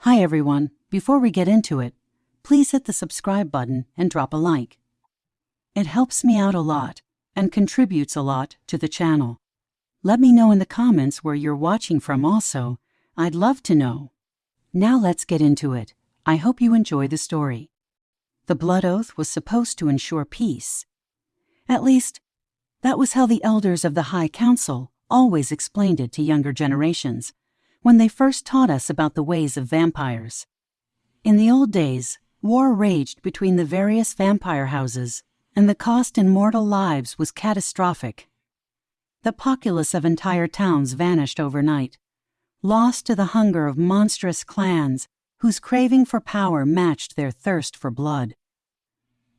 Hi everyone, before we get into it, please hit the subscribe button and drop a like. It helps me out a lot and contributes a lot to the channel. Let me know in the comments where you're watching from also. I'd love to know. Now let's get into it. I hope you enjoy the story. The blood oath was supposed to ensure peace. At least, that was how the elders of the High Council always explained it to younger generations when they first taught us about the ways of vampires. In the old days, war raged between the various vampire houses, and the cost in mortal lives was catastrophic. The populace of entire towns vanished overnight, lost to the hunger of monstrous clans whose craving for power matched their thirst for blood.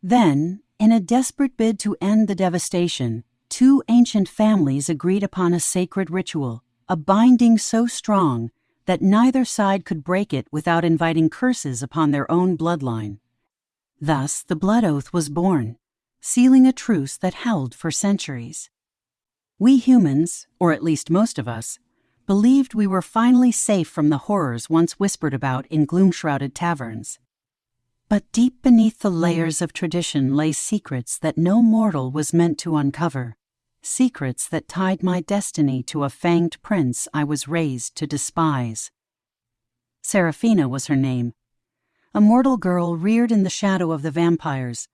Then, in a desperate bid to end the devastation, two ancient families agreed upon a sacred ritual, a binding so strong that neither side could break it without inviting curses upon their own bloodline. Thus, the blood oath was born, sealing a truce that held for centuries. We humans, or at least most of us, believed we were finally safe from the horrors once whispered about in gloom-shrouded taverns. But deep beneath the layers of tradition lay secrets that no mortal was meant to uncover, secrets that tied my destiny to a fanged prince I was raised to despise. Seraphina was her name, a mortal girl reared in the shadow of the vampires,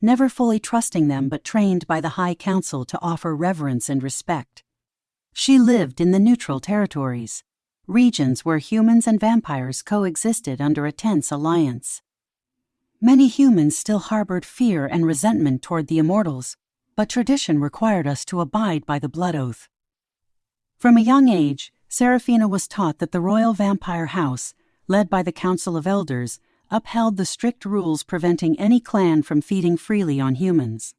never fully trusting them but trained by the High Council to offer reverence and respect. She lived in the neutral territories, regions where humans and vampires coexisted under a tense alliance. Many humans still harbored fear and resentment toward the immortals, but tradition required us to abide by the blood oath. From a young age, Seraphina was taught that the royal vampire house, led by the Council of Elders, upheld the strict rules preventing any clan from feeding freely on humans.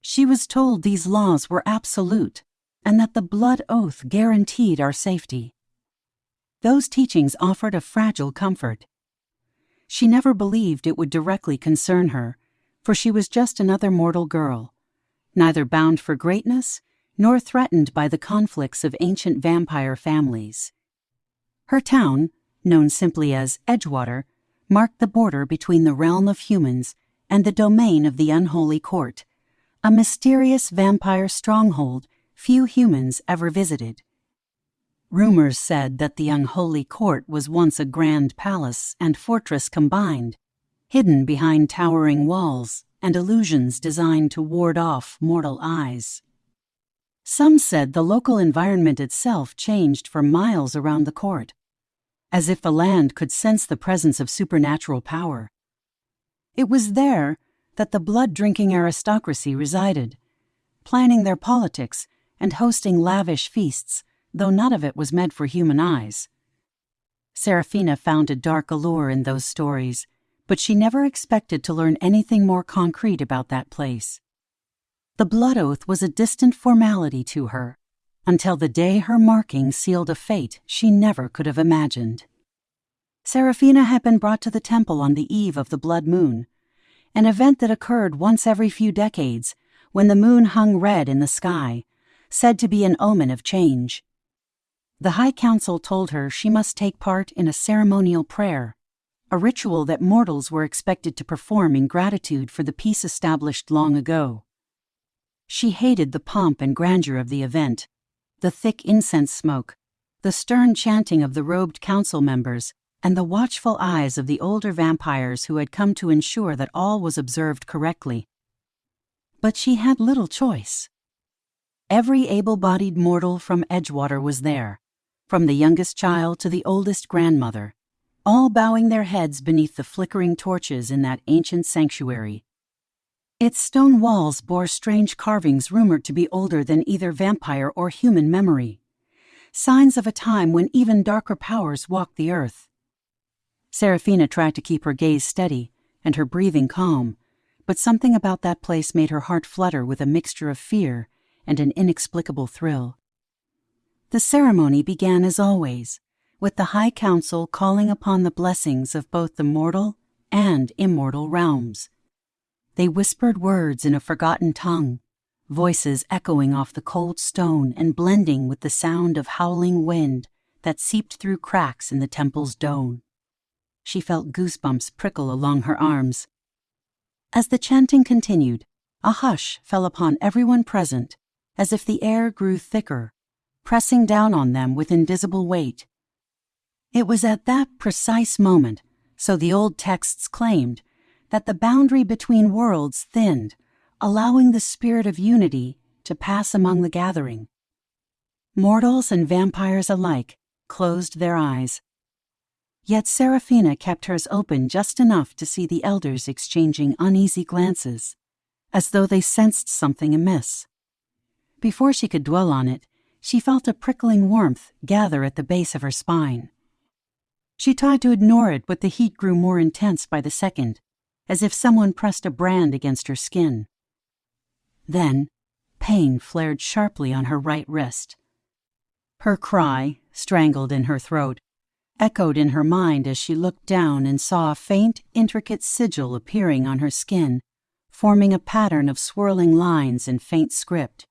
She was told these laws were absolute, and that the blood oath guaranteed our safety. Those teachings offered a fragile comfort. She never believed it would directly concern her, for she was just another mortal girl, neither bound for greatness nor threatened by the conflicts of ancient vampire families. Her town, known simply as Edgewater, marked the border between the realm of humans and the domain of the Unholy Court, a mysterious vampire stronghold few humans ever visited. Rumors said that the Unholy Court was once a grand palace and fortress combined, hidden behind towering walls and illusions designed to ward off mortal eyes. Some said the local environment itself changed for miles around the court, as if the land could sense the presence of supernatural power. It was there that the blood-drinking aristocracy resided, planning their politics and hosting lavish feasts, though none of it was meant for human eyes. Seraphina found a dark allure in those stories, but she never expected to learn anything more concrete about that place. The blood oath was a distant formality to her, until the day her marking sealed a fate she never could have imagined. Seraphina had been brought to the temple on the eve of the blood moon, an event that occurred once every few decades when the moon hung red in the sky, said to be an omen of change. The High Council told her she must take part in a ceremonial prayer, a ritual that mortals were expected to perform in gratitude for the peace established long ago. She hated the pomp and grandeur of the event, the thick incense smoke, the stern chanting of the robed council members, and the watchful eyes of the older vampires who had come to ensure that all was observed correctly. But she had little choice. Every able-bodied mortal from Edgewater was there, from the youngest child to the oldest grandmother, all bowing their heads beneath the flickering torches in that ancient sanctuary. Its stone walls bore strange carvings rumored to be older than either vampire or human memory, signs of a time when even darker powers walked the earth. Seraphina tried to keep her gaze steady and her breathing calm, but something about that place made her heart flutter with a mixture of fear and an inexplicable thrill. The ceremony began as always, with the High Council calling upon the blessings of both the mortal and immortal realms. They whispered words in a forgotten tongue, voices echoing off the cold stone and blending with the sound of howling wind that seeped through cracks in the temple's dome. She felt goosebumps prickle along her arms. As the chanting continued, a hush fell upon everyone present, as if the air grew thicker, pressing down on them with invisible weight. It was at that precise moment, so the old texts claimed, that the boundary between worlds thinned, allowing the spirit of unity to pass among the gathering. Mortals and vampires alike closed their eyes. Yet Seraphina kept hers open just enough to see the elders exchanging uneasy glances, as though they sensed something amiss. Before she could dwell on it, she felt a prickling warmth gather at the base of her spine. She tried to ignore it, but the heat grew more intense by the second, as if someone pressed a brand against her skin. Then, pain flared sharply on her right wrist. Her cry, strangled in her throat, echoed in her mind as she looked down and saw a faint, intricate sigil appearing on her skin, forming a pattern of swirling lines and faint script.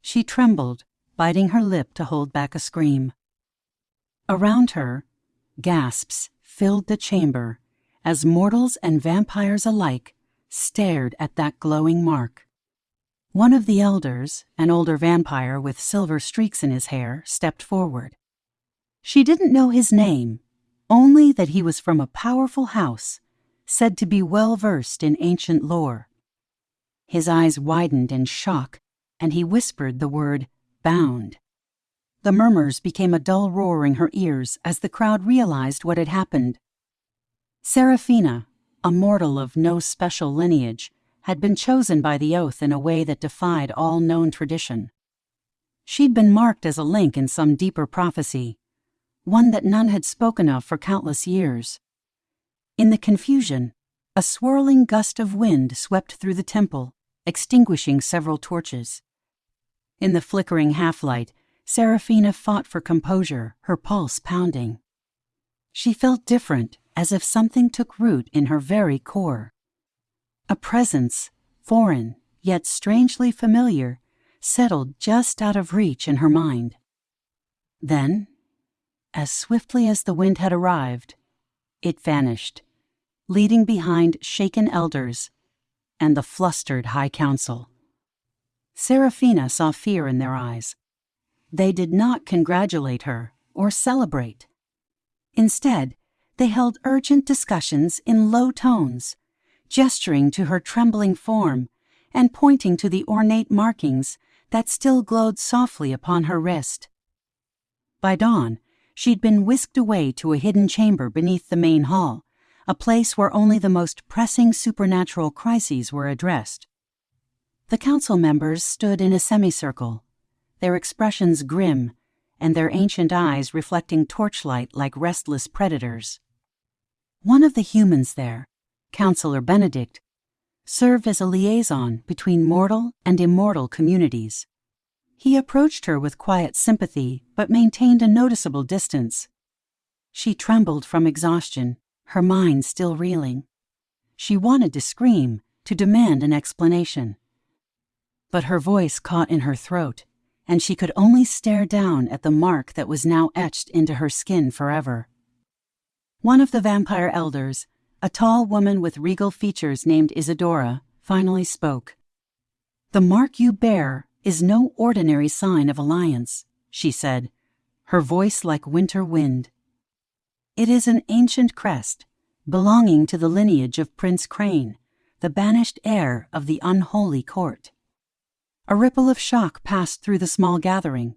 She trembled, biting her lip to hold back a scream. Around her, gasps filled the chamber as mortals and vampires alike stared at that glowing mark. One of the elders, an older vampire with silver streaks in his hair, stepped forward. She didn't know his name, only that he was from a powerful house, said to be well versed in ancient lore. His eyes widened in shock, and he whispered the word, "bound." The murmurs became a dull roar in her ears as the crowd realized what had happened. Seraphina, a mortal of no special lineage, had been chosen by the oath in a way that defied all known tradition. She'd been marked as a link in some deeper prophecy, one that none had spoken of for countless years. In the confusion, a swirling gust of wind swept through the temple, extinguishing several torches. In the flickering half-light, Seraphina fought for composure, her pulse pounding. She felt different, as if something took root in her very core. A presence, foreign, yet strangely familiar, settled just out of reach in her mind. Then, as swiftly as the wind had arrived, it vanished, leaving behind shaken elders and the flustered High Council. Seraphina saw fear in their eyes. They did not congratulate her or celebrate. Instead, they held urgent discussions in low tones, gesturing to her trembling form and pointing to the ornate markings that still glowed softly upon her wrist. By dawn, she'd been whisked away to a hidden chamber beneath the main hall, a place where only the most pressing supernatural crises were addressed. The council members stood in a semicircle, their expressions grim, and their ancient eyes reflecting torchlight like restless predators. One of the humans there, Counselor Benedict, served as a liaison between mortal and immortal communities. He approached her with quiet sympathy, but maintained a noticeable distance. She trembled from exhaustion, her mind still reeling. She wanted to scream, to demand an explanation. But her voice caught in her throat, and she could only stare down at the mark that was now etched into her skin forever. One of the vampire elders, a tall woman with regal features named Isadora, finally spoke. "The mark you bear is no ordinary sign of alliance," she said, her voice like winter wind. "It is an ancient crest, belonging to the lineage of Prince Krain, the banished heir of the Unholy Court." A ripple of shock passed through the small gathering,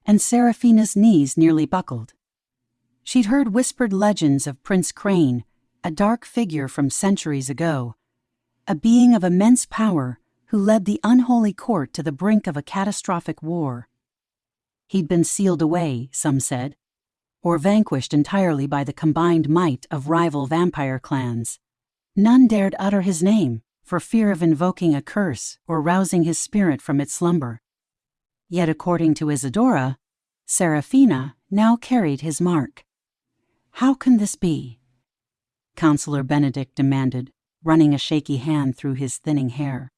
and Seraphina's knees nearly buckled. She'd heard whispered legends of Prince Krain, a dark figure from centuries ago, a being of immense power who led the Unholy Court to the brink of a catastrophic war. He'd been sealed away, some said, or vanquished entirely by the combined might of rival vampire clans. None dared utter his name, for fear of invoking a curse or rousing his spirit from its slumber. Yet according to Isadora, Seraphina now carried his mark. "How can this be?" Counselor Benedict demanded, running a shaky hand through his thinning hair.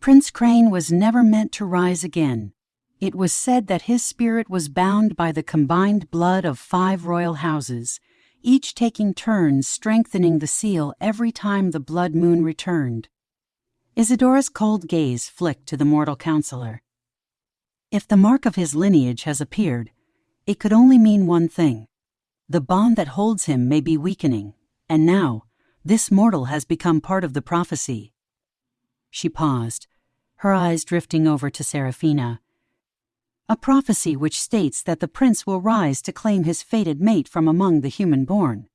"Prince Krain was never meant to rise again. It was said that his spirit was bound by the combined blood of 5 royal houses, each taking turns strengthening the seal every time the blood moon returned. Isidora's cold gaze flicked to the mortal counselor. If the mark of his lineage has appeared, it could only mean one thing. The bond that holds him may be weakening, and now, this mortal has become part of the prophecy. She paused, her eyes drifting over to Seraphina. A prophecy which states that the prince will rise to claim his fated mate from among the human-born.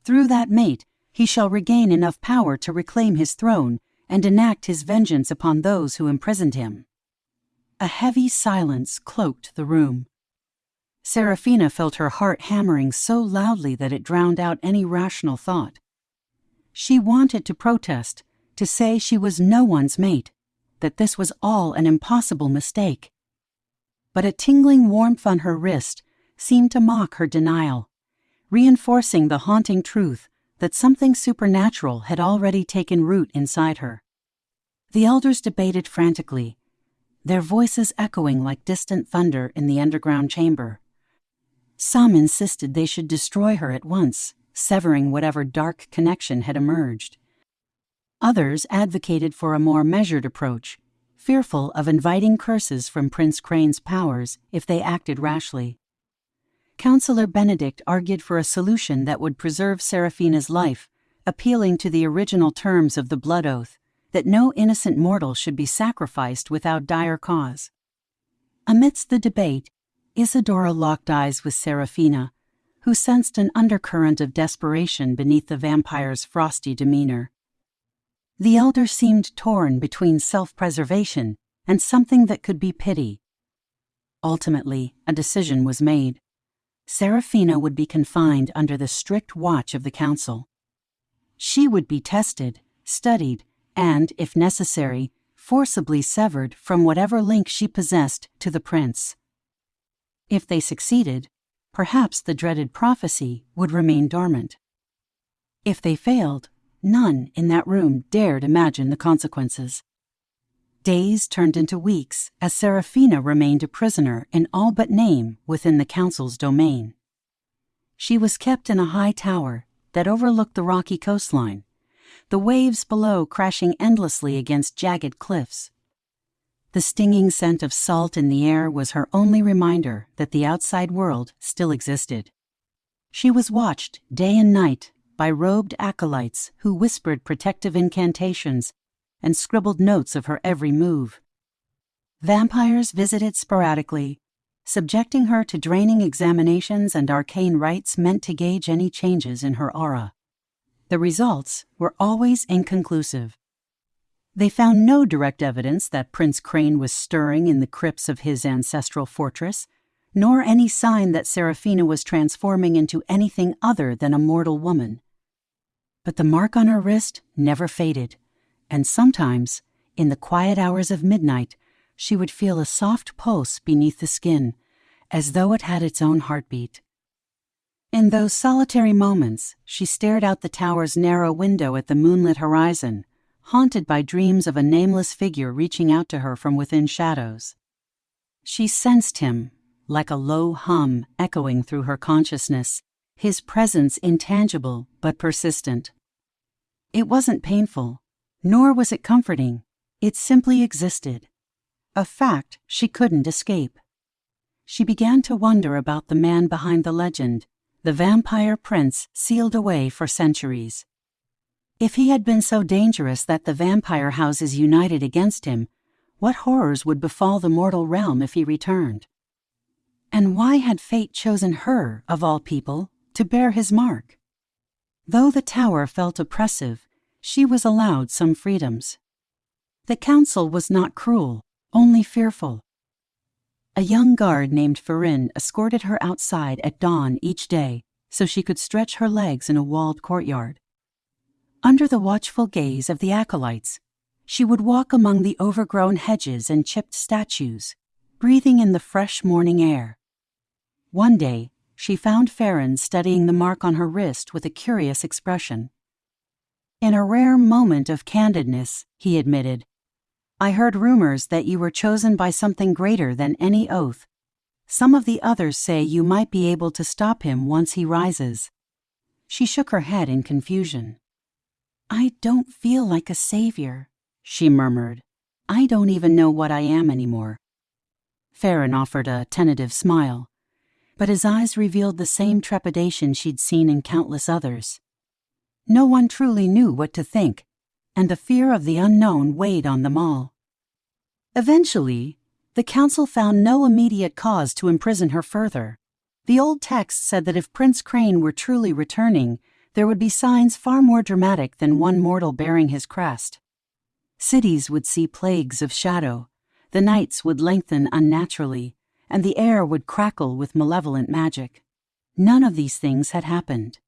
Through that mate, he shall regain enough power to reclaim his throne and enact his vengeance upon those who imprisoned him. A heavy silence cloaked the room. Seraphina felt her heart hammering so loudly that it drowned out any rational thought. She wanted to protest, to say she was no one's mate, that this was all an impossible mistake. But a tingling warmth on her wrist seemed to mock her denial, reinforcing the haunting truth that something supernatural had already taken root inside her. The elders debated frantically, their voices echoing like distant thunder in the underground chamber. Some insisted they should destroy her at once, severing whatever dark connection had emerged. Others advocated for a more measured approach, fearful of inviting curses from Prince Krain's powers if they acted rashly. Counselor Benedict argued for a solution that would preserve Seraphina's life, appealing to the original terms of the blood oath, that no innocent mortal should be sacrificed without dire cause. Amidst the debate, Isidora locked eyes with Seraphina, who sensed an undercurrent of desperation beneath the vampire's frosty demeanor. The elder seemed torn between self-preservation and something that could be pity. Ultimately, a decision was made. Seraphina would be confined under the strict watch of the council. She would be tested, studied, and, if necessary, forcibly severed from whatever link she possessed to the prince. If they succeeded, perhaps the dreaded prophecy would remain dormant. If they failed, none in that room dared imagine the consequences. Days turned into weeks as Seraphina remained a prisoner in all but name within the council's domain. She was kept in a high tower that overlooked the rocky coastline, the waves below crashing endlessly against jagged cliffs. The stinging scent of salt in the air was her only reminder that the outside world still existed. She was watched day and night by robed acolytes who whispered protective incantations and scribbled notes of her every move. Vampires visited sporadically, subjecting her to draining examinations and arcane rites meant to gauge any changes in her aura. The results were always inconclusive. They found no direct evidence that Prince Krain was stirring in the crypts of his ancestral fortress, nor any sign that Seraphina was transforming into anything other than a mortal woman. But the mark on her wrist never faded, and sometimes, in the quiet hours of midnight, she would feel a soft pulse beneath the skin, as though it had its own heartbeat. In those solitary moments, she stared out the tower's narrow window at the moonlit horizon, haunted by dreams of a nameless figure reaching out to her from within shadows. She sensed him, like a low hum echoing through her consciousness, his presence intangible but persistent. It wasn't painful, nor was it comforting. It simply existed, a fact she couldn't escape. She began to wonder about the man behind the legend, the vampire prince sealed away for centuries. If he had been so dangerous that the vampire houses united against him, what horrors would befall the mortal realm if he returned? And why had fate chosen her, of all people, to bear his mark? Though the tower felt oppressive, she was allowed some freedoms. The council was not cruel, only fearful. A young guard named Farin escorted her outside at dawn each day so she could stretch her legs in a walled courtyard. Under the watchful gaze of the acolytes, she would walk among the overgrown hedges and chipped statues, breathing in the fresh morning air. One day, she found Farin studying the mark on her wrist with a curious expression. In a rare moment of candidness, he admitted, "I heard rumors that you were chosen by something greater than any oath. Some of the others say you might be able to stop him once he rises." She shook her head in confusion. "I don't feel like a savior," she murmured. "I don't even know what I am anymore." Farron offered a tentative smile, but his eyes revealed the same trepidation she'd seen in countless others. No one truly knew what to think, and the fear of the unknown weighed on them all. Eventually, the council found no immediate cause to imprison her further. The old text said that if Prince Krain were truly returning, there would be signs far more dramatic than one mortal bearing his crest. Cities would see plagues of shadow, the nights would lengthen unnaturally, and the air would crackle with malevolent magic. None of these things had happened.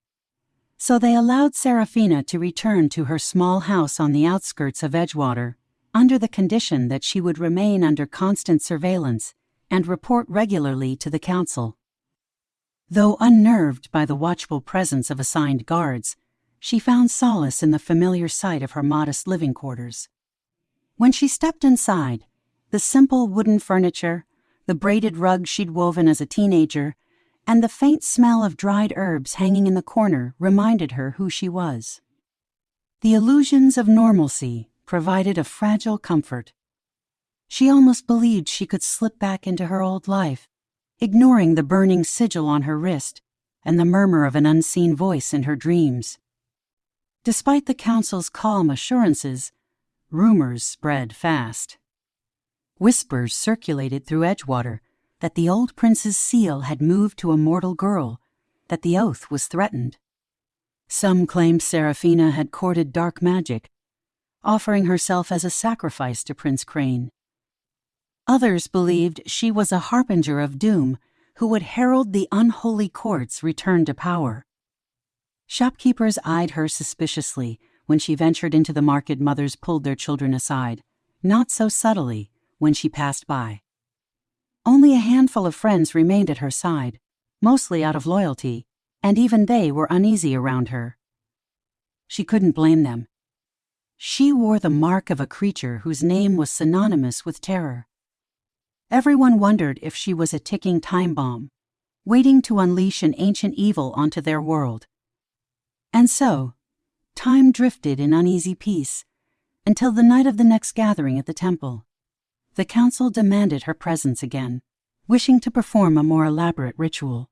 So they allowed Seraphina to return to her small house on the outskirts of Edgewater, under the condition that she would remain under constant surveillance and report regularly to the council. Though unnerved by the watchful presence of assigned guards, she found solace in the familiar sight of her modest living quarters. When she stepped inside, the simple wooden furniture, the braided rug she'd woven as a teenager, and the faint smell of dried herbs hanging in the corner reminded her who she was. The illusions of normalcy provided a fragile comfort. She almost believed she could slip back into her old life, ignoring the burning sigil on her wrist and the murmur of an unseen voice in her dreams. Despite the council's calm assurances, rumors spread fast. Whispers circulated through Edgewater that the old prince's seal had moved to a mortal girl, that the oath was threatened. Some claimed Seraphina had courted dark magic, offering herself as a sacrifice to Prince Krain. Others believed she was a harbinger of doom who would herald the Unholy Court's return to power. Shopkeepers eyed her suspiciously when she ventured into the market. Mothers pulled their children aside, not so subtly, when she passed by. Only a handful of friends remained at her side, mostly out of loyalty, and even they were uneasy around her. She couldn't blame them. She wore the mark of a creature whose name was synonymous with terror. Everyone wondered if she was a ticking time bomb, waiting to unleash an ancient evil onto their world. And so, time drifted in uneasy peace, until the night of the next gathering at the temple. The council demanded her presence again, wishing to perform a more elaborate ritual.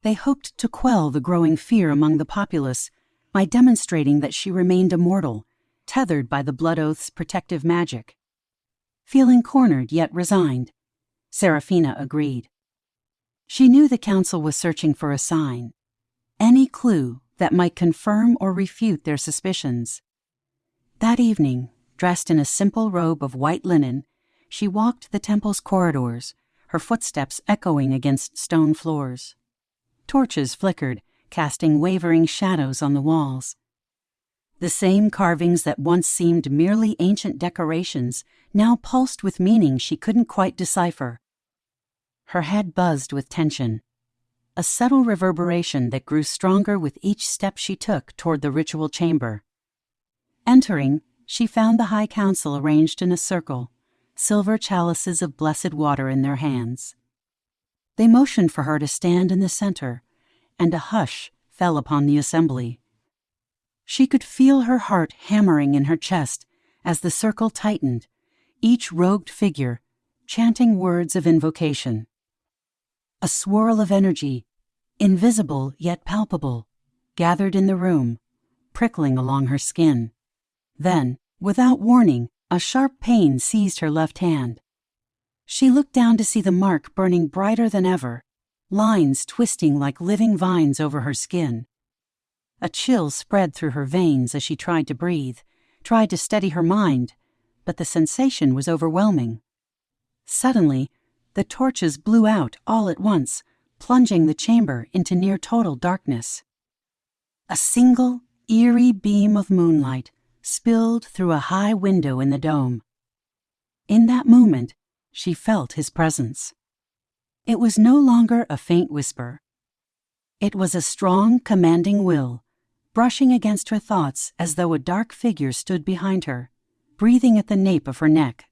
They hoped to quell the growing fear among the populace by demonstrating that she remained immortal, tethered by the blood oath's protective magic. Feeling cornered yet resigned, Seraphina agreed. She knew the council was searching for a sign, any clue that might confirm or refute their suspicions. That evening, dressed in a simple robe of white linen, she walked the temple's corridors, her footsteps echoing against stone floors. Torches flickered, casting wavering shadows on the walls. The same carvings that once seemed merely ancient decorations now pulsed with meaning she couldn't quite decipher. Her head buzzed with tension, a subtle reverberation that grew stronger with each step she took toward the ritual chamber. Entering, she found the High Council arranged in a circle, silver chalices of blessed water in their hands. They motioned for her to stand in the center, and a hush fell upon the assembly. She could feel her heart hammering in her chest as the circle tightened, each robed figure chanting words of invocation. A swirl of energy, invisible yet palpable, gathered in the room, prickling along her skin. Then, without warning, a sharp pain seized her left hand. She looked down to see the mark burning brighter than ever, lines twisting like living vines over her skin. A chill spread through her veins as she tried to breathe, tried to steady her mind, but the sensation was overwhelming. Suddenly, the torches blew out all at once, plunging the chamber into near-total darkness. A single, eerie beam of moonlight spilled through a high window in the dome. In that moment, she felt his presence. It was no longer a faint whisper. It was a strong, commanding will, brushing against her thoughts as though a dark figure stood behind her, breathing at the nape of her neck.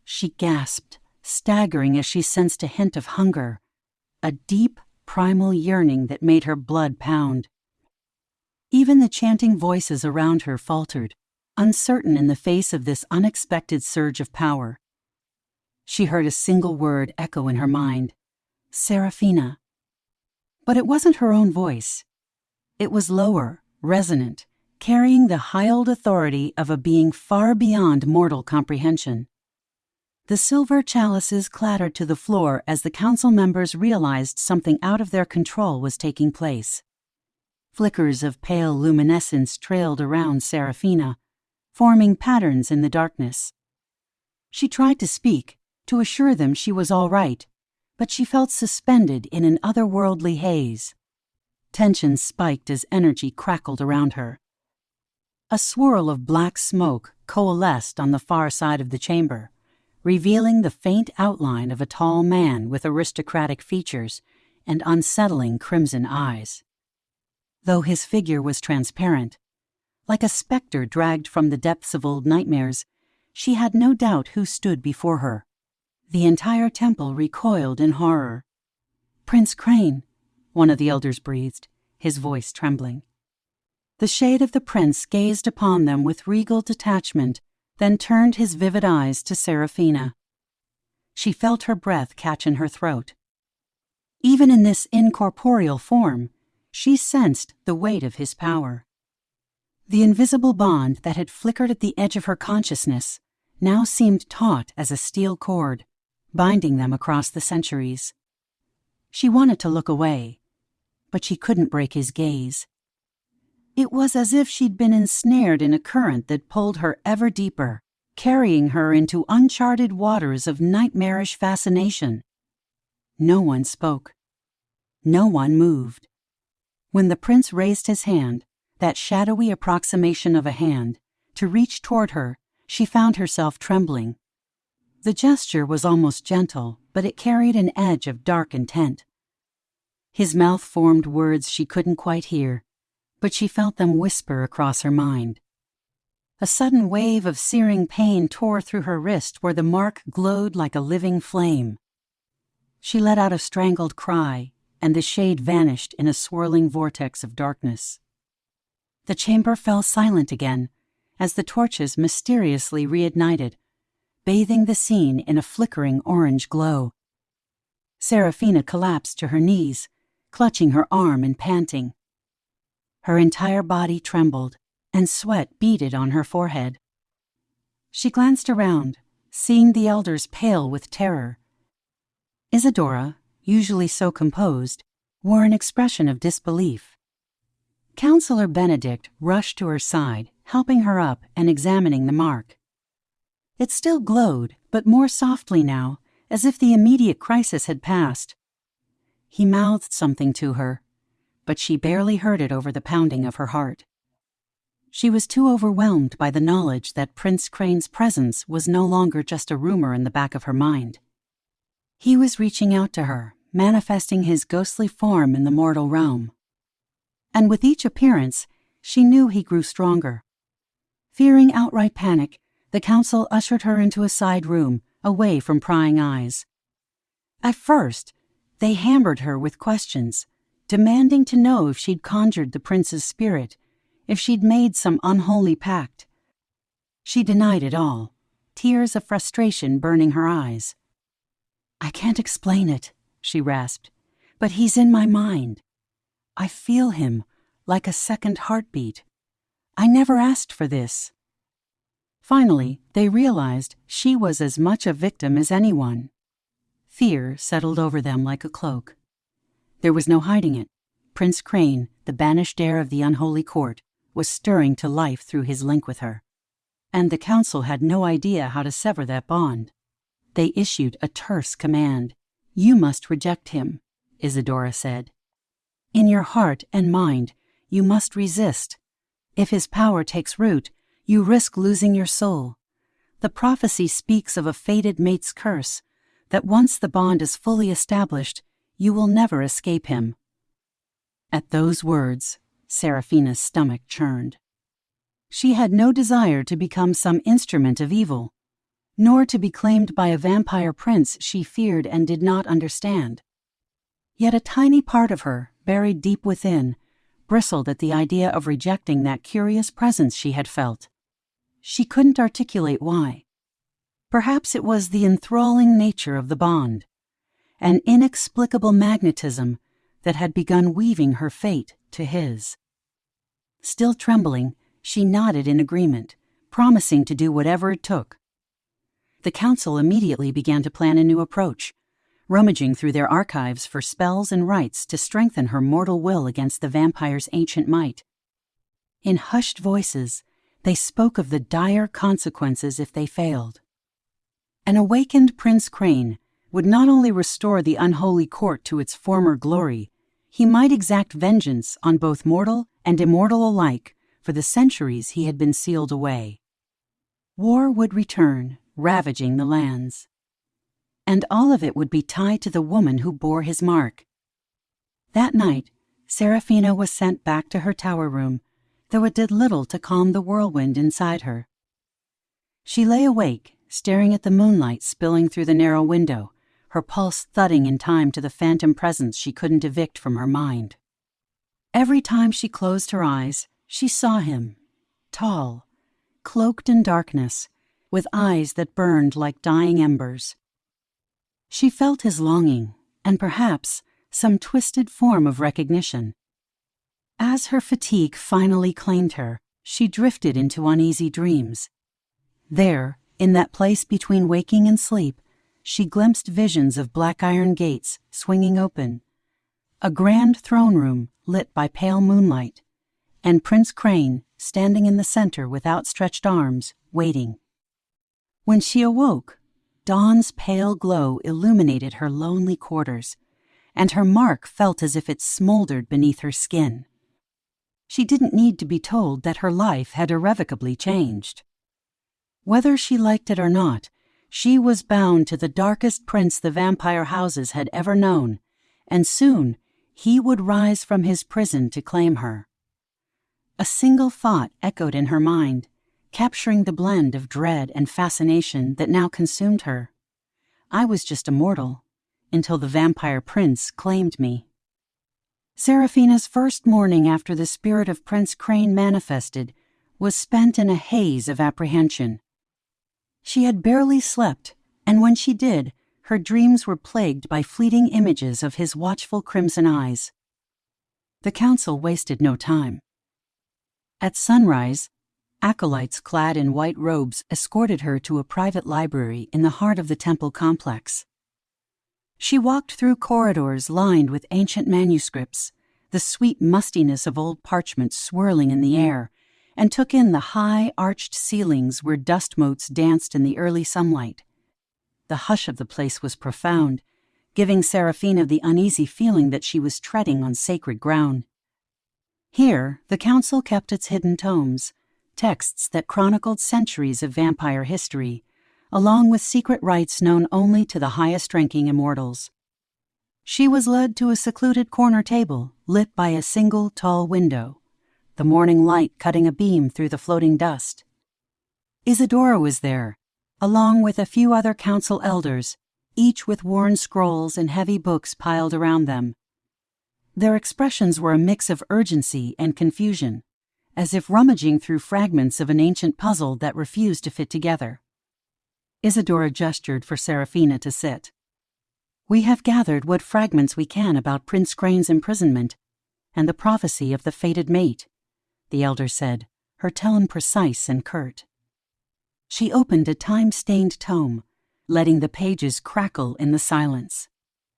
She gasped, staggering as she sensed a hint of hunger, a deep, primal yearning that made her blood pound. Even the chanting voices around her faltered, uncertain in the face of this unexpected surge of power. She heard a single word echo in her mind: Seraphina. But it wasn't her own voice. It was lower, resonant, carrying the high-old authority of a being far beyond mortal comprehension. The silver chalices clattered to the floor as the council members realized something out of their control was taking place. Flickers of pale luminescence trailed around Seraphina, forming patterns in the darkness. She tried to speak, to assure them she was all right, but she felt suspended in an otherworldly haze. Tension spiked as energy crackled around her. A swirl of black smoke coalesced on the far side of the chamber, revealing the faint outline of a tall man with aristocratic features and unsettling crimson eyes. Though his figure was transparent, like a specter dragged from the depths of old nightmares, she had no doubt who stood before her. The entire temple recoiled in horror. "Prince Krain," one of the elders breathed, his voice trembling. The shade of the prince gazed upon them with regal detachment, then turned his vivid eyes to Seraphina. She felt her breath catch in her throat. Even in this incorporeal form, she sensed the weight of his power. The invisible bond that had flickered at the edge of her consciousness now seemed taut as a steel cord, binding them across the centuries. She wanted to look away, but she couldn't break his gaze. It was as if she'd been ensnared in a current that pulled her ever deeper, carrying her into uncharted waters of nightmarish fascination. No one spoke. No one moved. When the prince raised his hand, that shadowy approximation of a hand, to reach toward her, she found herself trembling. The gesture was almost gentle, but it carried an edge of dark intent. His mouth formed words she couldn't quite hear, but she felt them whisper across her mind. A sudden wave of searing pain tore through her wrist where the mark glowed like a living flame. She let out a strangled cry, and the shade vanished in a swirling vortex of darkness. The chamber fell silent again, as the torches mysteriously reignited, bathing the scene in a flickering orange glow. Seraphina collapsed to her knees, clutching her arm and panting. Her entire body trembled, and sweat beaded on her forehead. She glanced around, seeing the elders pale with terror. Isadora, usually so composed, wore an expression of disbelief. Counselor Benedict rushed to her side, helping her up and examining the mark. It still glowed, but more softly now, as if the immediate crisis had passed. He mouthed something to her, but she barely heard it over the pounding of her heart. She was too overwhelmed by the knowledge that Prince Krain's presence was no longer just a rumor in the back of her mind. He was reaching out to her, manifesting his ghostly form in the mortal realm. And with each appearance, she knew he grew stronger. Fearing outright panic, the council ushered her into a side room, away from prying eyes. At first, they hammered her with questions, demanding to know if she'd conjured the prince's spirit, if she'd made some unholy pact. She denied it all, tears of frustration burning her eyes. "I can't explain it," she rasped, "but he's in my mind. I feel him, like a second heartbeat. I never asked for this." Finally, they realized she was as much a victim as anyone. Fear settled over them like a cloak. There was no hiding it. Prince Krain, the banished heir of the Unholy Court, was stirring to life through his link with her. And the council had no idea how to sever that bond. They issued a terse command. "You must reject him," Isadora said. "In your heart and mind, you must resist. If his power takes root, you risk losing your soul. The prophecy speaks of a fated mate's curse, that once the bond is fully established, you will never escape him." At those words, Seraphina's stomach churned. She had no desire to become some instrument of evil, nor to be claimed by a vampire prince she feared and did not understand. Yet a tiny part of her, buried deep within, bristled at the idea of rejecting that curious presence she had felt. She couldn't articulate why. Perhaps it was the enthralling nature of the bond, an inexplicable magnetism that had begun weaving her fate to his. Still trembling, she nodded in agreement, promising to do whatever it took. The council immediately began to plan a new approach, rummaging through their archives for spells and rites to strengthen her mortal will against the vampire's ancient might. In hushed voices, they spoke of the dire consequences if they failed. An awakened Prince Krain would not only restore the Unholy Court to its former glory, he might exact vengeance on both mortal and immortal alike for the centuries he had been sealed away. War would return, ravaging the lands. And all of it would be tied to the woman who bore his mark. That night, Seraphina was sent back to her tower room, though it did little to calm the whirlwind inside her. She lay awake, staring at the moonlight spilling through the narrow window, her pulse thudding in time to the phantom presence she couldn't evict from her mind. Every time she closed her eyes, she saw him, tall, cloaked in darkness, with eyes that burned like dying embers. She felt his longing, and perhaps some twisted form of recognition. As her fatigue finally claimed her, she drifted into uneasy dreams. There, in that place between waking and sleep, she glimpsed visions of black iron gates swinging open, a grand throne room lit by pale moonlight, and Prince Krain standing in the center with outstretched arms, waiting. When she awoke, dawn's pale glow illuminated her lonely quarters, and her mark felt as if it smoldered beneath her skin. She didn't need to be told that her life had irrevocably changed. Whether she liked it or not, she was bound to the darkest prince the vampire houses had ever known, and soon he would rise from his prison to claim her. A single thought echoed in her mind, capturing the blend of dread and fascination that now consumed her. I was just a mortal, until the vampire prince claimed me. Seraphina's first morning after the spirit of Prince Krain manifested was spent in a haze of apprehension. She had barely slept, and when she did, her dreams were plagued by fleeting images of his watchful crimson eyes. The council wasted no time. At sunrise, acolytes clad in white robes escorted her to a private library in the heart of the temple complex. She walked through corridors lined with ancient manuscripts, the sweet mustiness of old parchment swirling in the air, and took in the high, arched ceilings where dust motes danced in the early sunlight. The hush of the place was profound, giving Seraphina the uneasy feeling that she was treading on sacred ground. Here, the council kept its hidden tomes, texts that chronicled centuries of vampire history, along with secret rites known only to the highest-ranking immortals. She was led to a secluded corner table lit by a single tall window, the morning light cutting a beam through the floating dust. Isadora was there, along with a few other council elders, each with worn scrolls and heavy books piled around them. Their expressions were a mix of urgency and confusion, as if rummaging through fragments of an ancient puzzle that refused to fit together. Isadora gestured for Seraphina to sit. "We have gathered what fragments we can about Prince Krain's imprisonment and the prophecy of the fated mate," the elder said, her tone precise and curt. She opened a time-stained tome, letting the pages crackle in the silence.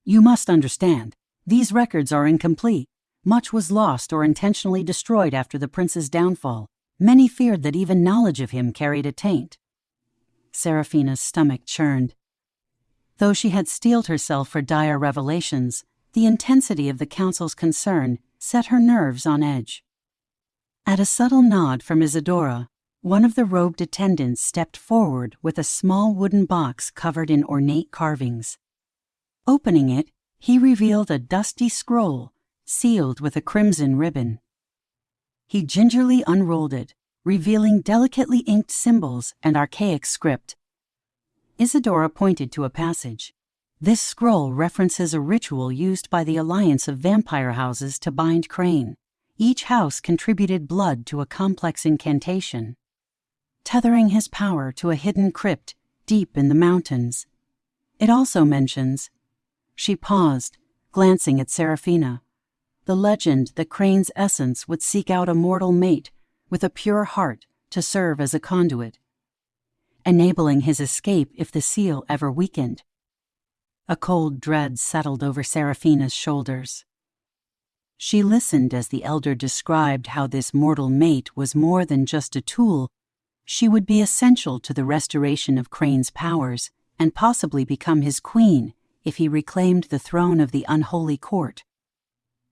"You must understand, these records are incomplete. Much was lost or intentionally destroyed after the prince's downfall. Many feared that even knowledge of him carried a taint." Seraphina's stomach churned. Though she had steeled herself for dire revelations, the intensity of the council's concern set her nerves on edge. At a subtle nod from Isadora, one of the robed attendants stepped forward with a small wooden box covered in ornate carvings. Opening it, he revealed a dusty scroll sealed with a crimson ribbon. He gingerly unrolled it, revealing delicately inked symbols and archaic script. Isadora pointed to a passage. "This scroll references a ritual used by the alliance of vampire houses to bind Krain. Each house contributed blood to a complex incantation, tethering his power to a hidden crypt deep in the mountains. It also mentions— She paused, glancing at Seraphina. The legend that Krain's essence would seek out a mortal mate with a pure heart to serve as a conduit, enabling his escape if the seal ever weakened. A cold dread settled over Seraphina's shoulders. She listened as the elder described how this mortal mate was more than just a tool. She would be essential to the restoration of Krain's powers and possibly become his queen if he reclaimed the throne of the Unholy Court.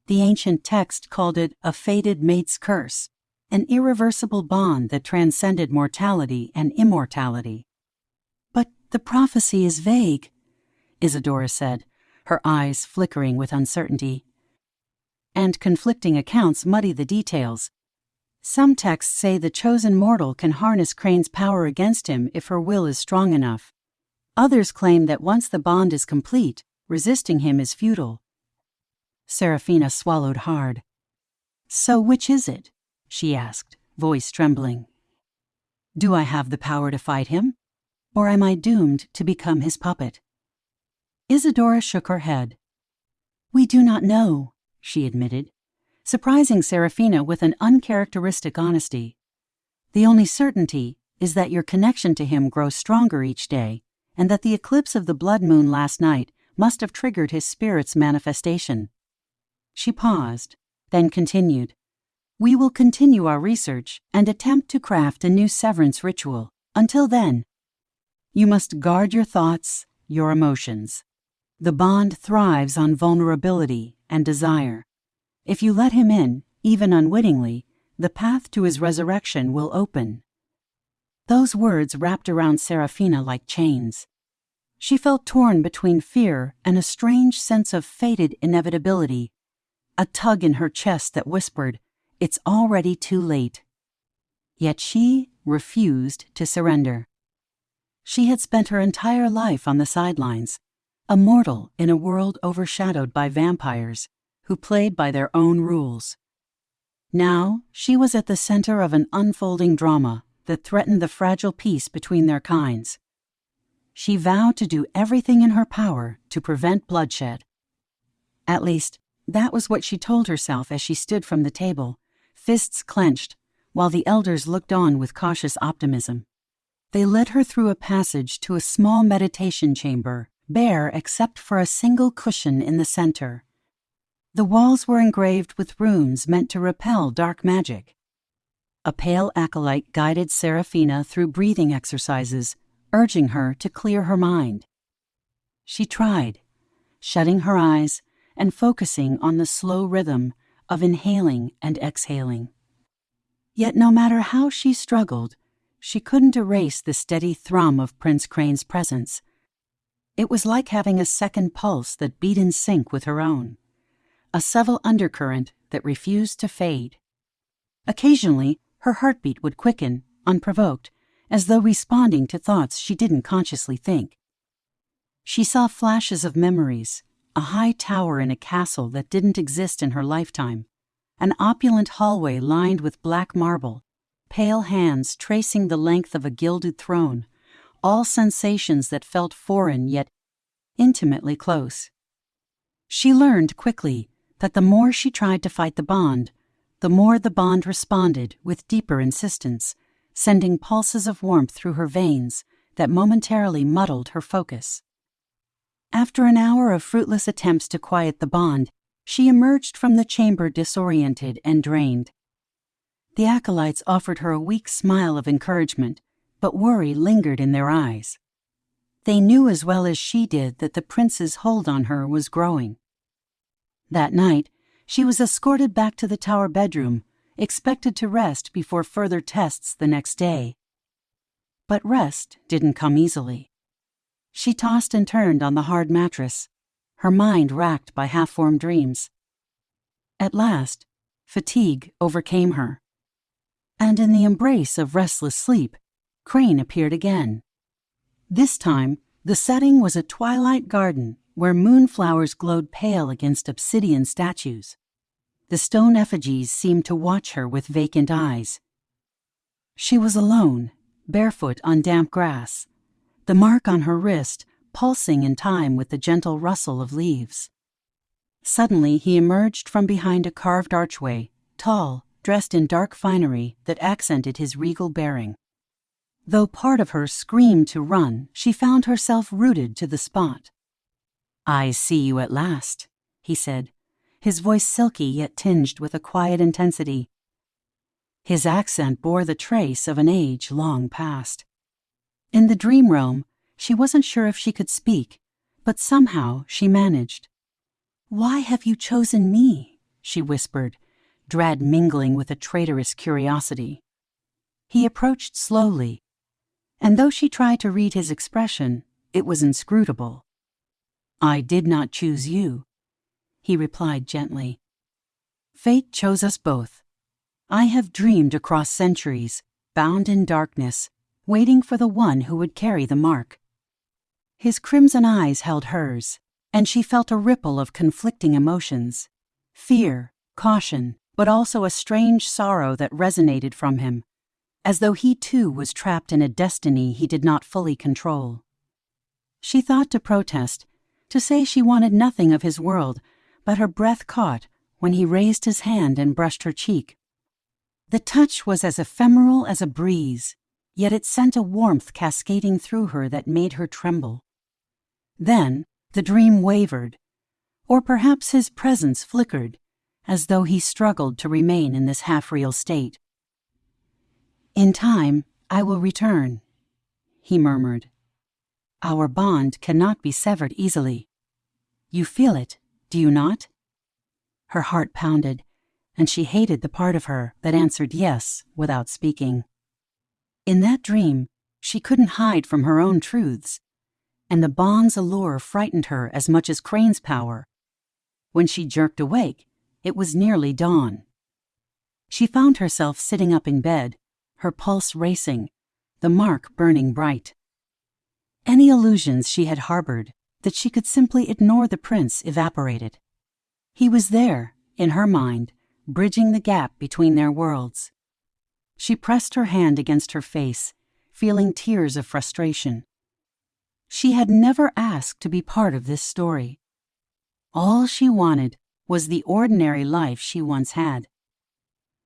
The ancient text called it a fated mate's curse, an irreversible bond that transcended mortality and immortality. "But the prophecy is vague," Isadora said, her eyes flickering with uncertainty. "And conflicting accounts muddy the details. Some texts say the chosen mortal can harness Krain's power against him if her will is strong enough. Others claim that once the bond is complete, resisting him is futile." Seraphina swallowed hard. "So which is it?" she asked, voice trembling. "Do I have the power to fight him, or am I doomed to become his puppet?" Isadora shook her head. "We do not know," she admitted, surprising Seraphina with an uncharacteristic honesty. "The only certainty is that your connection to him grows stronger each day, and that the eclipse of the blood moon last night must have triggered his spirit's manifestation." She paused, then continued, "We will continue our research and attempt to craft a new severance ritual. Until then, you must guard your thoughts, your emotions. The bond thrives on vulnerability and desire. If you let him in, even unwittingly, the path to his resurrection will open." Those words wrapped around Seraphina like chains. She felt torn between fear and a strange sense of fated inevitability, a tug in her chest that whispered, "It's already too late." Yet she refused to surrender. She had spent her entire life on the sidelines, a mortal in a world overshadowed by vampires who played by their own rules. Now she was at the center of an unfolding drama that threatened the fragile peace between their kinds. She vowed to do everything in her power to prevent bloodshed. At least, that was what she told herself as she stood from the table, fists clenched, while the elders looked on with cautious optimism. They led her through a passage to a small meditation chamber, bare except for a single cushion in the center. The walls were engraved with runes meant to repel dark magic. A pale acolyte guided Seraphina through breathing exercises, urging her to clear her mind. She tried, shutting her eyes and focusing on the slow rhythm of inhaling and exhaling. Yet no matter how she struggled, she couldn't erase the steady thrum of Prince Krain's presence. It was like having a second pulse that beat in sync with her own, a subtle undercurrent that refused to fade. Occasionally, her heartbeat would quicken, unprovoked, as though responding to thoughts she didn't consciously think. She saw flashes of memories, a high tower in a castle that didn't exist in her lifetime, an opulent hallway lined with black marble, pale hands tracing the length of a gilded throne, all sensations that felt foreign yet intimately close. She learned quickly that the more she tried to fight the bond responded with deeper insistence, sending pulses of warmth through her veins that momentarily muddled her focus. After an hour of fruitless attempts to quiet the bond, she emerged from the chamber disoriented and drained. The acolytes offered her a weak smile of encouragement, but worry lingered in their eyes. They knew as well as she did that the prince's hold on her was growing. That night, she was escorted back to the tower bedroom, expected to rest before further tests the next day. But rest didn't come easily. She tossed and turned on the hard mattress, her mind racked by half-formed dreams. At last, fatigue overcame her, and in the embrace of restless sleep, Krain appeared again. This time, the setting was a twilight garden where moonflowers glowed pale against obsidian statues. The stone effigies seemed to watch her with vacant eyes. She was alone, barefoot on damp grass, the mark on her wrist pulsing in time with the gentle rustle of leaves. Suddenly he emerged from behind a carved archway, tall, dressed in dark finery that accented his regal bearing. Though part of her screamed to run, she found herself rooted to the spot. "I see you at last," he said, his voice silky yet tinged with a quiet intensity. His accent bore the trace of an age long past. In the dream realm, she wasn't sure if she could speak, but somehow she managed. "Why have you chosen me?" she whispered, dread mingling with a traitorous curiosity. He approached slowly, and though she tried to read his expression, it was inscrutable. "I did not choose you," he replied gently. "Fate chose us both. I have dreamed across centuries, bound in darkness, waiting for the one who would carry the mark." His crimson eyes held hers, and she felt a ripple of conflicting emotions: fear, caution, but also a strange sorrow that resonated from him, as though he too was trapped in a destiny he did not fully control. She thought to protest, to say she wanted nothing of his world, but her breath caught when he raised his hand and brushed her cheek. The touch was as ephemeral as a breeze, yet it sent a warmth cascading through her that made her tremble. Then the dream wavered, or perhaps his presence flickered, as though he struggled to remain in this half-real state. "In time, I will return," he murmured. "Our bond cannot be severed easily. You feel it, do you not?" Her heart pounded, and she hated the part of her that answered yes without speaking. In that dream, she couldn't hide from her own truths, and the bond's allure frightened her as much as Krain's power. When she jerked awake, it was nearly dawn. She found herself sitting up in bed, her pulse racing, the mark burning bright. Any illusions she had harbored that she could simply ignore the prince evaporated. He was there, in her mind, bridging the gap between their worlds. She pressed her hand against her face, feeling tears of frustration. She had never asked to be part of this story. All she wanted was the ordinary life she once had.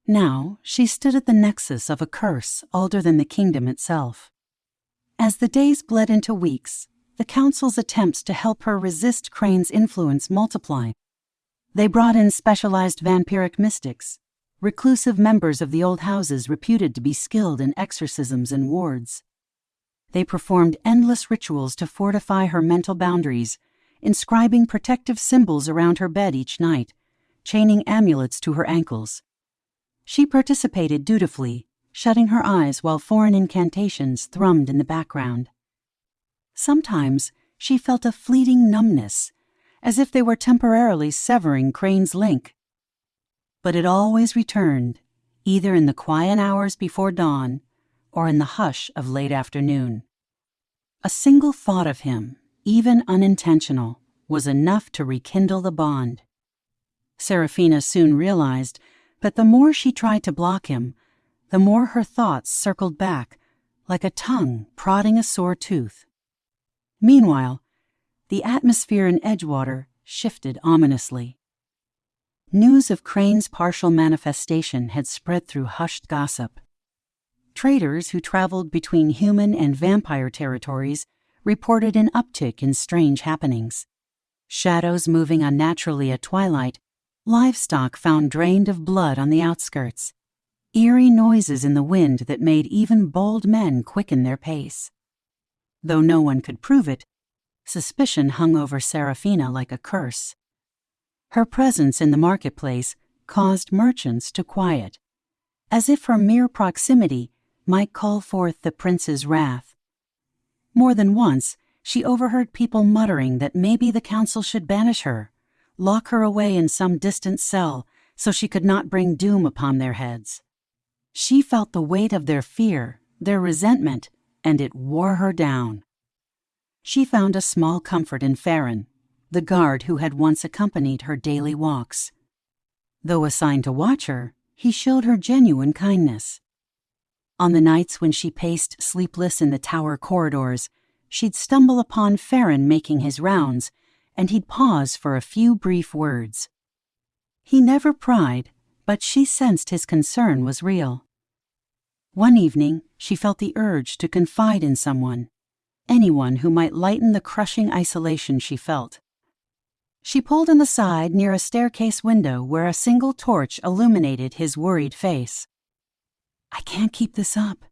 Now she stood at the nexus of a curse older than the kingdom itself. As the days bled into weeks, the council's attempts to help her resist Krain's influence multiplied. They brought in specialized vampiric mystics, reclusive members of the old houses reputed to be skilled in exorcisms and wards. They performed endless rituals to fortify her mental boundaries, inscribing protective symbols around her bed each night, chaining amulets to her ankles. She participated dutifully, shutting her eyes while foreign incantations thrummed in the background. Sometimes she felt a fleeting numbness, as if they were temporarily severing Krain's link. But it always returned, either in the quiet hours before dawn or in the hush of late afternoon. A single thought of him, even unintentional, was enough to rekindle the bond. Seraphina soon realized that the more she tried to block him, the more her thoughts circled back, like a tongue prodding a sore tooth. Meanwhile, the atmosphere in Edgewater shifted ominously. News of Krain's partial manifestation had spread through hushed gossip. Traders who traveled between human and vampire territories reported an uptick in strange happenings. Shadows moving unnaturally at twilight, livestock found drained of blood on the outskirts, eerie noises in the wind that made even bold men quicken their pace. Though no one could prove it, suspicion hung over Seraphina like a curse. Her presence in the marketplace caused merchants to quiet, as if her mere proximity might call forth the prince's wrath. More than once, she overheard people muttering that maybe the council should banish her, lock her away in some distant cell so she could not bring doom upon their heads. She felt the weight of their fear, their resentment, and it wore her down. She found a small comfort in Farron, the guard who had once accompanied her daily walks. Though assigned to watch her, he showed her genuine kindness. On the nights when she paced sleepless in the tower corridors, she'd stumble upon Farron making his rounds, and he'd pause for a few brief words. He never pried, but she sensed his concern was real. One evening, she felt the urge to confide in someone, anyone who might lighten the crushing isolation she felt. She pulled him aside near a staircase window where a single torch illuminated his worried face. "I can't keep this up,"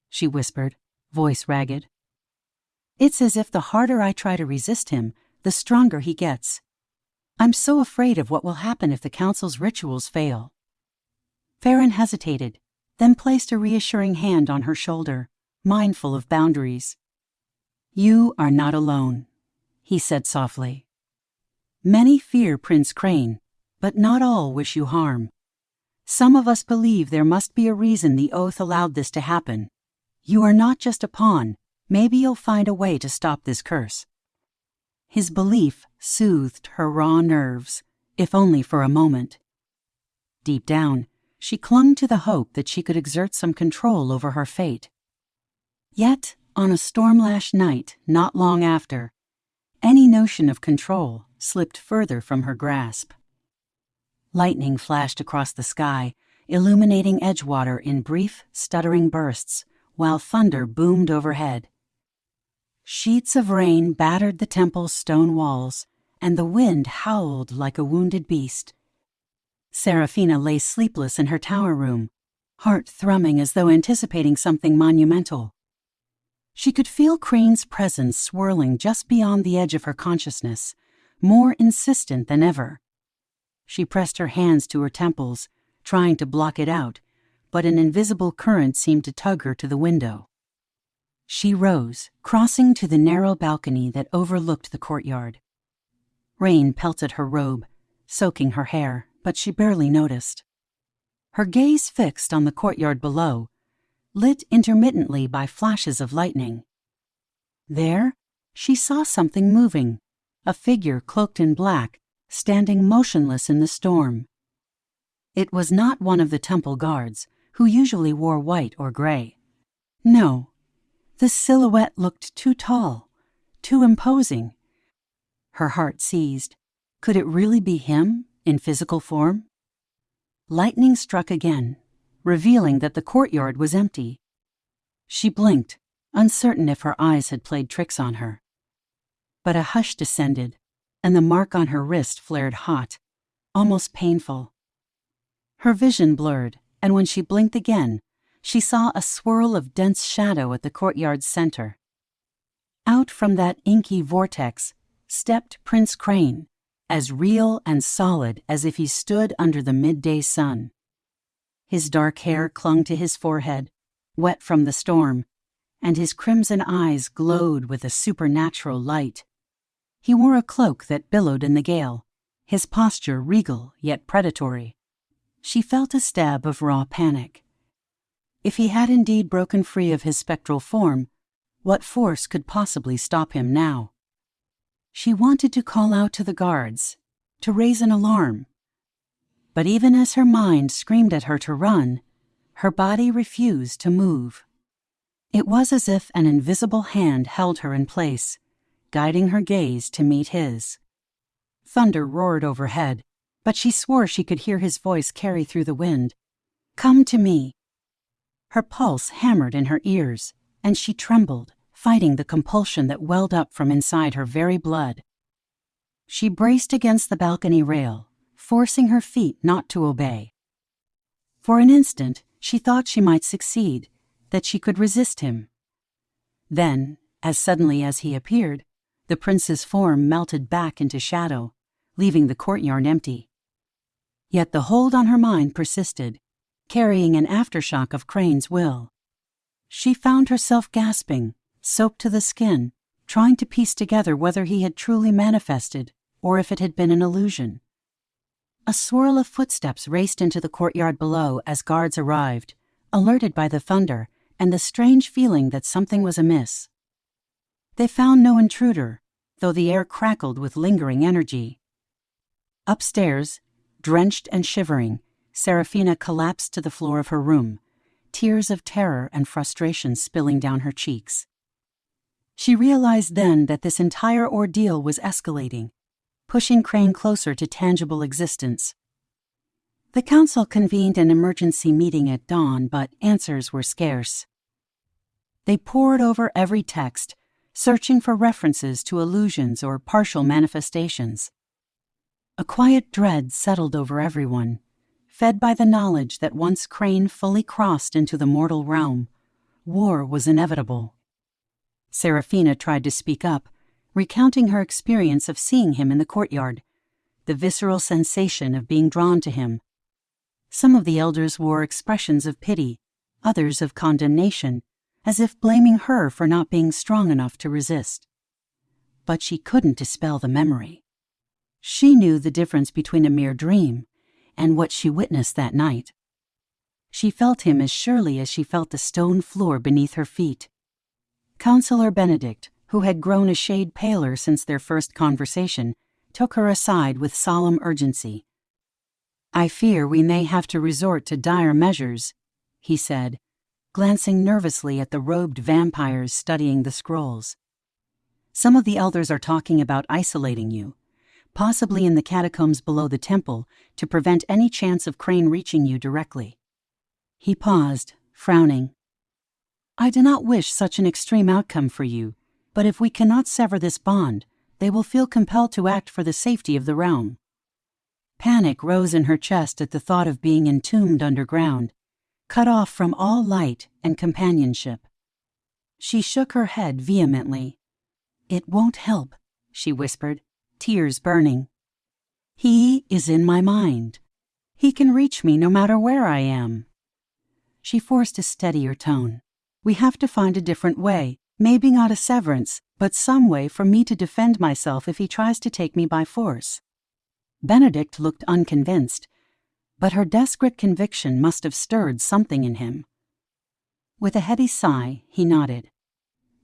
she whispered, voice ragged. "It's as if the harder I try to resist him, the stronger he gets. I'm so afraid of what will happen if the council's rituals fail." Farron hesitated, then placed a reassuring hand on her shoulder, mindful of boundaries. "You are not alone," he said softly. "Many fear Prince Krain, but not all wish you harm. Some of us believe there must be a reason the oath allowed this to happen. You are not just a pawn. Maybe you'll find a way to stop this curse." His belief soothed her raw nerves, if only for a moment. Deep down, she clung to the hope that she could exert some control over her fate. Yet, on a storm-lashed night not long after, any notion of control slipped further from her grasp. Lightning flashed across the sky, illuminating Edgewater in brief, stuttering bursts, while thunder boomed overhead. Sheets of rain battered the temple's stone walls, and the wind howled like a wounded beast. Seraphina lay sleepless in her tower room, heart thrumming as though anticipating something monumental. She could feel Krain's presence swirling just beyond the edge of her consciousness, more insistent than ever. She pressed her hands to her temples, trying to block it out, but an invisible current seemed to tug her to the window. She rose, crossing to the narrow balcony that overlooked the courtyard. Rain pelted her robe, soaking her hair, but she barely noticed. Her gaze fixed on the courtyard below, lit intermittently by flashes of lightning. There, she saw something moving, a figure cloaked in black, standing motionless in the storm. It was not one of the temple guards, who usually wore white or gray. No, the silhouette looked too tall, too imposing. Her heart seized. Could it really be him, in physical form? Lightning struck again, revealing that the courtyard was empty. She blinked, uncertain if her eyes had played tricks on her. But a hush descended, and the mark on her wrist flared hot, almost painful. Her vision blurred, and when she blinked again, she saw a swirl of dense shadow at the courtyard's center. Out from that inky vortex stepped Prince Krain, as real and solid as if he stood under the midday sun. His dark hair clung to his forehead, wet from the storm, and his crimson eyes glowed with a supernatural light. He wore a cloak that billowed in the gale, his posture regal yet predatory. She felt a stab of raw panic. If he had indeed broken free of his spectral form, what force could possibly stop him now? She wanted to call out to the guards, to raise an alarm. But even as her mind screamed at her to run, her body refused to move. It was as if an invisible hand held her in place, guiding her gaze to meet his. Thunder roared overhead, but she swore she could hear his voice carry through the wind. "Come to me." Her pulse hammered in her ears, and she trembled, fighting the compulsion that welled up from inside her very blood. She braced against the balcony rail, forcing her feet not to obey. For an instant, she thought she might succeed, that she could resist him. Then, as suddenly as he appeared, the prince's form melted back into shadow, leaving the courtyard empty. Yet the hold on her mind persisted, carrying an aftershock of Krain's will. She found herself gasping, soaked to the skin, trying to piece together whether he had truly manifested or if it had been an illusion. A swirl of footsteps raced into the courtyard below as guards arrived, alerted by the thunder and the strange feeling that something was amiss. They found no intruder, though the air crackled with lingering energy. Upstairs, Drenched and shivering, Seraphina collapsed to the floor of her room, tears of terror and frustration spilling down her cheeks. She realized then that this entire ordeal was escalating, pushing Krain closer to tangible existence. The council convened an emergency meeting at dawn, but answers were scarce. They pored over every text, searching for references to illusions or partial manifestations. A quiet dread settled over everyone, fed by the knowledge that once Krain fully crossed into the mortal realm, war was inevitable. Seraphina tried to speak up, recounting her experience of seeing him in the courtyard, the visceral sensation of being drawn to him. Some of the elders wore expressions of pity, others of condemnation, as if blaming her for not being strong enough to resist. But she couldn't dispel the memory. She knew the difference between a mere dream and what she witnessed that night. She felt him as surely as she felt the stone floor beneath her feet. Counselor Benedict, who had grown a shade paler since their first conversation, took her aside with solemn urgency. "I fear we may have to resort to dire measures," he said, glancing nervously at the robed vampires studying the scrolls. "Some of the elders are talking about isolating you, possibly in the catacombs below the temple, to prevent any chance of Krain reaching you directly." He paused, frowning. "I do not wish such an extreme outcome for you, but if we cannot sever this bond, they will feel compelled to act for the safety of the realm." Panic rose in her chest at the thought of being entombed underground, cut off from all light and companionship. She shook her head vehemently. "It won't help," she whispered, tears burning. "He is in my mind. He can reach me no matter where I am." She forced a steadier tone. "We have to find a different way, maybe not a severance, but some way for me to defend myself if he tries to take me by force." Benedict looked unconvinced, but her desperate conviction must have stirred something in him. With a heavy sigh, he nodded.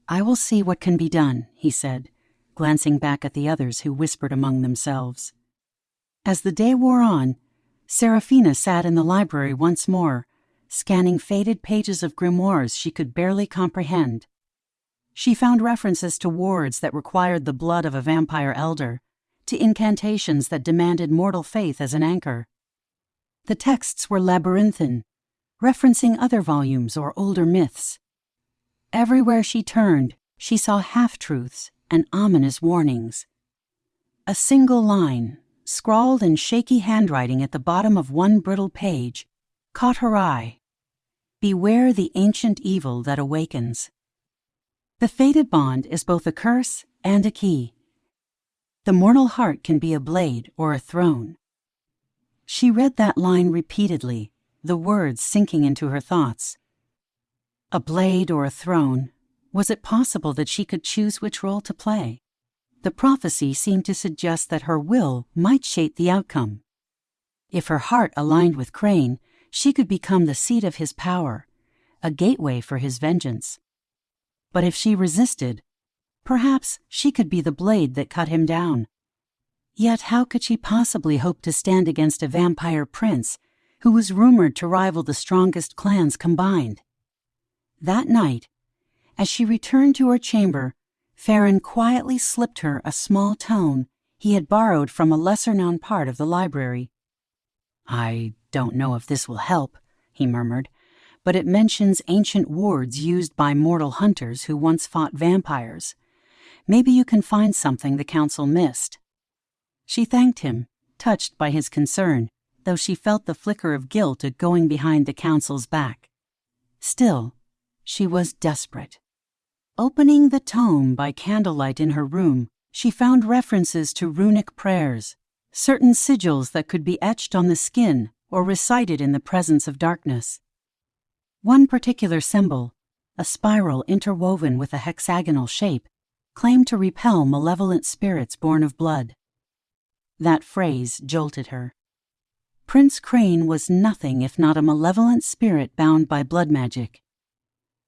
"I will see what can be done," he said, glancing back at the others who whispered among themselves. As the day wore on, Seraphina sat in the library once more, scanning faded pages of grimoires she could barely comprehend. She found references to wards that required the blood of a vampire elder, to incantations that demanded mortal faith as an anchor. The texts were labyrinthine, referencing other volumes or older myths. Everywhere she turned, she saw half-truths and ominous warnings. A single line, scrawled in shaky handwriting at the bottom of one brittle page, caught her eye. "Beware the ancient evil that awakens. The fated bond is both a curse and a key. The mortal heart can be a blade or a throne." She read that line repeatedly, the words sinking into her thoughts. A blade or a throne? Was it possible that she could choose which role to play? The prophecy seemed to suggest that her will might shape the outcome. If her heart aligned with Krain, she could become the seat of his power, a gateway for his vengeance. But if she resisted, perhaps she could be the blade that cut him down. Yet how could she possibly hope to stand against a vampire prince who was rumored to rival the strongest clans combined? That night, as she returned to her chamber, Farron quietly slipped her a small tome he had borrowed from a lesser-known part of the library. "I don't know if this will help," he murmured, "but it mentions ancient wards used by mortal hunters who once fought vampires. Maybe you can find something the council missed." She thanked him, touched by his concern, though she felt the flicker of guilt at going behind the council's back. Still, she was desperate. Opening the tome by candlelight in her room, she found references to runic prayers, certain sigils that could be etched on the skin or recited in the presence of darkness. One particular symbol, a spiral interwoven with a hexagonal shape, claimed to repel malevolent spirits born of blood. That phrase jolted her. Prince Krain was nothing if not a malevolent spirit bound by blood magic.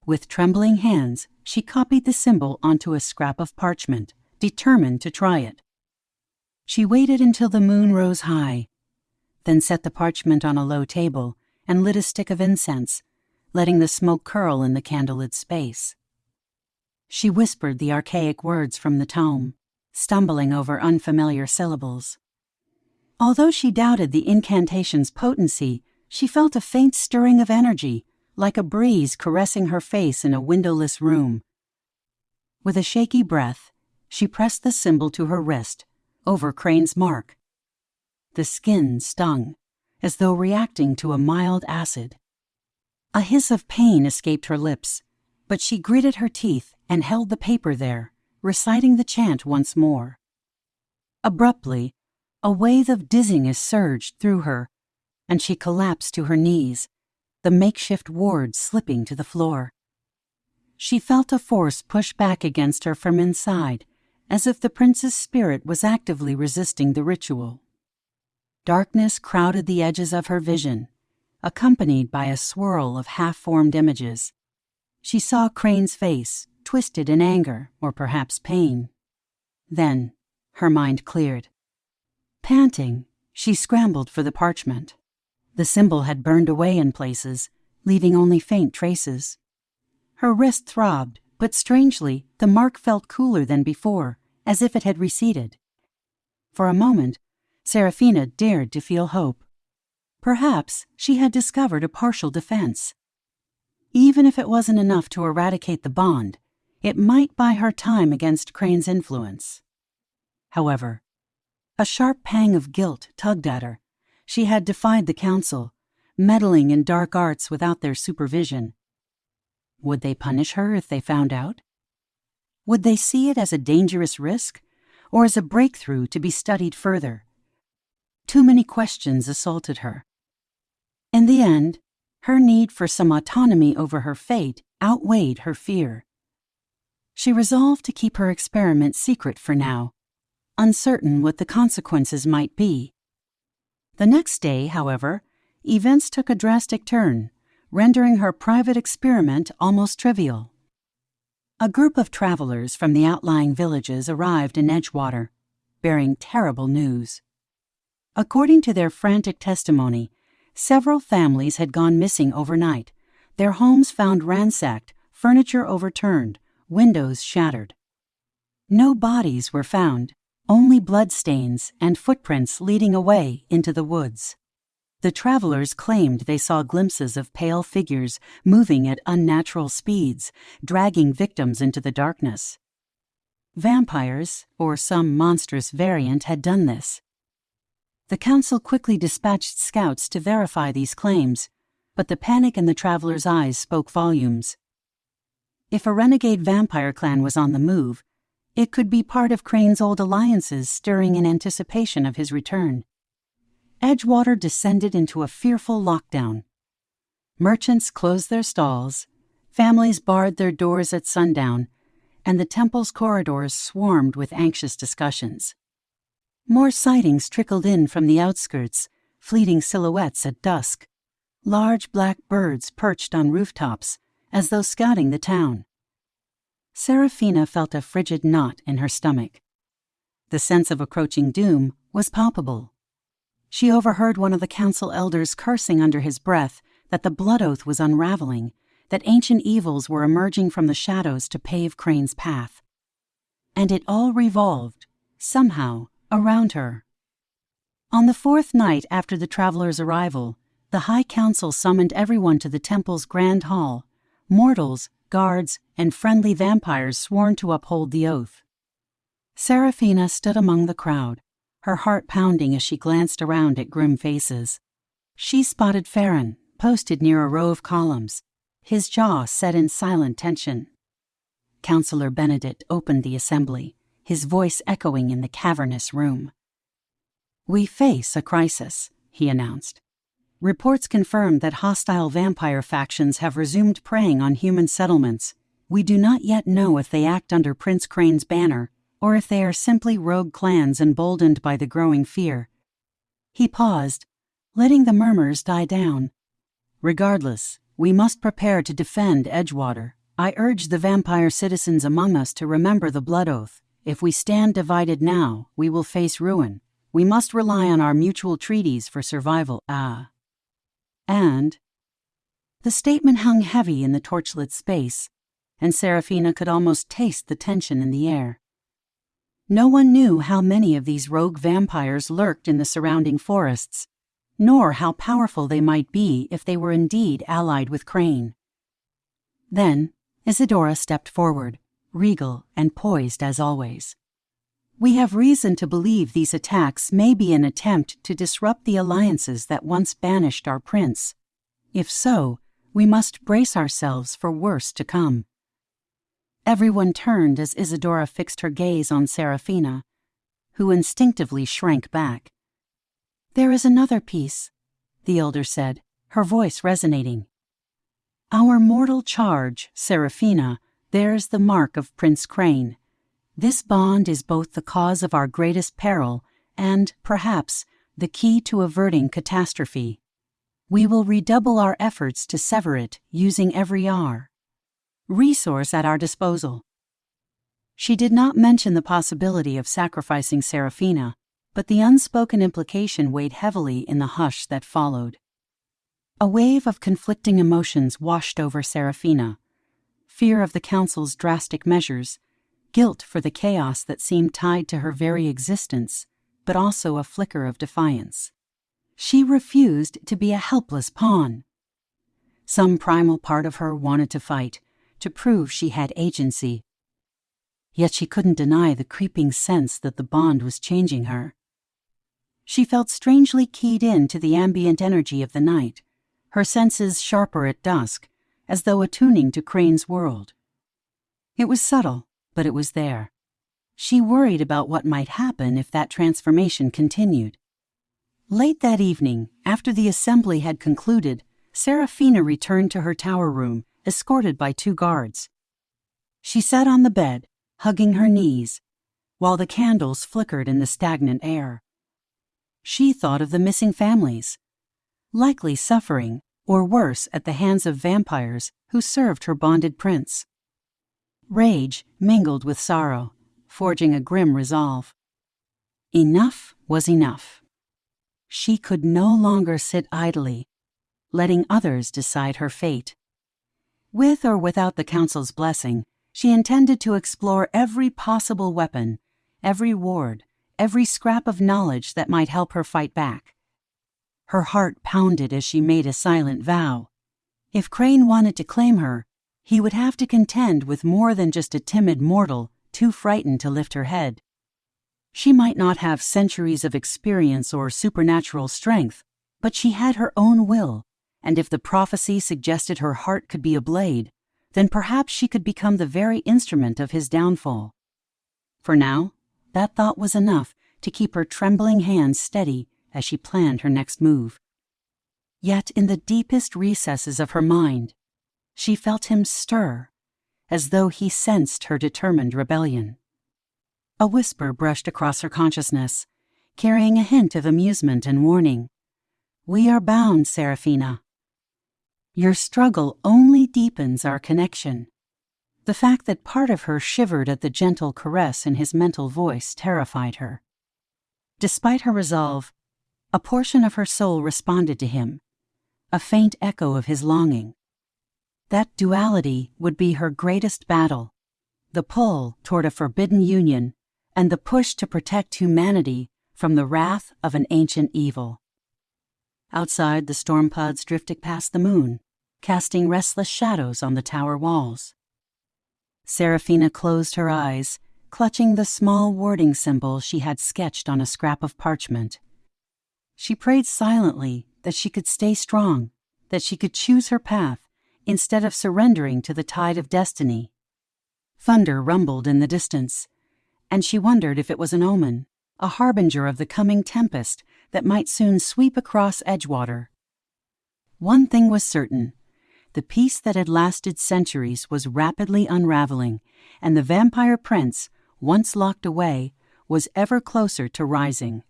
With trembling hands, she copied the symbol onto a scrap of parchment, determined to try it. She waited until the moon rose high. then set the parchment on a low table and lit a stick of incense, letting the smoke curl in the candlelit space. She whispered the archaic words from the tome, stumbling over unfamiliar syllables. Although she doubted the incantation's potency, she felt a faint stirring of energy, like a breeze caressing her face in a windowless room. With a shaky breath, she pressed the symbol to her wrist, over Krain's mark. The skin stung, as though reacting to a mild acid. A hiss of pain escaped her lips, but she gritted her teeth and held the paper there, reciting the chant once more. Abruptly, a wave of dizziness surged through her, and she collapsed to her knees, the makeshift ward slipping to the floor. She felt a force push back against her from inside, as if the prince's spirit was actively resisting the ritual. Darkness crowded the edges of her vision, accompanied by a swirl of half-formed images. She saw Krain's face, twisted in anger or perhaps pain. Then, her mind cleared. Panting, she scrambled for the parchment. The symbol had burned away in places, leaving only faint traces. Her wrist throbbed, but strangely, the mark felt cooler than before, as if it had receded. For a moment, Seraphina dared to feel hope. Perhaps she had discovered a partial defense. Even if it wasn't enough to eradicate the bond, it might buy her time against Krain's influence. However, a sharp pang of guilt tugged at her. She had defied the council, meddling in dark arts without their supervision. Would they punish her if they found out? Would they see it as a dangerous risk, or as a breakthrough to be studied further? Too many questions assaulted her. In the end, her need for some autonomy over her fate outweighed her fear. She resolved to keep her experiment secret for now, uncertain what the consequences might be. The next day, however, events took a drastic turn, rendering her private experiment almost trivial. A group of travelers from the outlying villages arrived in Edgewater, bearing terrible news. According to their frantic testimony, several families had gone missing overnight, their homes found ransacked, furniture overturned, windows shattered. No bodies were found, only bloodstains and footprints leading away into the woods. The travelers claimed they saw glimpses of pale figures moving at unnatural speeds, dragging victims into the darkness. Vampires, or some monstrous variant, had done this. The council quickly dispatched scouts to verify these claims, but the panic in the travelers' eyes spoke volumes. If a renegade vampire clan was on the move, it could be part of Krain's old alliances stirring in anticipation of his return. Edgewater descended into a fearful lockdown. Merchants closed their stalls, families barred their doors at sundown, and the temple's corridors swarmed with anxious discussions. More sightings trickled in from the outskirts, fleeting silhouettes at dusk. Large black birds perched on rooftops, as though scouting the town. Seraphina felt a frigid knot in her stomach. The sense of approaching doom was palpable. She overheard one of the council elders cursing under his breath that the blood oath was unraveling, that ancient evils were emerging from the shadows to pave Krain's path. And it all revolved, somehow, around her. On the fourth night after the travelers' arrival, the High Council summoned everyone to the temple's grand hall, mortals, guards, and friendly vampires sworn to uphold the oath. Seraphina stood among the crowd, her heart pounding as she glanced around at grim faces. She spotted Farron, posted near a row of columns, his jaw set in silent tension. Councillor Benedict opened the assembly, his voice echoing in the cavernous room. "We face a crisis," he announced. "Reports confirm that hostile vampire factions have resumed preying on human settlements. We do not yet know if they act under Prince Krain's banner, or if they are simply rogue clans emboldened by the growing fear." He paused, letting the murmurs die down. "Regardless, we must prepare to defend Edgewater. I urge the vampire citizens among us to remember the blood oath. If we stand divided now, we will face ruin. We must rely on our mutual treaties for survival. And the statement hung heavy in the torchlit space, and Seraphina could almost taste the tension in the air. No one knew how many of these rogue vampires lurked in the surrounding forests, nor how powerful they might be if they were indeed allied with Krain. Then Isadora stepped forward, regal and poised as always. We have reason to believe these attacks may be an attempt to disrupt the alliances that once banished our prince. If so, we must brace ourselves for worse to come. Everyone turned as Isadora fixed her gaze on Seraphina, who instinctively shrank back. "There is another piece," the elder said, her voice resonating. "Our mortal charge, Seraphina, bears the mark of Prince Krain. This bond is both the cause of our greatest peril and, perhaps, the key to averting catastrophe. We will redouble our efforts to sever it using every resource at our disposal." She did not mention the possibility of sacrificing Seraphina, but the unspoken implication weighed heavily in the hush that followed. A wave of conflicting emotions washed over Seraphina: fear of the council's drastic measures, guilt for the chaos that seemed tied to her very existence, but also a flicker of defiance. She refused to be a helpless pawn. Some primal part of her wanted to fight, to prove she had agency. Yet she couldn't deny the creeping sense that the bond was changing her. She felt strangely keyed in to the ambient energy of the night, her senses sharper at dusk, as though attuning to Krain's world. It was subtle, but it was there. She worried about what might happen if that transformation continued. Late that evening, after the assembly had concluded, Seraphina returned to her tower room, escorted by 2 guards. She sat on the bed, hugging her knees, while the candles flickered in the stagnant air. She thought of the missing families, likely suffering, or worse, at the hands of vampires who served her bonded prince. Rage mingled with sorrow, forging a grim resolve. Enough was enough. She could no longer sit idly, letting others decide her fate. With or without the council's blessing, she intended to explore every possible weapon, every ward, every scrap of knowledge that might help her fight back. Her heart pounded as she made a silent vow. If Krain wanted to claim her, he would have to contend with more than just a timid mortal too frightened to lift her head. She might not have centuries of experience or supernatural strength, but she had her own will, and if the prophecy suggested her heart could be a blade, then perhaps she could become the very instrument of his downfall. For now, that thought was enough to keep her trembling hands steady as she planned her next move. Yet in the deepest recesses of her mind, she felt him stir, as though he sensed her determined rebellion. A whisper brushed across her consciousness, carrying a hint of amusement and warning. "We are bound, Seraphina. Your struggle only deepens our connection." The fact that part of her shivered at the gentle caress in his mental voice terrified her. Despite her resolve, a portion of her soul responded to him, a faint echo of his longing. That duality would be her greatest battle, the pull toward a forbidden union and the push to protect humanity from the wrath of an ancient evil. Outside, the storm pods drifted past the moon, casting restless shadows on the tower walls. Seraphina closed her eyes, clutching the small warding symbol she had sketched on a scrap of parchment. She prayed silently that she could stay strong, that she could choose her path instead of surrendering to the tide of destiny. Thunder rumbled in the distance, and she wondered if it was an omen, a harbinger of the coming tempest that might soon sweep across Edgewater. One thing was certain: the peace that had lasted centuries was rapidly unraveling, and the vampire prince, once locked away, was ever closer to rising.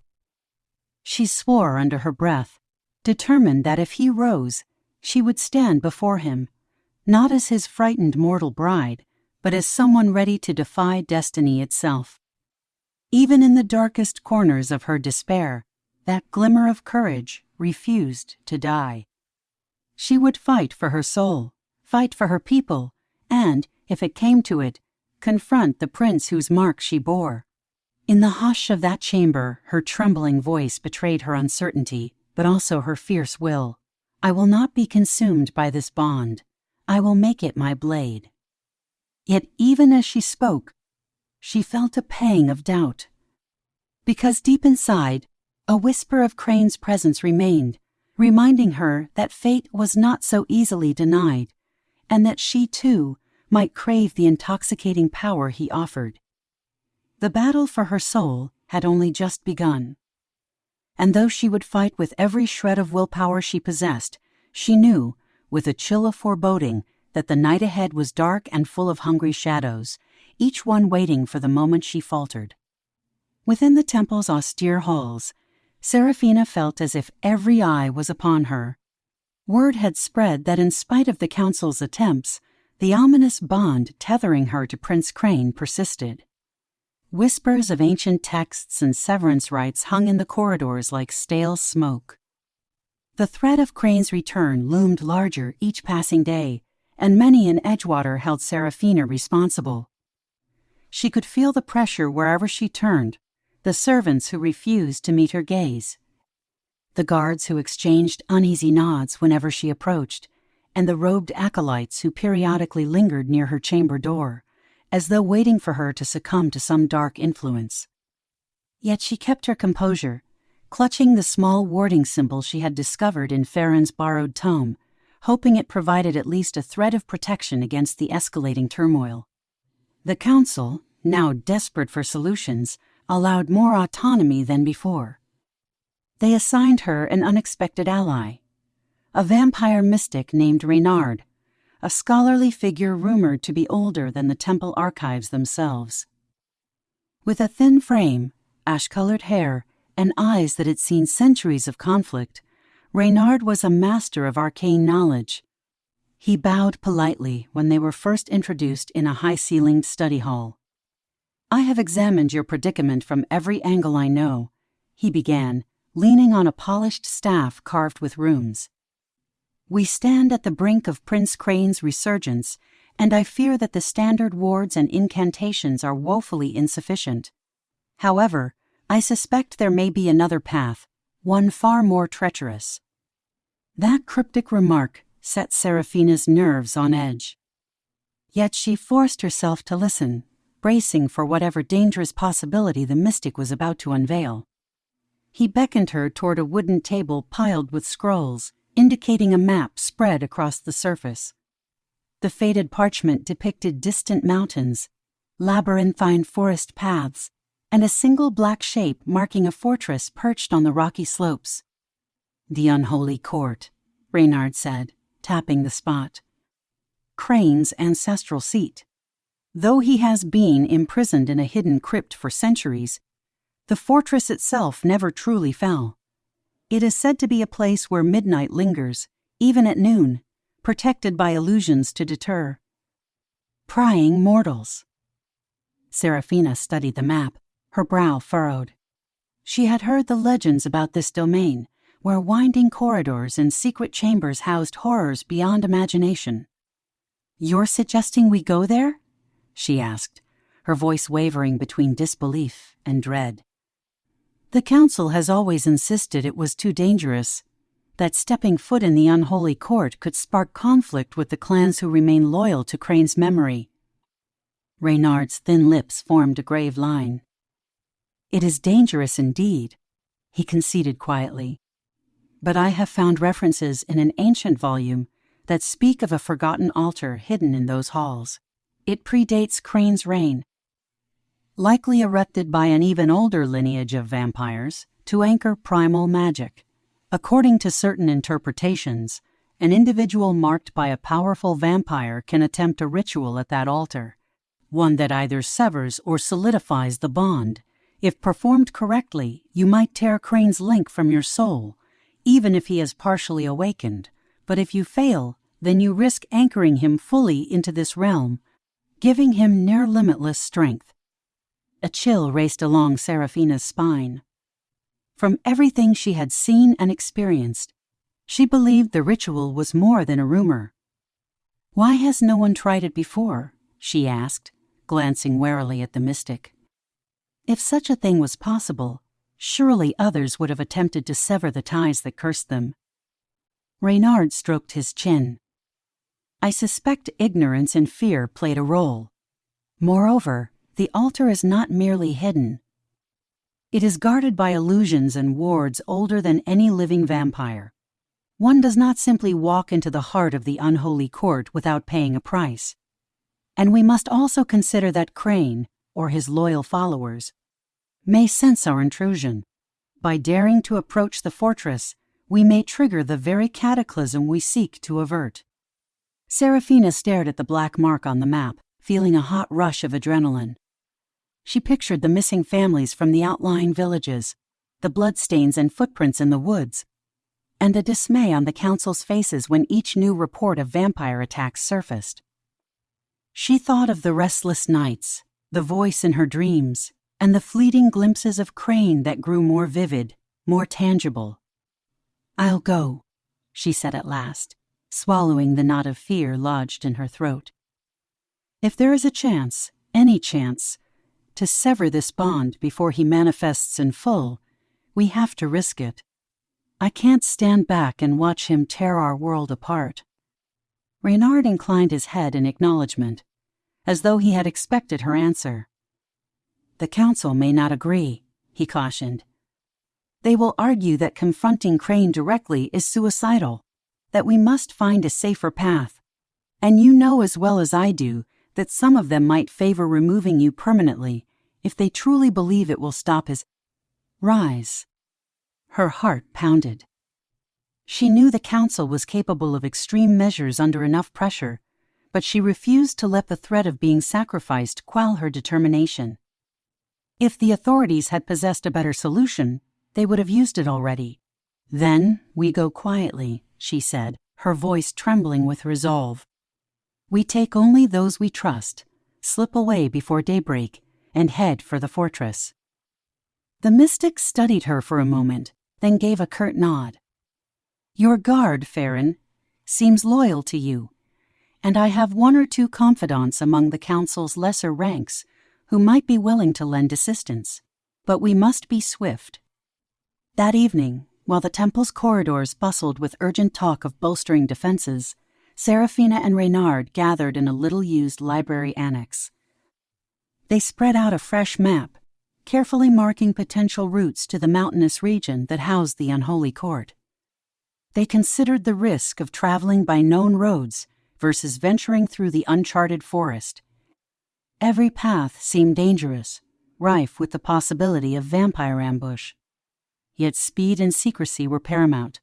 She swore under her breath, determined that if he rose, she would stand before him, not as his frightened mortal bride, but as someone ready to defy destiny itself. Even in the darkest corners of her despair, that glimmer of courage refused to die. She would fight for her soul, fight for her people, and, if it came to it, confront the prince whose mark she bore. In the hush of that chamber, her trembling voice betrayed her uncertainty, but also her fierce will. I will not be consumed by this bond. I will make it my blade. Yet even as she spoke, she felt a pang of doubt. Because deep inside, a whisper of Krain's presence remained, reminding her that fate was not so easily denied, and that she, too, might crave the intoxicating power he offered. The battle for her soul had only just begun. And though she would fight with every shred of willpower she possessed, she knew, with a chill of foreboding, that the night ahead was dark and full of hungry shadows, each one waiting for the moment she faltered. Within the temple's austere halls, Seraphina felt as if every eye was upon her. Word had spread that in spite of the council's attempts, the ominous bond tethering her to Prince Krain persisted. Whispers of ancient texts and severance rites hung in the corridors like stale smoke. The threat of Krain's return loomed larger each passing day, and many in Edgewater held Seraphina responsible. She could feel the pressure wherever she turned, the servants who refused to meet her gaze, the guards who exchanged uneasy nods whenever she approached, and the robed acolytes who periodically lingered near her chamber door, as though waiting for her to succumb to some dark influence. Yet she kept her composure, clutching the small warding symbol she had discovered in Farron's borrowed tome, hoping it provided at least a thread of protection against the escalating turmoil. The council, now desperate for solutions, allowed more autonomy than before. They assigned her an unexpected ally, a vampire mystic named Reynard, a scholarly figure rumored to be older than the temple archives themselves. With a thin frame, ash-colored hair, and eyes that had seen centuries of conflict, Reynard was a master of arcane knowledge. He bowed politely when they were first introduced in a high-ceilinged study hall. "I have examined your predicament from every angle I know," he began, leaning on a polished staff carved with runes. "We stand at the brink of Prince Krain's resurgence, and I fear that the standard wards and incantations are woefully insufficient. However, I suspect there may be another path, one far more treacherous." That cryptic remark set Seraphina's nerves on edge. Yet she forced herself to listen, bracing for whatever dangerous possibility the mystic was about to unveil. He beckoned her toward a wooden table piled with scrolls, indicating a map spread across the surface. The faded parchment depicted distant mountains, labyrinthine forest paths, and a single black shape marking a fortress perched on the rocky slopes. "The Unholy Court," Reynard said, tapping the spot. "Krain's ancestral seat. Though he has been imprisoned in a hidden crypt for centuries, the fortress itself never truly fell. It is said to be a place where midnight lingers, even at noon, protected by illusions to deter prying mortals." Seraphina studied the map, her brow furrowed. She had heard the legends about this domain, where winding corridors and secret chambers housed horrors beyond imagination. "You're suggesting we go there?" she asked, her voice wavering between disbelief and dread. "The council has always insisted it was too dangerous, that stepping foot in the Unholy Court could spark conflict with the clans who remain loyal to Krain's memory." Reynard's thin lips formed a grave line. "It is dangerous indeed," he conceded quietly. "But I have found references in an ancient volume that speak of a forgotten altar hidden in those halls. It predates Krain's reign, likely erected by an even older lineage of vampires to anchor primal magic. According to certain interpretations, an individual marked by a powerful vampire can attempt a ritual at that altar, one that either severs or solidifies the bond. If performed correctly, you might tear Krain's link from your soul, even if he has partially awakened. But if you fail, then you risk anchoring him fully into this realm, giving him near limitless strength." A chill raced along Seraphina's spine. From everything she had seen and experienced, she believed the ritual was more than a rumor. "Why has no one tried it before?" she asked, glancing warily at the mystic. If such a thing was possible, surely others would have attempted to sever the ties that cursed them. Reynard stroked his chin. "I suspect ignorance and fear played a role. Moreover, the altar is not merely hidden. It is guarded by illusions and wards older than any living vampire. One does not simply walk into the heart of the Unholy Court without paying a price. And we must also consider that Krain, or his loyal followers, may sense our intrusion. By daring to approach the fortress, we may trigger the very cataclysm we seek to avert." Seraphina stared at the black mark on the map, feeling a hot rush of adrenaline. She pictured the missing families from the outlying villages, the bloodstains and footprints in the woods, and the dismay on the council's faces when each new report of vampire attacks surfaced. She thought of the restless nights, the voice in her dreams, and the fleeting glimpses of Krain that grew more vivid, more tangible. "I'll go," she said at last, swallowing the knot of fear lodged in her throat. "If there is a chance, any chance, to sever this bond before he manifests in full, we have to risk it. I can't stand back and watch him tear our world apart." Reynard inclined his head in acknowledgement, as though he had expected her answer. "The council may not agree," he cautioned. "They will argue that confronting Krain directly is suicidal, that we must find a safer path. And you know as well as I do that some of them might favor removing you permanently if they truly believe it will stop his rise." Her heart pounded. She knew the council was capable of extreme measures under enough pressure, but she refused to let the threat of being sacrificed quell her determination. If the authorities had possessed a better solution, they would have used it already. "Then we go quietly," she said, her voice trembling with resolve. "We take only those we trust, slip away before daybreak, and head for the fortress." The mystic studied her for a moment, then gave a curt nod. "Your guard, Farron, seems loyal to you, and I have one or two confidants among the council's lesser ranks who might be willing to lend assistance, but we must be swift." That evening, while the temple's corridors bustled with urgent talk of bolstering defenses, Seraphina and Reynard gathered in a little-used library annex. They spread out a fresh map, carefully marking potential routes to the mountainous region that housed the Unholy Court. They considered the risk of traveling by known roads versus venturing through the uncharted forest. Every path seemed dangerous, rife with the possibility of vampire ambush. Yet speed and secrecy were paramount.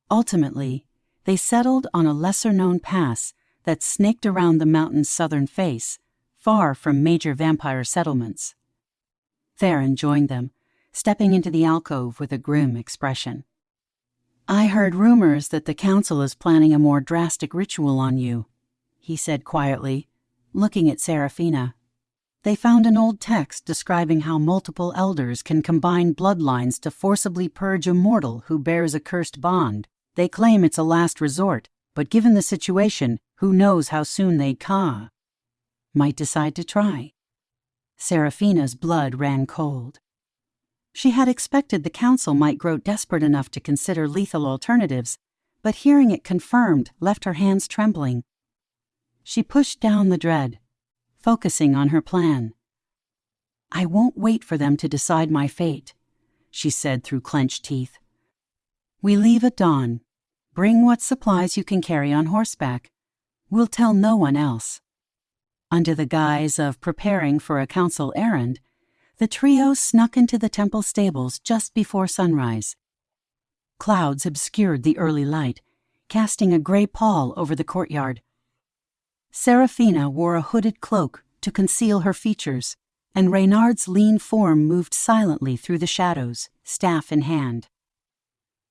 Ultimately, they settled on a lesser-known pass that snaked around the mountain's southern face, far from major vampire settlements. Farron joined them, stepping into the alcove with a grim expression. "I heard rumors that the council is planning a more drastic ritual on you," he said quietly, looking at Seraphina. "They found an old text describing how multiple elders can combine bloodlines to forcibly purge a mortal who bears a cursed bond. They claim it's a last resort, but given the situation, who knows how soon they'd might decide to try." Seraphina's blood ran cold. She had expected the council might grow desperate enough to consider lethal alternatives, but hearing it confirmed left her hands trembling. She pushed down the dread, focusing on her plan. "I won't wait for them to decide my fate," she said through clenched teeth. "We leave at dawn. Bring what supplies you can carry on horseback. We'll tell no one else." Under the guise of preparing for a council errand, the trio snuck into the temple stables just before sunrise. Clouds obscured the early light, casting a gray pall over the courtyard. Seraphina wore a hooded cloak to conceal her features, and Reynard's lean form moved silently through the shadows, staff in hand.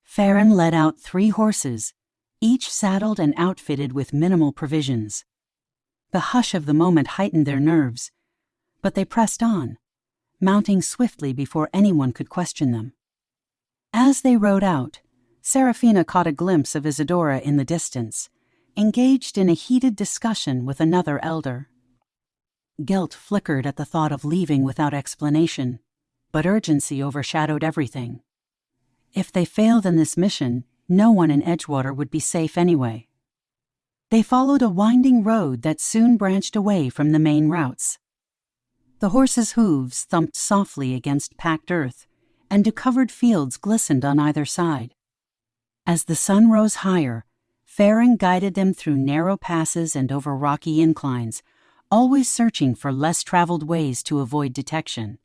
Farron led out 3 horses, each saddled and outfitted with minimal provisions. The hush of the moment heightened their nerves, but they pressed on, mounting swiftly before anyone could question them. As they rode out, Seraphina caught a glimpse of Isadora in the distance, engaged in a heated discussion with another elder. Guilt flickered at the thought of leaving without explanation, but urgency overshadowed everything. If they failed in this mission, no one in Edgewater would be safe anyway. They followed a winding road that soon branched away from the main routes. The horses' hooves thumped softly against packed earth, and dew-covered fields glistened on either side. As the sun rose higher, Farron guided them through narrow passes and over rocky inclines, always searching for less traveled ways to avoid detection.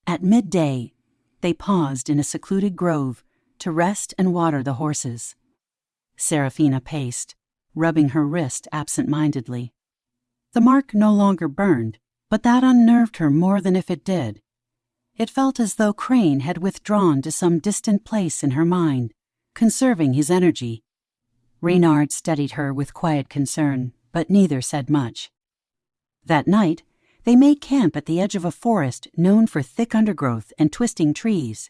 At midday, they paused in a secluded grove to rest and water the horses. Seraphina paced, rubbing her wrist absent-mindedly. The mark no longer burned, but that unnerved her more than if it did. It felt as though Krain had withdrawn to some distant place in her mind, conserving his energy. Reynard studied her with quiet concern, but neither said much. That night, they made camp at the edge of a forest known for thick undergrowth and twisting trees.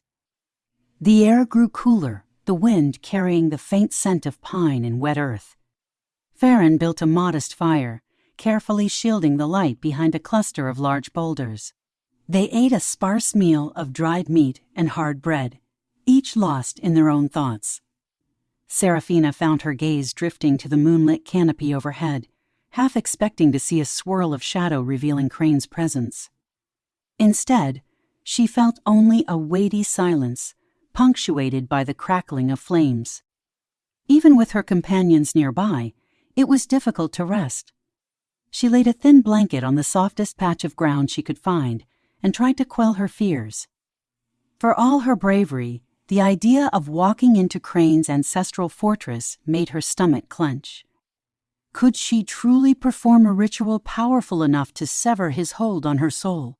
The air grew cooler, the wind carrying the faint scent of pine and wet earth. Farron built a modest fire, carefully shielding the light behind a cluster of large boulders. They ate a sparse meal of dried meat and hard bread, each lost in their own thoughts. Seraphina found her gaze drifting to the moonlit canopy overhead, half expecting to see a swirl of shadow revealing Krain's presence. Instead, she felt only a weighty silence, punctuated by the crackling of flames. Even with her companions nearby, it was difficult to rest. She laid a thin blanket on the softest patch of ground she could find and tried to quell her fears. For all her bravery, the idea of walking into Krain's ancestral fortress made her stomach clench. Could she truly perform a ritual powerful enough to sever his hold on her soul?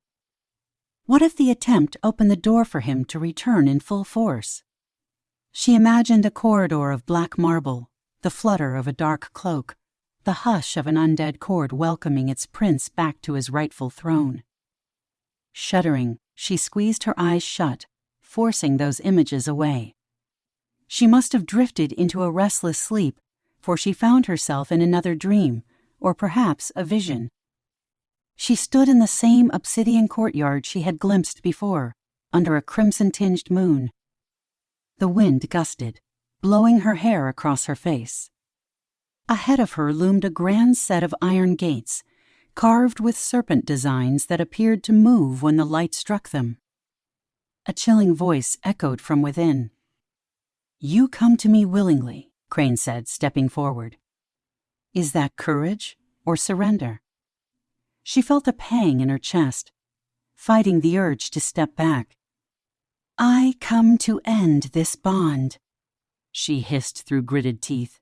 What if the attempt opened the door for him to return in full force? She imagined a corridor of black marble, the flutter of a dark cloak, the hush of an undead court welcoming its prince back to his rightful throne. Shuddering, she squeezed her eyes shut, forcing those images away. She must have drifted into a restless sleep, for she found herself in another dream, or perhaps a vision. She stood in the same obsidian courtyard she had glimpsed before, under a crimson-tinged moon. The wind gusted, blowing her hair across her face. Ahead of her loomed a grand set of iron gates, carved with serpent designs that appeared to move when the light struck them. A chilling voice echoed from within. "You come to me willingly," Krain said, stepping forward. Is that courage or surrender? She felt a pang in her chest, fighting the urge to step back. "I come to end this bond," she hissed through gritted teeth.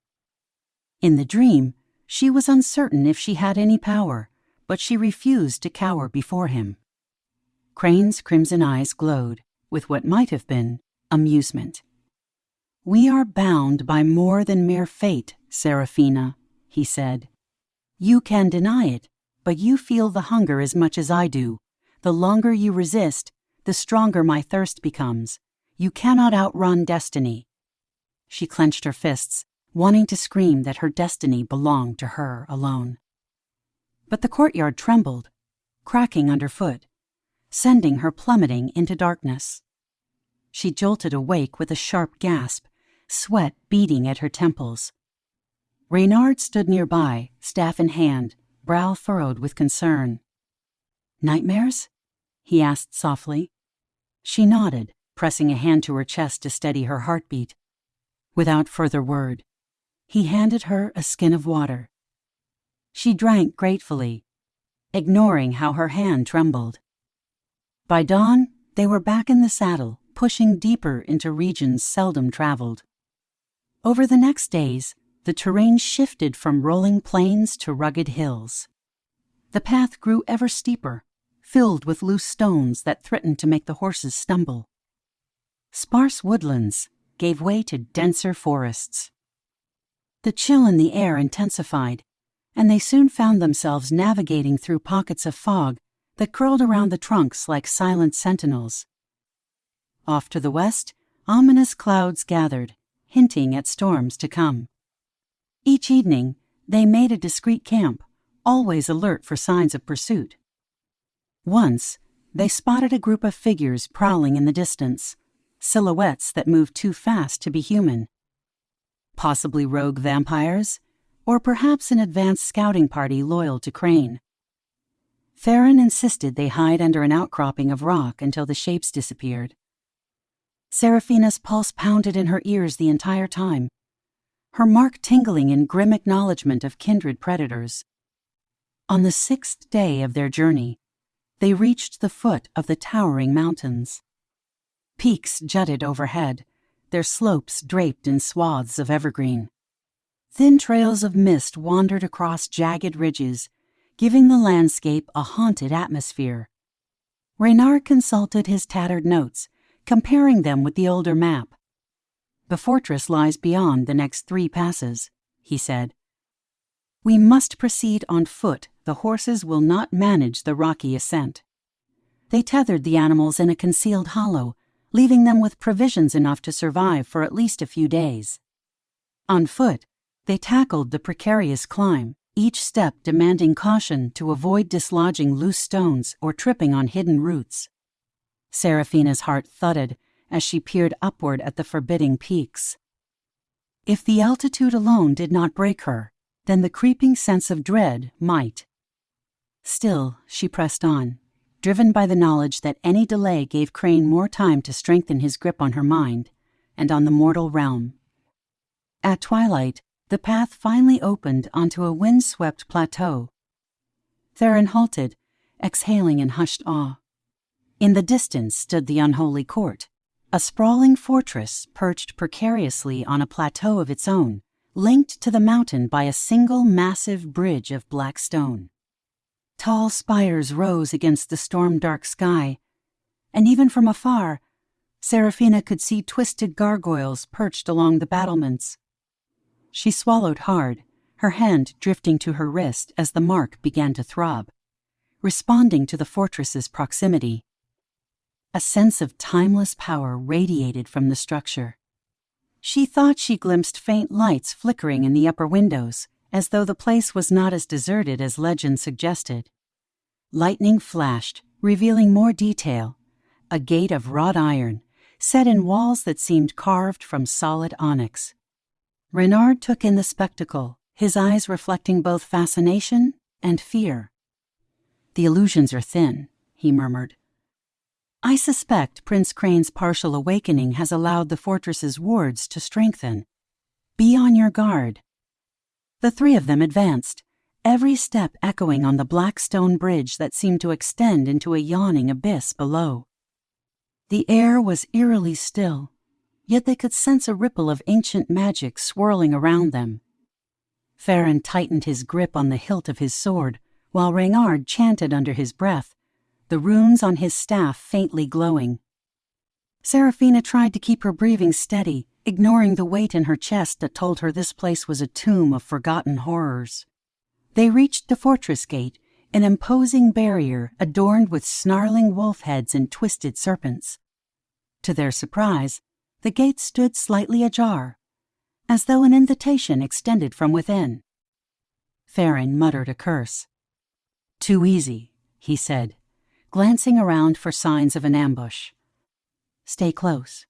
In the dream, she was uncertain if she had any power, but she refused to cower before him. Krain's crimson eyes glowed with what might have been amusement. "We are bound by more than mere fate, Seraphina," he said. "You can deny it, but you feel the hunger as much as I do. The longer you resist, the stronger my thirst becomes. You cannot outrun destiny." She clenched her fists, wanting to scream that her destiny belonged to her alone. But the courtyard trembled, cracking underfoot, sending her plummeting into darkness. She jolted awake with a sharp gasp, sweat beading at her temples. Reynard stood nearby, staff in hand, brow furrowed with concern. "Nightmares?" he asked softly. She nodded, pressing a hand to her chest to steady her heartbeat. Without further word, he handed her a skin of water. She drank gratefully, ignoring how her hand trembled. By dawn, they were back in the saddle, pushing deeper into regions seldom traveled. Over the next days, the terrain shifted from rolling plains to rugged hills. The path grew ever steeper, filled with loose stones that threatened to make the horses stumble. Sparse woodlands gave way to denser forests. The chill in the air intensified, and they soon found themselves navigating through pockets of fog that curled around the trunks like silent sentinels. Off to the west, ominous clouds gathered, hinting at storms to come. Each evening, they made a discreet camp, always alert for signs of pursuit. Once, they spotted a group of figures prowling in the distance, silhouettes that moved too fast to be human. Possibly rogue vampires, or perhaps an advanced scouting party loyal to Krain. Farron insisted they hide under an outcropping of rock until the shapes disappeared. Seraphina's pulse pounded in her ears the entire time, her mark tingling in grim acknowledgement of kindred predators. On the 6th day of their journey, they reached the foot of the towering mountains. Peaks jutted overhead, their slopes draped in swaths of evergreen. Thin trails of mist wandered across jagged ridges, giving the landscape a haunted atmosphere. Reynard consulted his tattered notes, comparing them with the older map. "The fortress lies beyond the next 3 passes," he said. "We must proceed on foot. The horses will not manage the rocky ascent." They tethered the animals in a concealed hollow, leaving them with provisions enough to survive for at least a few days. On foot, they tackled the precarious climb, each step demanding caution to avoid dislodging loose stones or tripping on hidden roots. Seraphina's heart thudded as she peered upward at the forbidding peaks. If the altitude alone did not break her, then the creeping sense of dread might. Still, she pressed on, driven by the knowledge that any delay gave Krain more time to strengthen his grip on her mind and on the mortal realm. At twilight, the path finally opened onto a wind-swept plateau. Theron halted, exhaling in hushed awe. In the distance stood the Unholy Court, a sprawling fortress perched precariously on a plateau of its own, linked to the mountain by a single massive bridge of black stone. Tall spires rose against the storm-dark sky, and even from afar, Seraphina could see twisted gargoyles perched along the battlements. She swallowed hard, her hand drifting to her wrist as the mark began to throb, responding to the fortress's proximity. A sense of timeless power radiated from the structure. She thought she glimpsed faint lights flickering in the upper windows, as though the place was not as deserted as legend suggested. Lightning flashed, revealing more detail, a gate of wrought iron, set in walls that seemed carved from solid onyx. Reynard took in the spectacle, his eyes reflecting both fascination and fear. "The illusions are thin," he murmured. "I suspect Prince Krain's partial awakening has allowed the fortress's wards to strengthen. Be on your guard." The 3 of them advanced, every step echoing on the black stone bridge that seemed to extend into a yawning abyss below. The air was eerily still, yet they could sense a ripple of ancient magic swirling around them. Farron tightened his grip on the hilt of his sword, while Reynard chanted under his breath, the runes on his staff faintly glowing. Seraphina tried to keep her breathing steady, ignoring the weight in her chest that told her this place was a tomb of forgotten horrors. They reached the fortress gate, an imposing barrier adorned with snarling wolf heads and twisted serpents. To their surprise, the gate stood slightly ajar, as though an invitation extended from within. Farron muttered a curse. "Too easy," he said, glancing around for signs of an ambush. "Stay close."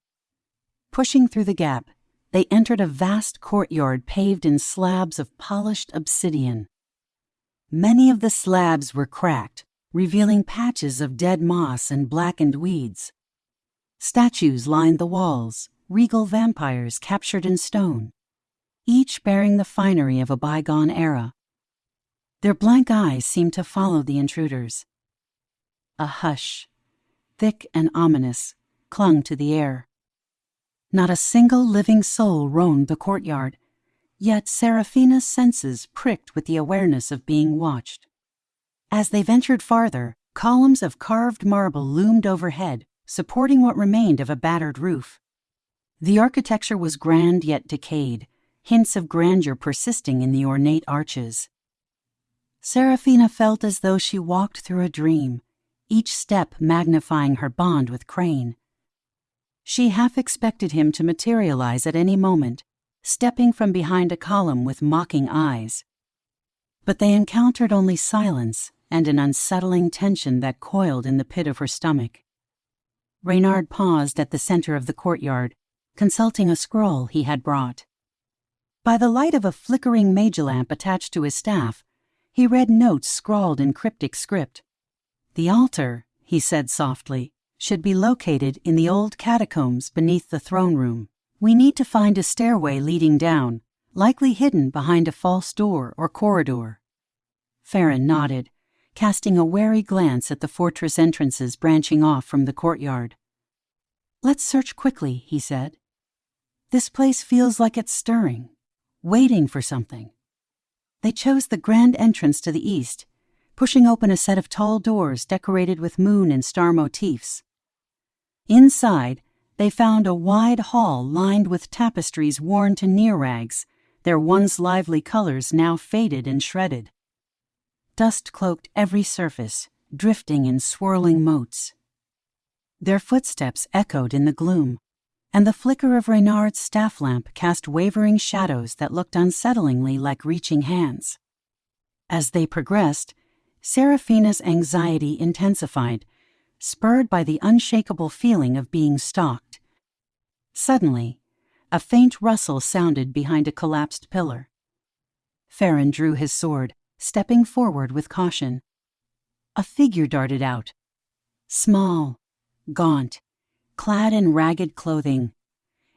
Pushing through the gap, they entered a vast courtyard paved in slabs of polished obsidian. Many of the slabs were cracked, revealing patches of dead moss and blackened weeds. Statues lined the walls, regal vampires captured in stone, each bearing the finery of a bygone era. Their blank eyes seemed to follow the intruders. A hush, thick and ominous, clung to the air. Not a single living soul roamed the courtyard, yet Seraphina's senses pricked with the awareness of being watched. As they ventured farther, columns of carved marble loomed overhead, supporting what remained of a battered roof. The architecture was grand yet decayed, hints of grandeur persisting in the ornate arches. Seraphina felt as though she walked through a dream, each step magnifying her bond with Krain. She half expected him to materialize at any moment, stepping from behind a column with mocking eyes. But they encountered only silence and an unsettling tension that coiled in the pit of her stomach. Reynard paused at the center of the courtyard, consulting a scroll he had brought. By the light of a flickering mage lamp attached to his staff, he read notes scrawled in cryptic script. "The altar," he said softly, "should be located in the old catacombs beneath the throne room. We need to find a stairway leading down, likely hidden behind a false door or corridor." Farron nodded, casting a wary glance at the fortress entrances branching off from the courtyard. "Let's search quickly," he said. "This place feels like it's stirring, waiting for something." They chose the grand entrance to the east, pushing open a set of tall doors decorated with moon and star motifs. Inside, they found a wide hall lined with tapestries worn to near rags, their once lively colors now faded and shredded. Dust cloaked every surface, drifting in swirling motes. Their footsteps echoed in the gloom, and the flicker of Reynard's staff lamp cast wavering shadows that looked unsettlingly like reaching hands. As they progressed, Seraphina's anxiety intensified, spurred by the unshakable feeling of being stalked. Suddenly, a faint rustle sounded behind a collapsed pillar. Farron drew his sword, stepping forward with caution. A figure darted out, small, gaunt, clad in ragged clothing,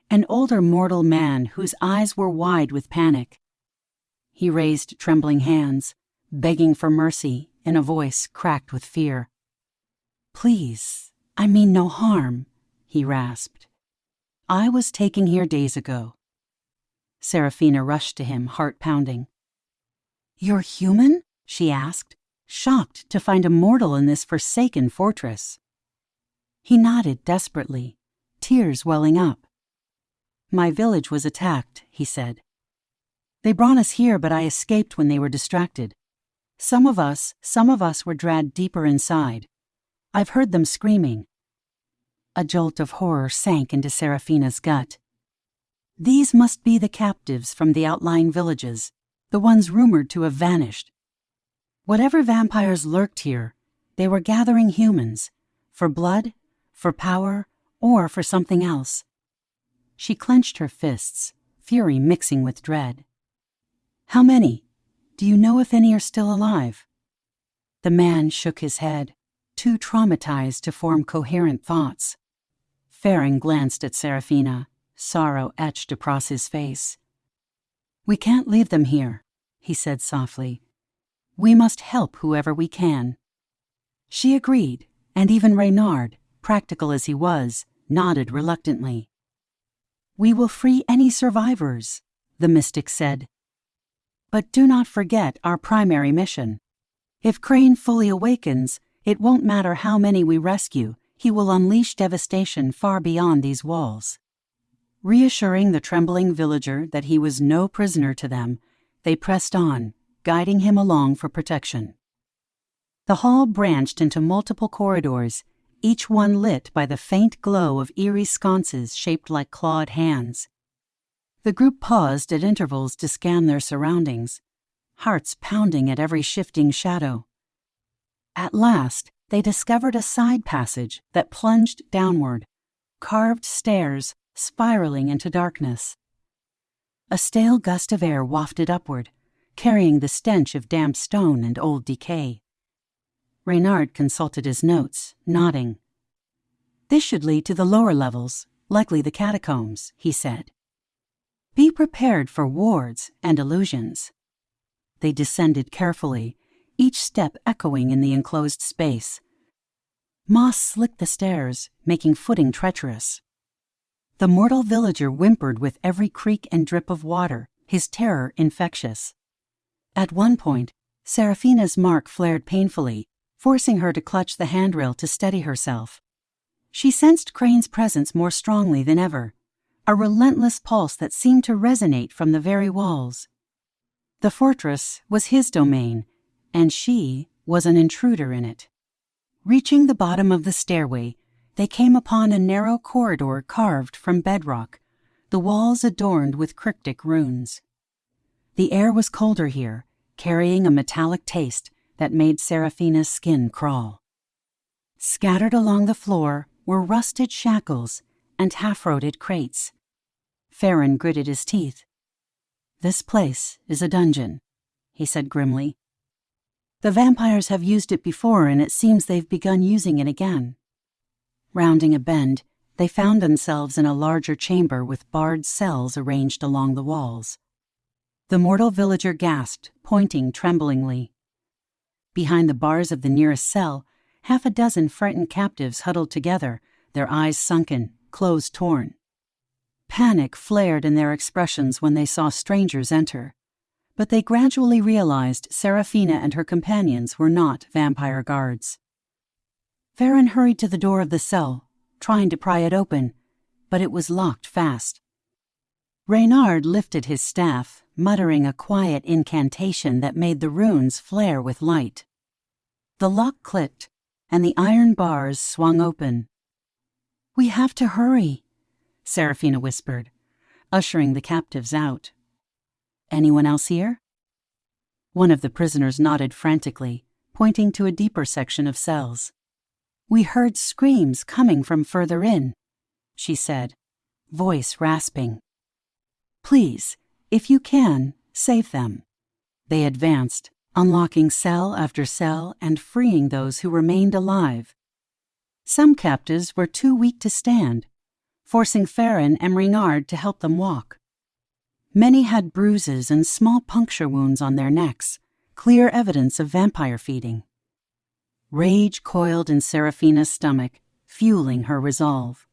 an older mortal man whose eyes were wide with panic. He raised trembling hands, begging for mercy in a voice cracked with fear. "Please, I mean no harm," he rasped. "I was taken here days ago." Seraphina rushed to him, heart pounding. "You're human?" she asked, shocked to find a mortal in this forsaken fortress. He nodded desperately, tears welling up. "My village was attacked," he said. "They brought us here, but I escaped when they were distracted. Some of us were dragged deeper inside. I've heard them screaming." A jolt of horror sank into Seraphina's gut. These must be the captives from the outlying villages, the ones rumored to have vanished. Whatever vampires lurked here, they were gathering humans, for blood, for power, or for something else. She clenched her fists, fury mixing with dread. "How many? Do you know if any are still alive?" The man shook his head, too traumatized to form coherent thoughts. Farron glanced at Seraphina, sorrow etched across his face. "We can't leave them here," he said softly. "We must help whoever we can." She agreed, and even Reynard, practical as he was, nodded reluctantly. "We will free any survivors," the mystic said. "But do not forget our primary mission. If Krain fully awakens, it won't matter how many we rescue, he will unleash devastation far beyond these walls." Reassuring the trembling villager that he was no prisoner to them, they pressed on, guiding him along for protection. The hall branched into multiple corridors, each one lit by the faint glow of eerie sconces shaped like clawed hands. The group paused at intervals to scan their surroundings, hearts pounding at every shifting shadow. At last, they discovered a side passage that plunged downward, carved stairs spiraling into darkness. A stale gust of air wafted upward, carrying the stench of damp stone and old decay. Reynard consulted his notes, nodding. "This should lead to the lower levels, likely the catacombs," he said. "Be prepared for wards and illusions." They descended carefully, each step echoing in the enclosed space. Moss slicked the stairs, making footing treacherous. The mortal villager whimpered with every creak and drip of water, his terror infectious. At one point, Seraphina's mark flared painfully, forcing her to clutch the handrail to steady herself. She sensed Krain's presence more strongly than ever, a relentless pulse that seemed to resonate from the very walls. The fortress was his domain, and she was an intruder in it. Reaching the bottom of the stairway, they came upon a narrow corridor carved from bedrock, the walls adorned with cryptic runes. The air was colder here, carrying a metallic taste that made Seraphina's skin crawl. Scattered along the floor were rusted shackles and half-rotted crates. Farron gritted his teeth. "This place is a dungeon," he said grimly. "The vampires have used it before, and it seems they've begun using it again." Rounding a bend, they found themselves in a larger chamber with barred cells arranged along the walls. The mortal villager gasped, pointing tremblingly. Behind the bars of the nearest cell, half a dozen frightened captives huddled together, their eyes sunken, clothes torn. Panic flared in their expressions when they saw strangers enter, but they gradually realized Seraphina and her companions were not vampire guards. Farron hurried to the door of the cell, trying to pry it open, but it was locked fast. Reynard lifted his staff, muttering a quiet incantation that made the runes flare with light. The lock clicked, and the iron bars swung open. "We have to hurry," Seraphina whispered, ushering the captives out. "Anyone else here?" One of the prisoners nodded frantically, pointing to a deeper section of cells. "We heard screams coming from further in," she said, voice rasping. "Please, if you can, save them." They advanced, unlocking cell after cell and freeing those who remained alive. Some captives were too weak to stand, forcing Farron and Reynard to help them walk. Many had bruises and small puncture wounds on their necks, clear evidence of vampire feeding. Rage coiled in Seraphina's stomach, fueling her resolve.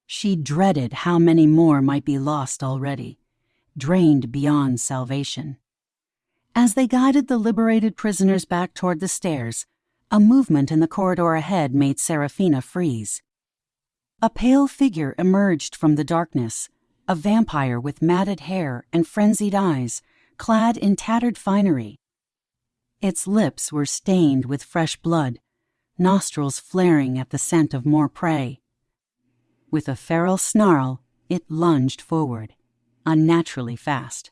She dreaded how many more might be lost already, drained beyond salvation. As they guided the liberated prisoners back toward the stairs, a movement in the corridor ahead made Seraphina freeze. A pale figure emerged from the darkness, a vampire with matted hair and frenzied eyes, clad in tattered finery. Its lips were stained with fresh blood, nostrils flaring at the scent of more prey. With a feral snarl, it lunged forward, unnaturally fast.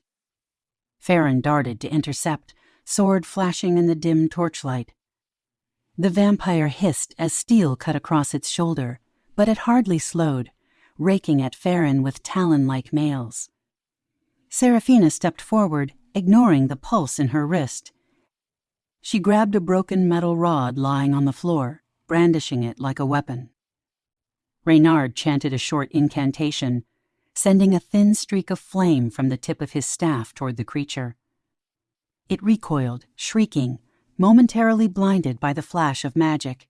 Farron darted to intercept, sword flashing in the dim torchlight. The vampire hissed as steel cut across its shoulder, but it hardly slowed, raking at Farron with talon-like nails. Seraphina stepped forward, ignoring the pulse in her wrist. She grabbed a broken metal rod lying on the floor, brandishing it like a weapon. Reynard chanted a short incantation, sending a thin streak of flame from the tip of his staff toward the creature. It recoiled, shrieking, momentarily blinded by the flash of magic.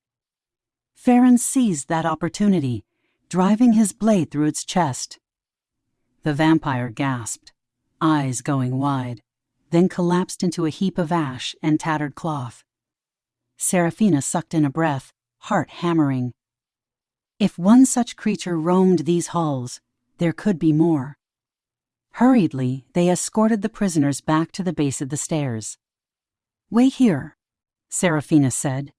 Farron seized that opportunity, driving his blade through its chest. The vampire gasped, eyes going wide, then collapsed into a heap of ash and tattered cloth. Seraphina sucked in a breath, heart hammering. If one such creature roamed these halls, there could be more. Hurriedly, they escorted the prisoners back to the base of the stairs. "Wait here," Seraphina said,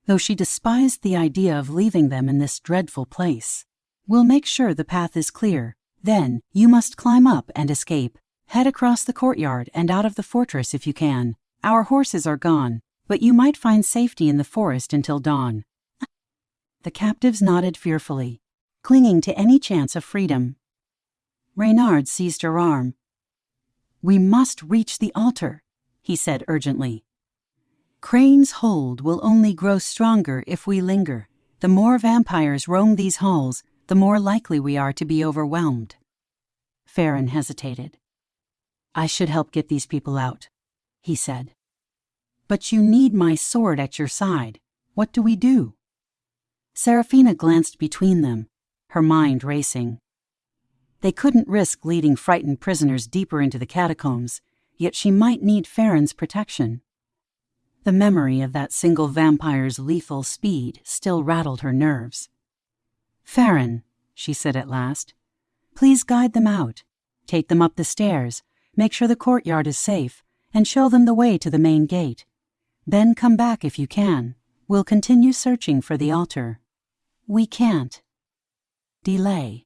though she despised the idea of leaving them in this dreadful place. "We'll make sure the path is clear. Then you must climb up and escape. Head across the courtyard and out of the fortress if you can. Our horses are gone, but you might find safety in the forest until dawn." The captives nodded fearfully, clinging to any chance of freedom. Reynard seized her arm. "We must reach the altar," he said urgently. "Krain's hold will only grow stronger if we linger. The more vampires roam these halls, the more likely we are to be overwhelmed." Farron hesitated. "I should help get these people out," he said. "But you need my sword at your side. What do we do?" Seraphina glanced between them, her mind racing. They couldn't risk leading frightened prisoners deeper into the catacombs, yet she might need Farron's protection. The memory of that single vampire's lethal speed still rattled her nerves. "Farron," she said at last, "please guide them out. Take them up the stairs, make sure the courtyard is safe, and show them the way to the main gate. Then come back if you can. We'll continue searching for the altar. We can't delay.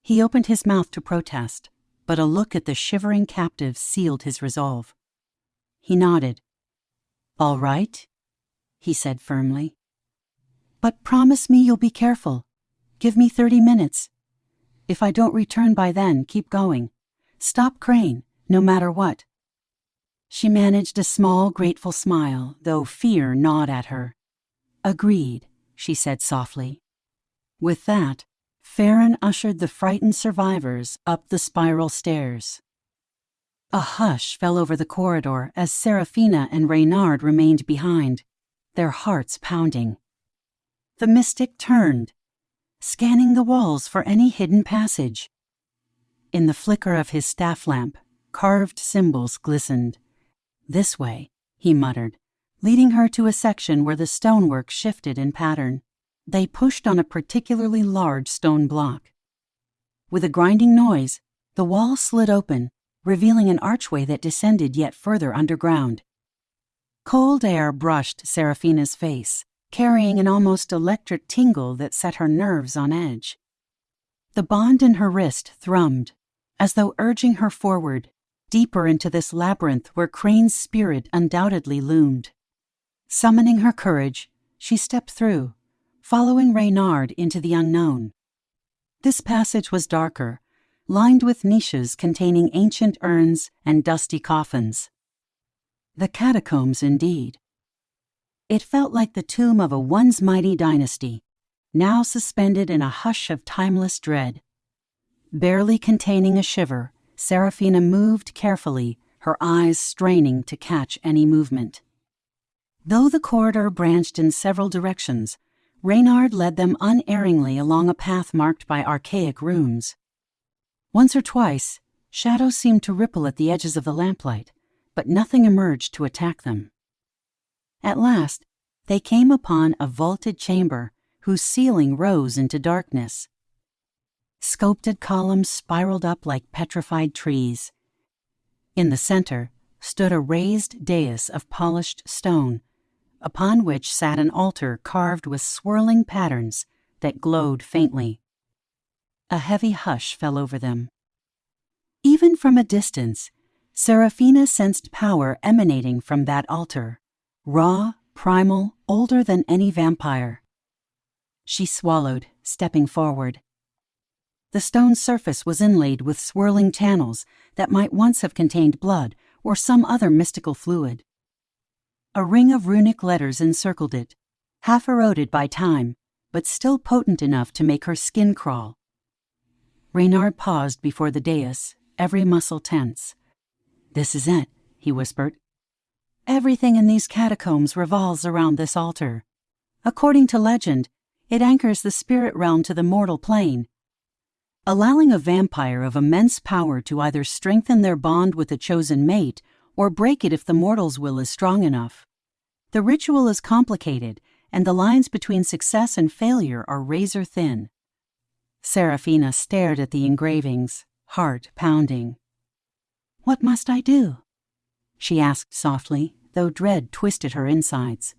He opened his mouth to protest, but a look at the shivering captive sealed his resolve. He nodded. All right, he said firmly. But promise me you'll be careful. Give me 30 minutes. If I don't return by then, keep going. Stop Krain, no matter what. She managed a small, grateful smile, though fear gnawed at her. Agreed, she said softly. With that, Farron ushered the frightened survivors up the spiral stairs. A hush fell over the corridor as Seraphina and Reynard remained behind, their hearts pounding. The mystic turned, scanning the walls for any hidden passage. In the flicker of his staff lamp, carved symbols glistened. This way, he muttered, leading her to a section where the stonework shifted in pattern. They pushed on a particularly large stone block. With a grinding noise, the wall slid open, revealing an archway that descended yet further underground. Cold air brushed Seraphina's face, carrying an almost electric tingle that set her nerves on edge. The bond in her wrist thrummed, as though urging her forward, deeper into this labyrinth where Krain's spirit undoubtedly loomed. Summoning her courage, she stepped through, following Reynard into the unknown. This passage was darker, lined with niches containing ancient urns and dusty coffins. The catacombs, indeed. It felt like the tomb of a once mighty dynasty, now suspended in a hush of timeless dread. Barely containing a shiver, Seraphina moved carefully, her eyes straining to catch any movement. Though the corridor branched in several directions, Reynard led them unerringly along a path marked by archaic runes. Once or twice, shadows seemed to ripple at the edges of the lamplight, but nothing emerged to attack them. At last, they came upon a vaulted chamber whose ceiling rose into darkness. Sculpted columns spiraled up like petrified trees. In the center stood a raised dais of polished stone, upon which sat an altar carved with swirling patterns that glowed faintly. A heavy hush fell over them. Even from a distance, Seraphina sensed power emanating from that altar, raw, primal, older than any vampire. She swallowed, stepping forward. The stone surface was inlaid with swirling channels that might once have contained blood or some other mystical fluid. A ring of runic letters encircled it, half eroded by time, but still potent enough to make her skin crawl. Reynard paused before the dais, every muscle tense. "This is it," he whispered. "Everything in these catacombs revolves around this altar. According to legend, it anchors the spirit realm to the mortal plane, allowing a vampire of immense power to either strengthen their bond with a chosen mate or break it if the mortal's will is strong enough. The ritual is complicated, and the lines between success and failure are razor thin." Seraphina stared at the engravings, heart pounding. "What must I do?" she asked softly, though dread twisted her insides.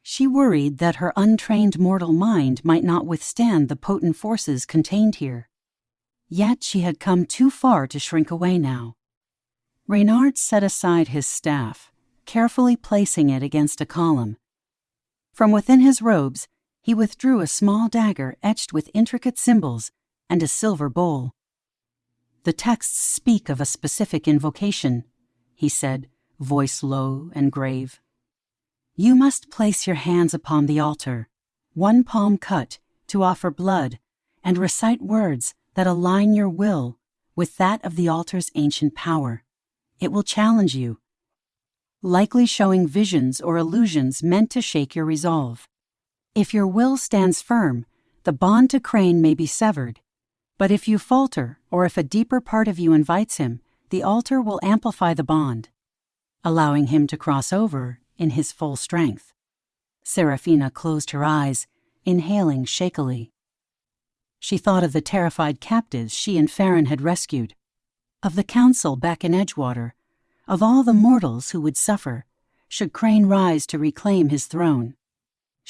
She worried that her untrained mortal mind might not withstand the potent forces contained here. Yet she had come too far to shrink away now. Reynard set aside his staff, carefully placing it against a column. From within his robes, he withdrew a small dagger etched with intricate symbols and a silver bowl. "The texts speak of a specific invocation," he said, voice low and grave. "You must place your hands upon the altar, one palm cut, to offer blood, and recite words that align your will with that of the altar's ancient power. It will challenge you, likely showing visions or illusions meant to shake your resolve. If your will stands firm, the bond to Krain may be severed, but if you falter or if a deeper part of you invites him, the altar will amplify the bond, allowing him to cross over in his full strength." Seraphina closed her eyes, inhaling shakily. She thought of the terrified captives she and Farron had rescued, of the council back in Edgewater, of all the mortals who would suffer should Krain rise to reclaim his throne.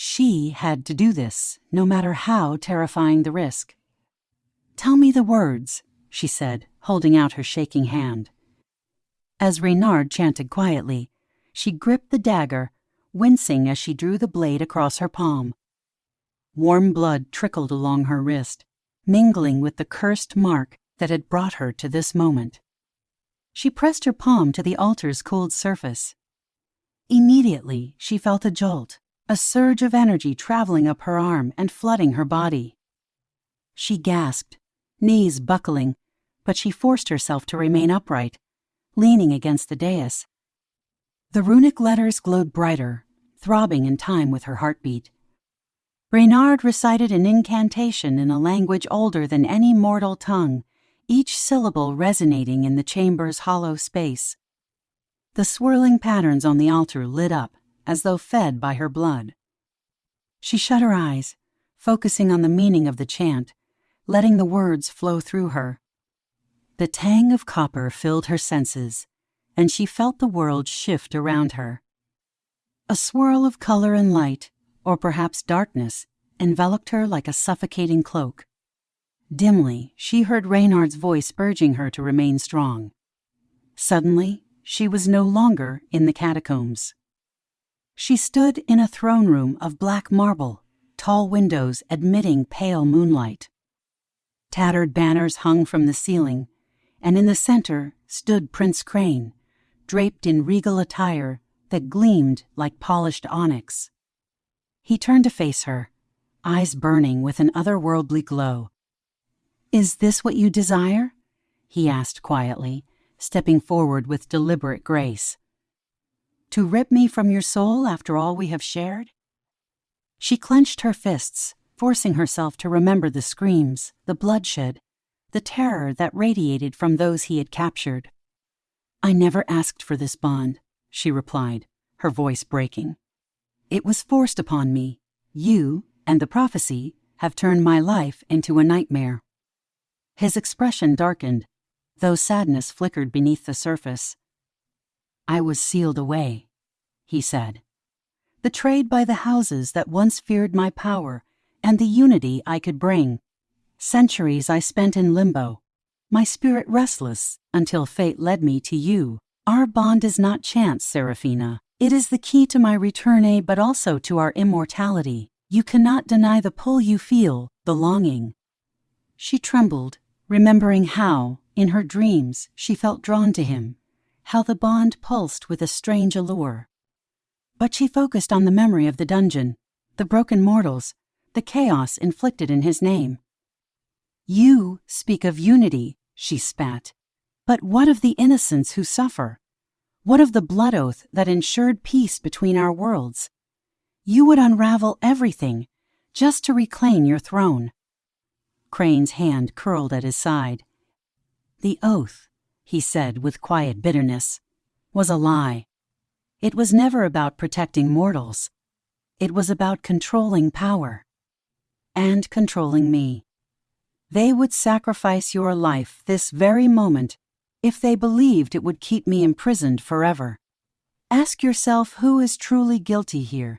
She had to do this, no matter how terrifying the risk. "Tell me the words," she said, holding out her shaking hand. As Reynard chanted quietly, she gripped the dagger, wincing as she drew the blade across her palm. Warm blood trickled along her wrist, mingling with the cursed mark that had brought her to this moment. She pressed her palm to the altar's cold surface. Immediately, she felt a jolt, a surge of energy traveling up her arm and flooding her body. She gasped, knees buckling, but she forced herself to remain upright, leaning against the dais. The runic letters glowed brighter, throbbing in time with her heartbeat. Reynard recited an incantation in a language older than any mortal tongue, each syllable resonating in the chamber's hollow space. The swirling patterns on the altar lit up, as though fed by her blood. She shut her eyes, focusing on the meaning of the chant, letting the words flow through her. The tang of copper filled her senses, and she felt the world shift around her. A swirl of color and light, or perhaps darkness, enveloped her like a suffocating cloak. Dimly, she heard Reynard's voice urging her to remain strong. Suddenly, she was no longer in the catacombs. She stood in a throne room of black marble, tall windows admitting pale moonlight. Tattered banners hung from the ceiling, and in the center stood Prince Krain, draped in regal attire that gleamed like polished onyx. He turned to face her, eyes burning with an otherworldly glow. "Is this what you desire?" he asked quietly, stepping forward with deliberate grace. "To rip me from your soul after all we have shared?" She clenched her fists, forcing herself to remember the screams, the bloodshed, the terror that radiated from those he had captured. "I never asked for this bond," she replied, her voice breaking. "It was forced upon me. You, and the prophecy, have turned my life into a nightmare." His expression darkened, though sadness flickered beneath the surface. "I was sealed away," he said. "Betrayed by the houses that once feared my power and the unity I could bring. Centuries I spent in limbo, my spirit restless, until fate led me to you. Our bond is not chance, Seraphina. It is the key to my return, but also to our immortality. You cannot deny the pull you feel, the longing." She trembled, remembering how, in her dreams, she felt drawn to him, how the bond pulsed with a strange allure. But she focused on the memory of the dungeon, the broken mortals, the chaos inflicted in his name. "You speak of unity," she spat. "But what of the innocents who suffer? What of the blood oath that ensured peace between our worlds? You would unravel everything just to reclaim your throne." Krain's hand curled at his side. "The oath," he said with quiet bitterness, "was a lie. It was never about protecting mortals. It was about controlling power. And controlling me. They would sacrifice your life this very moment if they believed it would keep me imprisoned forever. Ask yourself who is truly guilty here."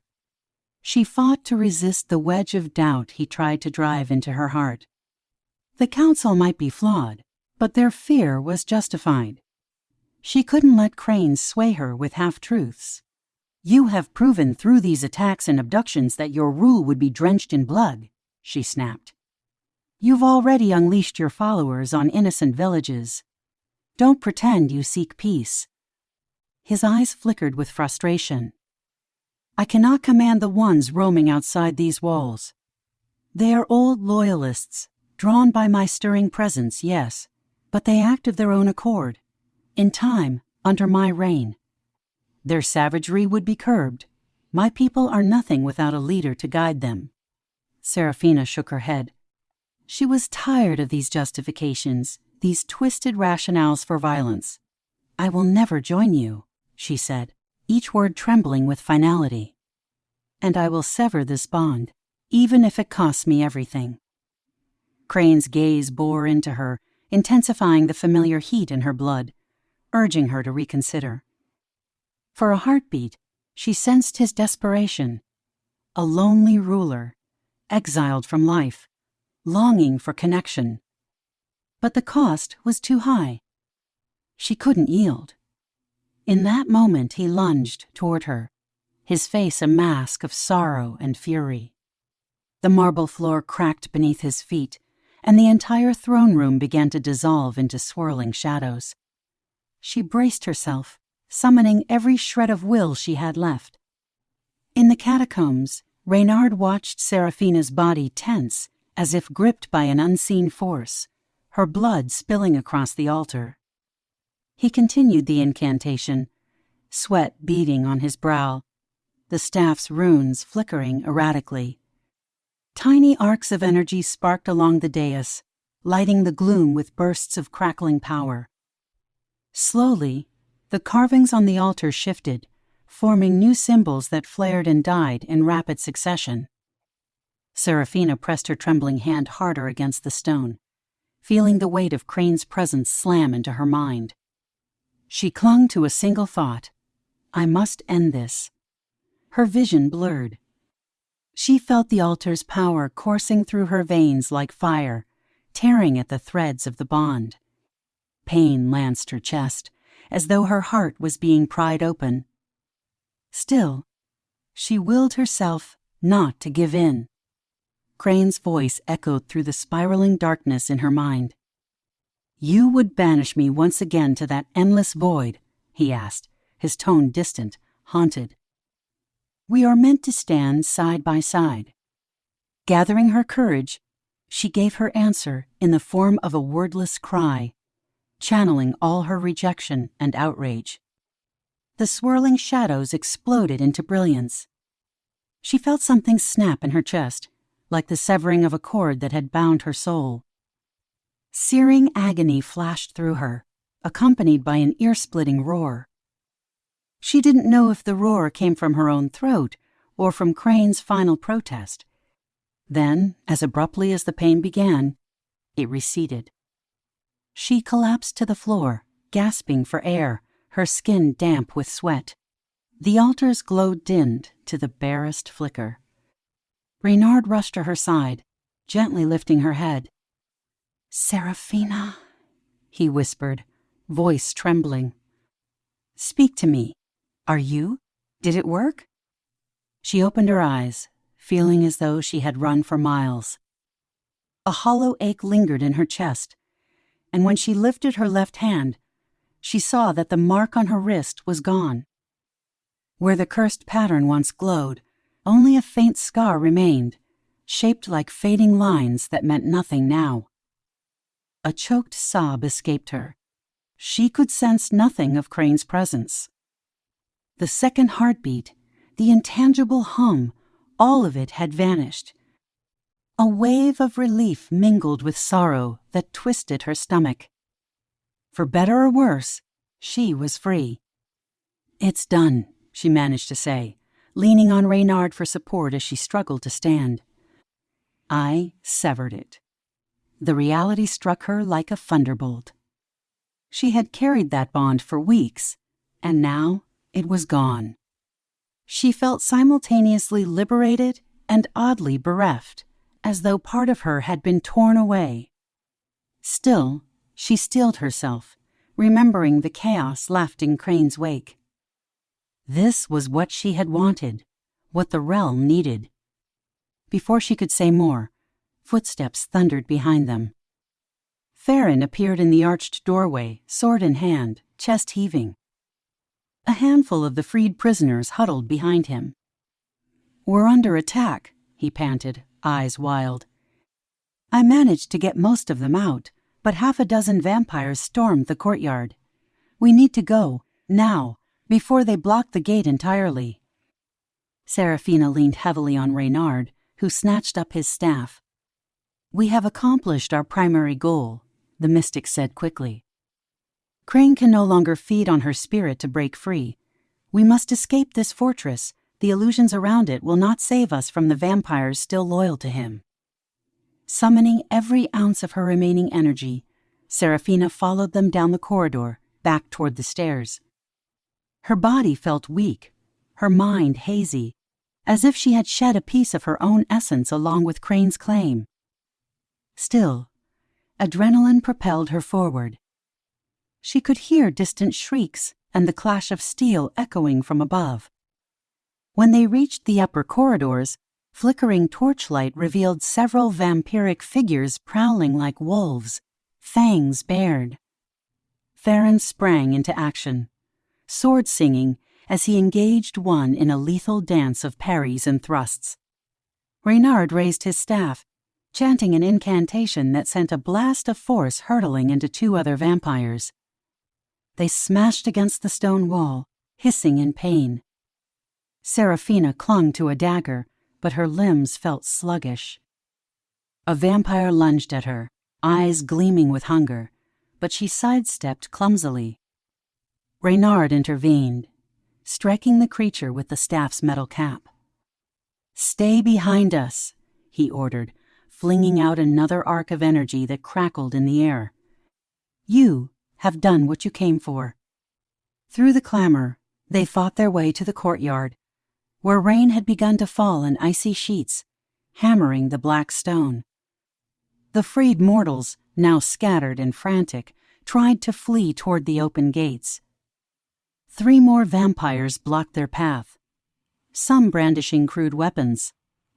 She fought to resist the wedge of doubt he tried to drive into her heart. The council might be flawed, but their fear was justified. She couldn't let Krain sway her with half-truths. "You have proven through these attacks and abductions that your rule would be drenched in blood," she snapped. "You've already unleashed your followers on innocent villages. Don't pretend you seek peace." His eyes flickered with frustration. "I cannot command the ones roaming outside these walls. They are old loyalists, drawn by my stirring presence, yes, but they act of their own accord, in time, under my reign. Their savagery would be curbed. My people are nothing without a leader to guide them." Seraphina shook her head. She was tired of these justifications, these twisted rationales for violence. "I will never join you," she said, each word trembling with finality. "And I will sever this bond, even if it costs me everything." Krain's gaze bore into her, intensifying the familiar heat in her blood, urging her to reconsider. For a heartbeat, she sensed his desperation. a lonely ruler, exiled from life, longing for connection. But the cost was too high. She couldn't yield. In that moment he lunged toward her, his face a mask of sorrow and fury. The marble floor cracked beneath his feet, and the entire throne room began to dissolve into swirling shadows. She braced herself, summoning every shred of will she had left. In the catacombs, Reynard watched Seraphina's body tense, as if gripped by an unseen force, her blood spilling across the altar. He continued the incantation, sweat beading on his brow, the staff's runes flickering erratically. Tiny arcs of energy sparked along the dais, lighting the gloom with bursts of crackling power. Slowly, the carvings on the altar shifted, forming new symbols that flared and died in rapid succession. Seraphina pressed her trembling hand harder against the stone, feeling the weight of Krain's presence slam into her mind. She clung to a single thought: I must end this. Her vision blurred. She felt the altar's power coursing through her veins like fire, tearing at the threads of the bond. Pain lanced her chest, as though her heart was being pried open. Still, she willed herself not to give in. Krain's voice echoed through the spiraling darkness in her mind. You would banish me once again to that endless void, he asked, his tone distant, haunted. We are meant to stand side by side. Gathering her courage, she gave her answer in the form of a wordless cry, channeling all her rejection and outrage. The swirling shadows exploded into brilliance. She felt something snap in her chest, like the severing of a cord that had bound her soul. Searing agony flashed through her, accompanied by an ear-splitting roar. She didn't know if the roar came from her own throat or from Krain's final protest. Then, as abruptly as the pain began, it receded. She collapsed to the floor, gasping for air, her skin damp with sweat. The altar's glow dimmed to the barest flicker. Reynard rushed to her side, gently lifting her head. Seraphina, he whispered, voice trembling. Speak to me. Are you? Did it work? She opened her eyes, feeling as though she had run for miles. A hollow ache lingered in her chest, and when she lifted her left hand, she saw that the mark on her wrist was gone. Where the cursed pattern once glowed, only a faint scar remained, shaped like fading lines that meant nothing now. A choked sob escaped her. She could sense nothing of Krain's presence. The second heartbeat, the intangible hum, all of it had vanished. A wave of relief mingled with sorrow that twisted her stomach. For better or worse, she was free. It's done, she managed to say, leaning on Reynard for support as she struggled to stand. I severed it. The reality struck her like a thunderbolt. She had carried that bond for weeks, and now it was gone. She felt simultaneously liberated and oddly bereft, as though part of her had been torn away. Still, she steeled herself, remembering the chaos left in Krain's wake. This was what she had wanted, what the realm needed. Before she could say more, footsteps thundered behind them. Farron appeared in the arched doorway, sword in hand, chest heaving. A handful of the freed prisoners huddled behind him. We're under attack, he panted, eyes wild. I managed to get most of them out, but half a dozen vampires stormed the courtyard. We need to go, now, before they block the gate entirely. Seraphina leaned heavily on Reynard, who snatched up his staff. We have accomplished our primary goal, the mystic said quickly. Krain can no longer feed on her spirit to break free. We must escape this fortress. The illusions around it will not save us from the vampires still loyal to him. Summoning every ounce of her remaining energy, Seraphina followed them down the corridor, back toward the stairs. Her body felt weak, her mind hazy, as if she had shed a piece of her own essence along with Krain's claim. Still, adrenaline propelled her forward. She could hear distant shrieks and the clash of steel echoing from above. When they reached the upper corridors, flickering torchlight revealed several vampiric figures prowling like wolves, fangs bared. Farron sprang into action, sword singing as he engaged one in a lethal dance of parries and thrusts. Reynard raised his staff, chanting an incantation that sent a blast of force hurtling into two other vampires. They smashed against the stone wall, hissing in pain. Seraphina clung to a dagger, but her limbs felt sluggish. A vampire lunged at her, eyes gleaming with hunger, but she sidestepped clumsily. Reynard intervened, striking the creature with the staff's metal cap. "Stay behind us," he ordered, flinging out another arc of energy that crackled in the air. "You have done what you came for." Through the clamor, they fought their way to the courtyard, where rain had begun to fall in icy sheets, hammering the black stone. The freed mortals, now scattered and frantic, tried to flee toward the open gates. 3 more vampires blocked their path, some brandishing crude weapons,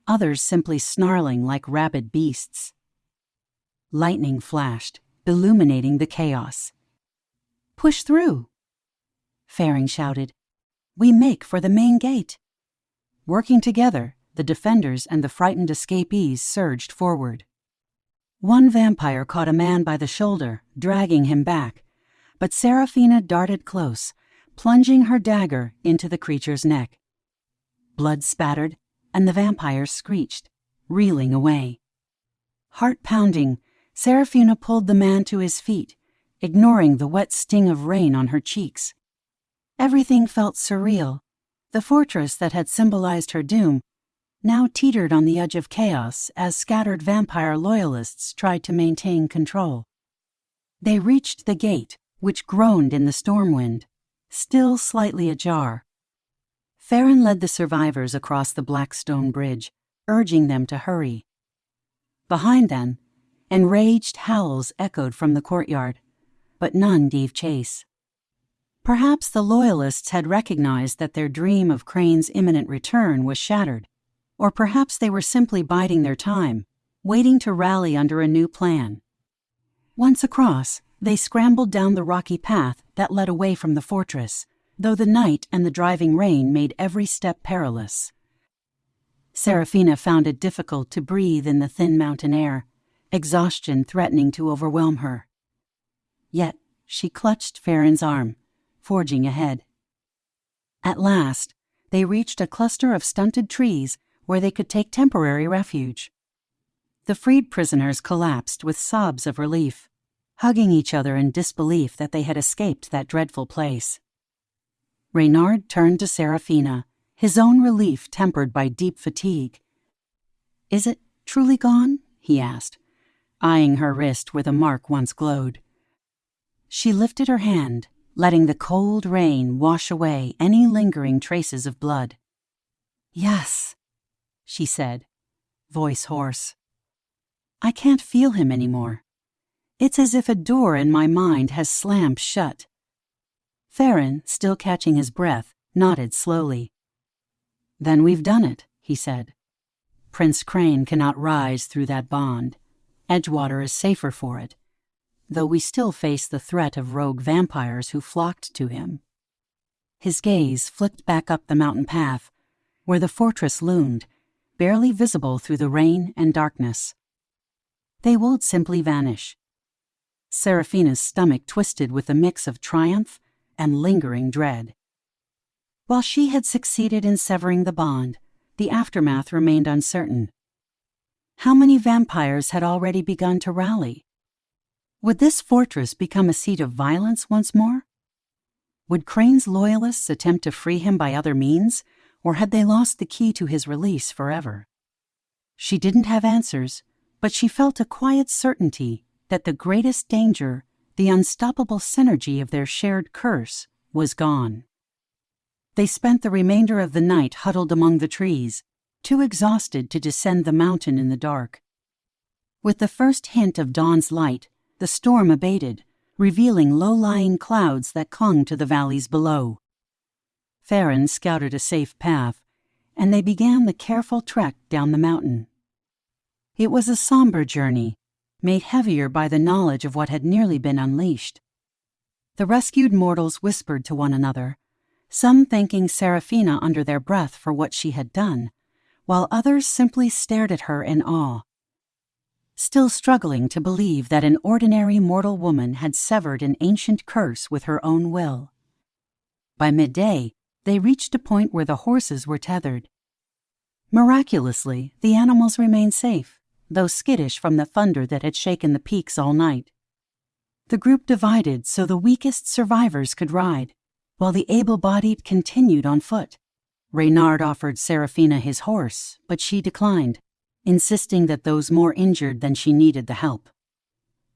others simply snarling like rabid beasts. Lightning flashed, illuminating the chaos. "Push through!" Farron shouted. "We make for the main gate." Working together, the defenders and the frightened escapees surged forward. One vampire caught a man by the shoulder, dragging him back, but Seraphina darted close, plunging her dagger into the creature's neck. Blood spattered, and the vampire screeched, reeling away. Heart pounding, Seraphina pulled the man to his feet, ignoring the wet sting of rain on her cheeks. Everything felt surreal. The fortress that had symbolized her doom now teetered on the edge of chaos as scattered vampire loyalists tried to maintain control. They reached the gate, which groaned in the storm wind, still slightly ajar. Farron led the survivors across the black stone bridge, urging them to hurry. Behind them, enraged howls echoed from the courtyard, but none gave chase. Perhaps the loyalists had recognized that their dream of Krain's imminent return was shattered, or perhaps they were simply biding their time, waiting to rally under a new plan. Once across, they scrambled down the rocky path that led away from the fortress, though the night and the driving rain made every step perilous. Seraphina found it difficult to breathe in the thin mountain air, exhaustion threatening to overwhelm her. Yet she clutched Farron's arm, forging ahead. At last, they reached a cluster of stunted trees where they could take temporary refuge. The freed prisoners collapsed with sobs of relief, hugging each other in disbelief that they had escaped that dreadful place. Reynard turned to Seraphina, his own relief tempered by deep fatigue. "Is it truly gone?" he asked, eyeing her wrist where the mark once glowed. She lifted her hand, letting the cold rain wash away any lingering traces of blood. "Yes," she said, voice hoarse. "I can't feel him anymore. It's as if a door in my mind has slammed shut." Farron, still catching his breath, nodded slowly. "Then we've done it," he said. "Prince Krain cannot rise through that bond. Edgewater is safer for it, though we still face the threat of rogue vampires who flocked to him." His gaze flicked back up the mountain path, where the fortress loomed, barely visible through the rain and darkness. They would simply vanish. Seraphina's stomach twisted with a mix of triumph and lingering dread. While she had succeeded in severing the bond, the aftermath remained uncertain. How many vampires had already begun to rally? Would this fortress become a seat of violence once more? Would Krain's loyalists attempt to free him by other means, or had they lost the key to his release forever? She didn't have answers, but she felt a quiet certainty that the greatest danger, the unstoppable synergy of their shared curse, was gone. They spent the remainder of the night huddled among the trees, too exhausted to descend the mountain in the dark. With the first hint of dawn's light, the storm abated, revealing low-lying clouds that clung to the valleys below. Farron scouted a safe path, and they began the careful trek down the mountain. It was a somber journey, made heavier by the knowledge of what had nearly been unleashed. The rescued mortals whispered to one another, some thanking Seraphina under their breath for what she had done, while others simply stared at her in awe, still struggling to believe that an ordinary mortal woman had severed an ancient curse with her own will. By midday, they reached a point where the horses were tethered. Miraculously, the animals remained safe, though skittish from the thunder that had shaken the peaks all night. The group divided so the weakest survivors could ride, while the able-bodied continued on foot. Reynard offered Seraphina his horse, but she declined, insisting that those more injured than she needed the help.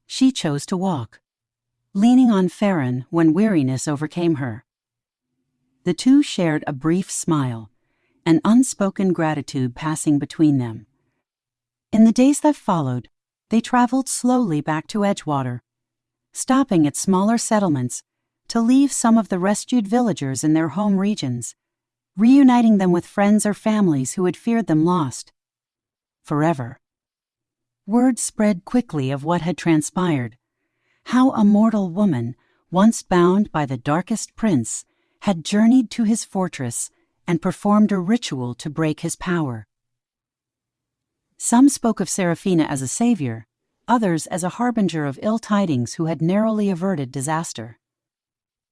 She chose to walk, leaning on Farron when weariness overcame her. The two shared a brief smile, an unspoken gratitude passing between them. In the days that followed, they traveled slowly back to Edgewater, stopping at smaller settlements to leave some of the rescued villagers in their home regions, reuniting them with friends or families who had feared them lost forever. Word spread quickly of what had transpired, how a mortal woman, once bound by the darkest prince, had journeyed to his fortress and performed a ritual to break his power. Some spoke of Seraphina as a savior, others as a harbinger of ill tidings who had narrowly averted disaster.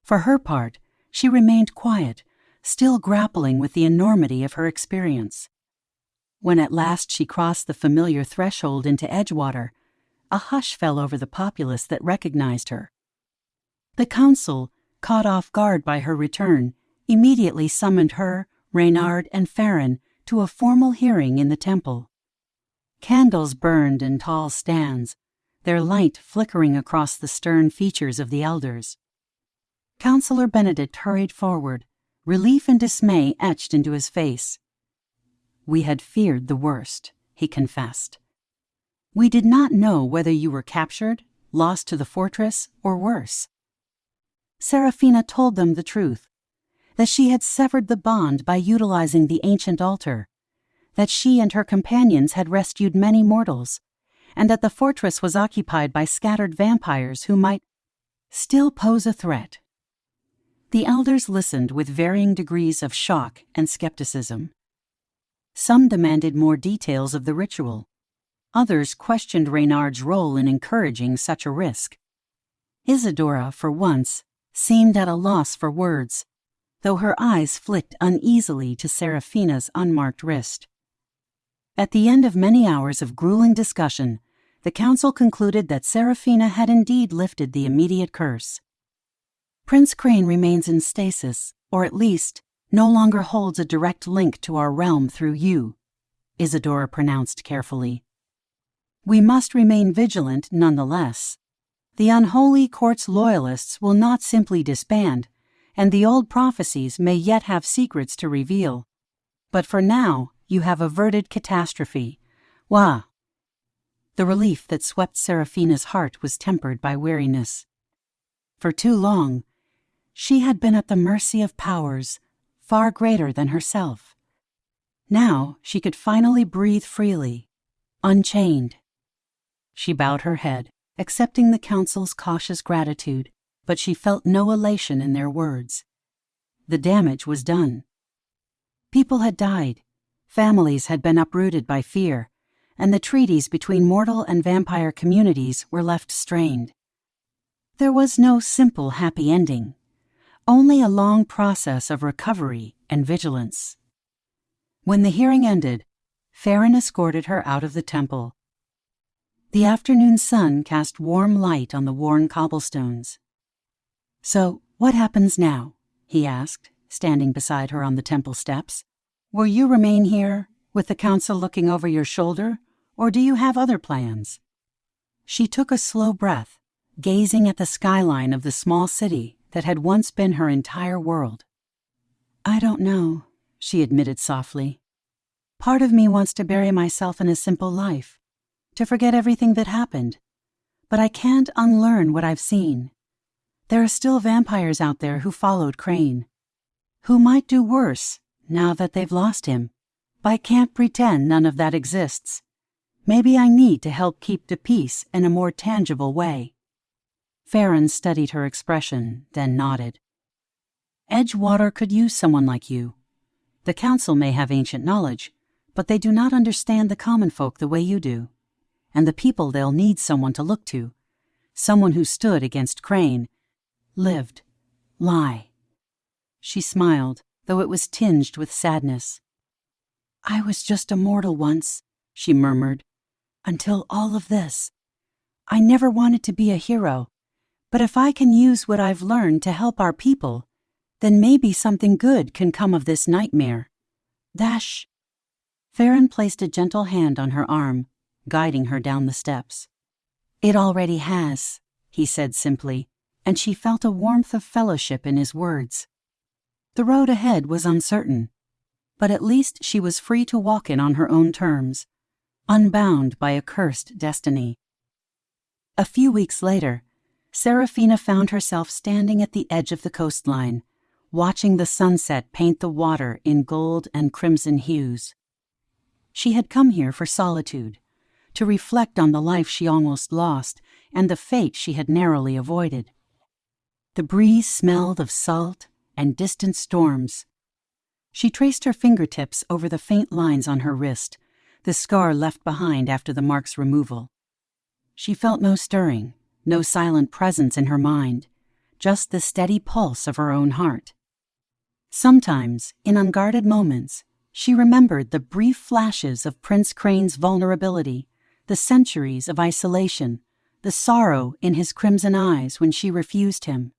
For her part, she remained quiet, still grappling with the enormity of her experience. When at last she crossed the familiar threshold into Edgewater, a hush fell over the populace that recognized her. The council, caught off guard by her return, immediately summoned her, Reynard, and Farron to a formal hearing in the temple. Candles burned in tall stands, their light flickering across the stern features of the elders. Counselor Benedict hurried forward, relief and dismay etched into his face. "We had feared the worst," he confessed. "We did not know whether you were captured, lost to the fortress, or worse." Seraphina told them the truth, that she had severed the bond by utilizing the ancient altar, that she and her companions had rescued many mortals, and that the fortress was occupied by scattered vampires who might still pose a threat. The elders listened with varying degrees of shock and skepticism. Some demanded more details of the ritual. Others questioned Reynard's role in encouraging such a risk. Isadora, for once, seemed at a loss for words, though her eyes flicked uneasily to Seraphina's unmarked wrist. At the end of many hours of grueling discussion, the council concluded that Seraphina had indeed lifted the immediate curse. Prince Krain remains in stasis, or at least no longer holds a direct link to our realm through you, Isadora pronounced carefully. We must remain vigilant nonetheless. The Unholy Court's loyalists will not simply disband, and the old prophecies may yet have secrets to reveal. But for now, you have averted catastrophe. Wah! The relief that swept Seraphina's heart was tempered by weariness. For too long, she had been at the mercy of powers far greater than herself. Now she could finally breathe freely, unchained. She bowed her head, accepting the council's cautious gratitude, but she felt no elation in their words. The damage was done. People had died, families had been uprooted by fear, and the treaties between mortal and vampire communities were left strained. There was no simple happy ending, only a long process of recovery and vigilance. When the hearing ended, Farron escorted her out of the temple. The afternoon sun cast warm light on the worn cobblestones. "So, what happens now?" he asked, standing beside her on the temple steps. "Will you remain here, with the council looking over your shoulder, or do you have other plans?" She took a slow breath, gazing at the skyline of the small city that had once been her entire world. I don't know, she admitted softly. Part of me wants to bury myself in a simple life, to forget everything that happened. But I can't unlearn what I've seen. There are still vampires out there who followed Krain, who might do worse now that they've lost him. But I can't pretend none of that exists. Maybe I need to help keep the peace in a more tangible way. Farron studied her expression, then nodded. Edgewater could use someone like you. The council may have ancient knowledge, but they do not understand the common folk the way you do. And the people they'll need someone to look to, someone who stood against Krain, lived, lie. She smiled, though it was tinged with sadness. I was just a mortal once, she murmured, until all of this. I never wanted to be a hero, but if I can use what I've learned to help our people, then maybe something good can come of this nightmare. Dash. Farron placed a gentle hand on her arm, guiding her down the steps. It already has, he said simply, and she felt a warmth of fellowship in his words. The road ahead was uncertain, but at least she was free to walk it on her own terms, unbound by a cursed destiny. A few weeks later, Seraphina found herself standing at the edge of the coastline, watching the sunset paint the water in gold and crimson hues. She had come here for solitude, to reflect on the life she almost lost and the fate she had narrowly avoided. The breeze smelled of salt and distant storms. She traced her fingertips over the faint lines on her wrist, the scar left behind after the mark's removal. She felt no stirring, no silent presence in her mind, just the steady pulse of her own heart. Sometimes, in unguarded moments, she remembered the brief flashes of Prince Krain's vulnerability, the centuries of isolation, the sorrow in his crimson eyes when she refused him.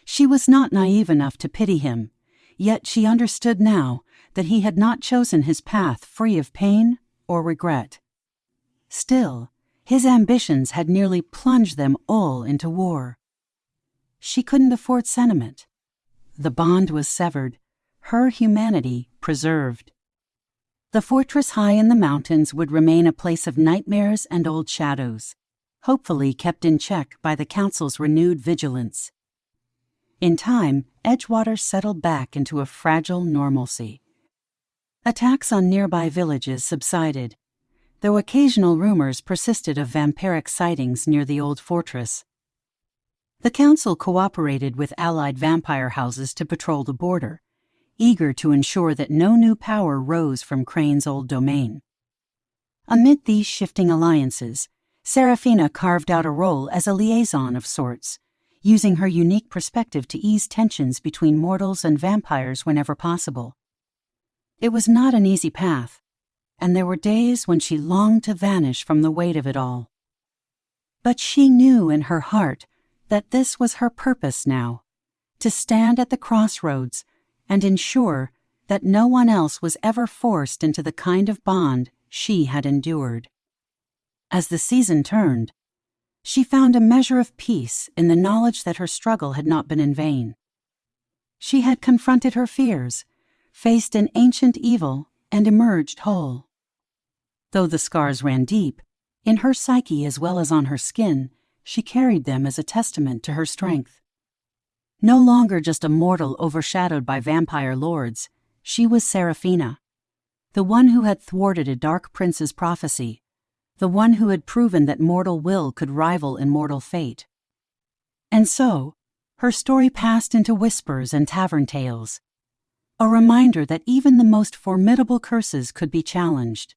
She was not naive enough to pity him, yet she understood now that he had not chosen his path free of pain or regret. Still, his ambitions had nearly plunged them all into war. She couldn't afford sentiment. The bond was severed, her humanity preserved. The fortress high in the mountains would remain a place of nightmares and old shadows, hopefully kept in check by the council's renewed vigilance. In time, Edgewater settled back into a fragile normalcy. Attacks on nearby villages subsided, though occasional rumors persisted of vampiric sightings near the old fortress. The council cooperated with allied vampire houses to patrol the border, eager to ensure that no new power rose from Krain's old domain. Amid these shifting alliances, Seraphina carved out a role as a liaison of sorts, using her unique perspective to ease tensions between mortals and vampires whenever possible. It was not an easy path, and there were days when she longed to vanish from the weight of it all. But she knew in her heart that this was her purpose now, to stand at the crossroads and ensure that no one else was ever forced into the kind of bond she had endured. As the season turned, she found a measure of peace in the knowledge that her struggle had not been in vain. She had confronted her fears, faced an ancient evil, and emerged whole. Though the scars ran deep, in her psyche as well as on her skin, she carried them as a testament to her strength. No longer just a mortal overshadowed by vampire lords, she was Seraphina, the one who had thwarted a dark prince's prophecy, the one who had proven that mortal will could rival immortal fate. And so, her story passed into whispers and tavern tales, a reminder that even the most formidable curses could be challenged.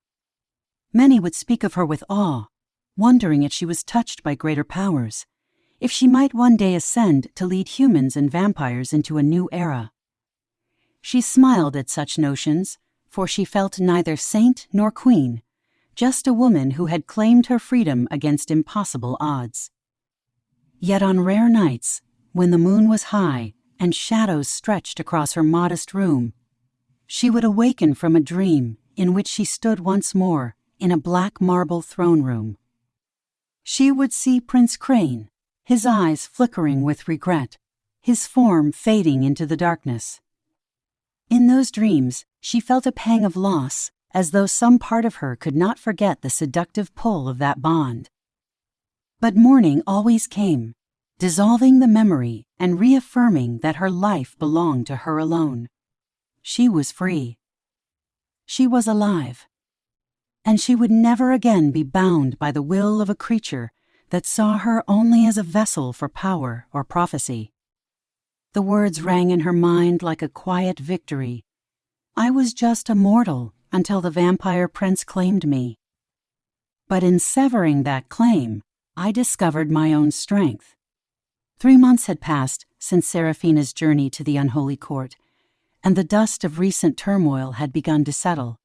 Many would speak of her with awe, wondering if she was touched by greater powers, if she might one day ascend to lead humans and vampires into a new era. She smiled at such notions, for she felt neither saint nor queen, just a woman who had claimed her freedom against impossible odds. Yet on rare nights, when the moon was high and shadows stretched across her modest room, she would awaken from a dream in which she stood once more in a black marble throne room. She would see Prince Krain, his eyes flickering with regret, his form fading into the darkness. In those dreams, she felt a pang of loss, as though some part of her could not forget the seductive pull of that bond. But morning always came, dissolving the memory and reaffirming that her life belonged to her alone. She was free. She was alive. And she would never again be bound by the will of a creature that saw her only as a vessel for power or prophecy. The words rang in her mind like a quiet victory. I was just a mortal until the vampire prince claimed me. But in severing that claim, I discovered my own strength. 3 months had passed since Seraphina's journey to the Unholy Court, and the dust of recent turmoil had begun to settle.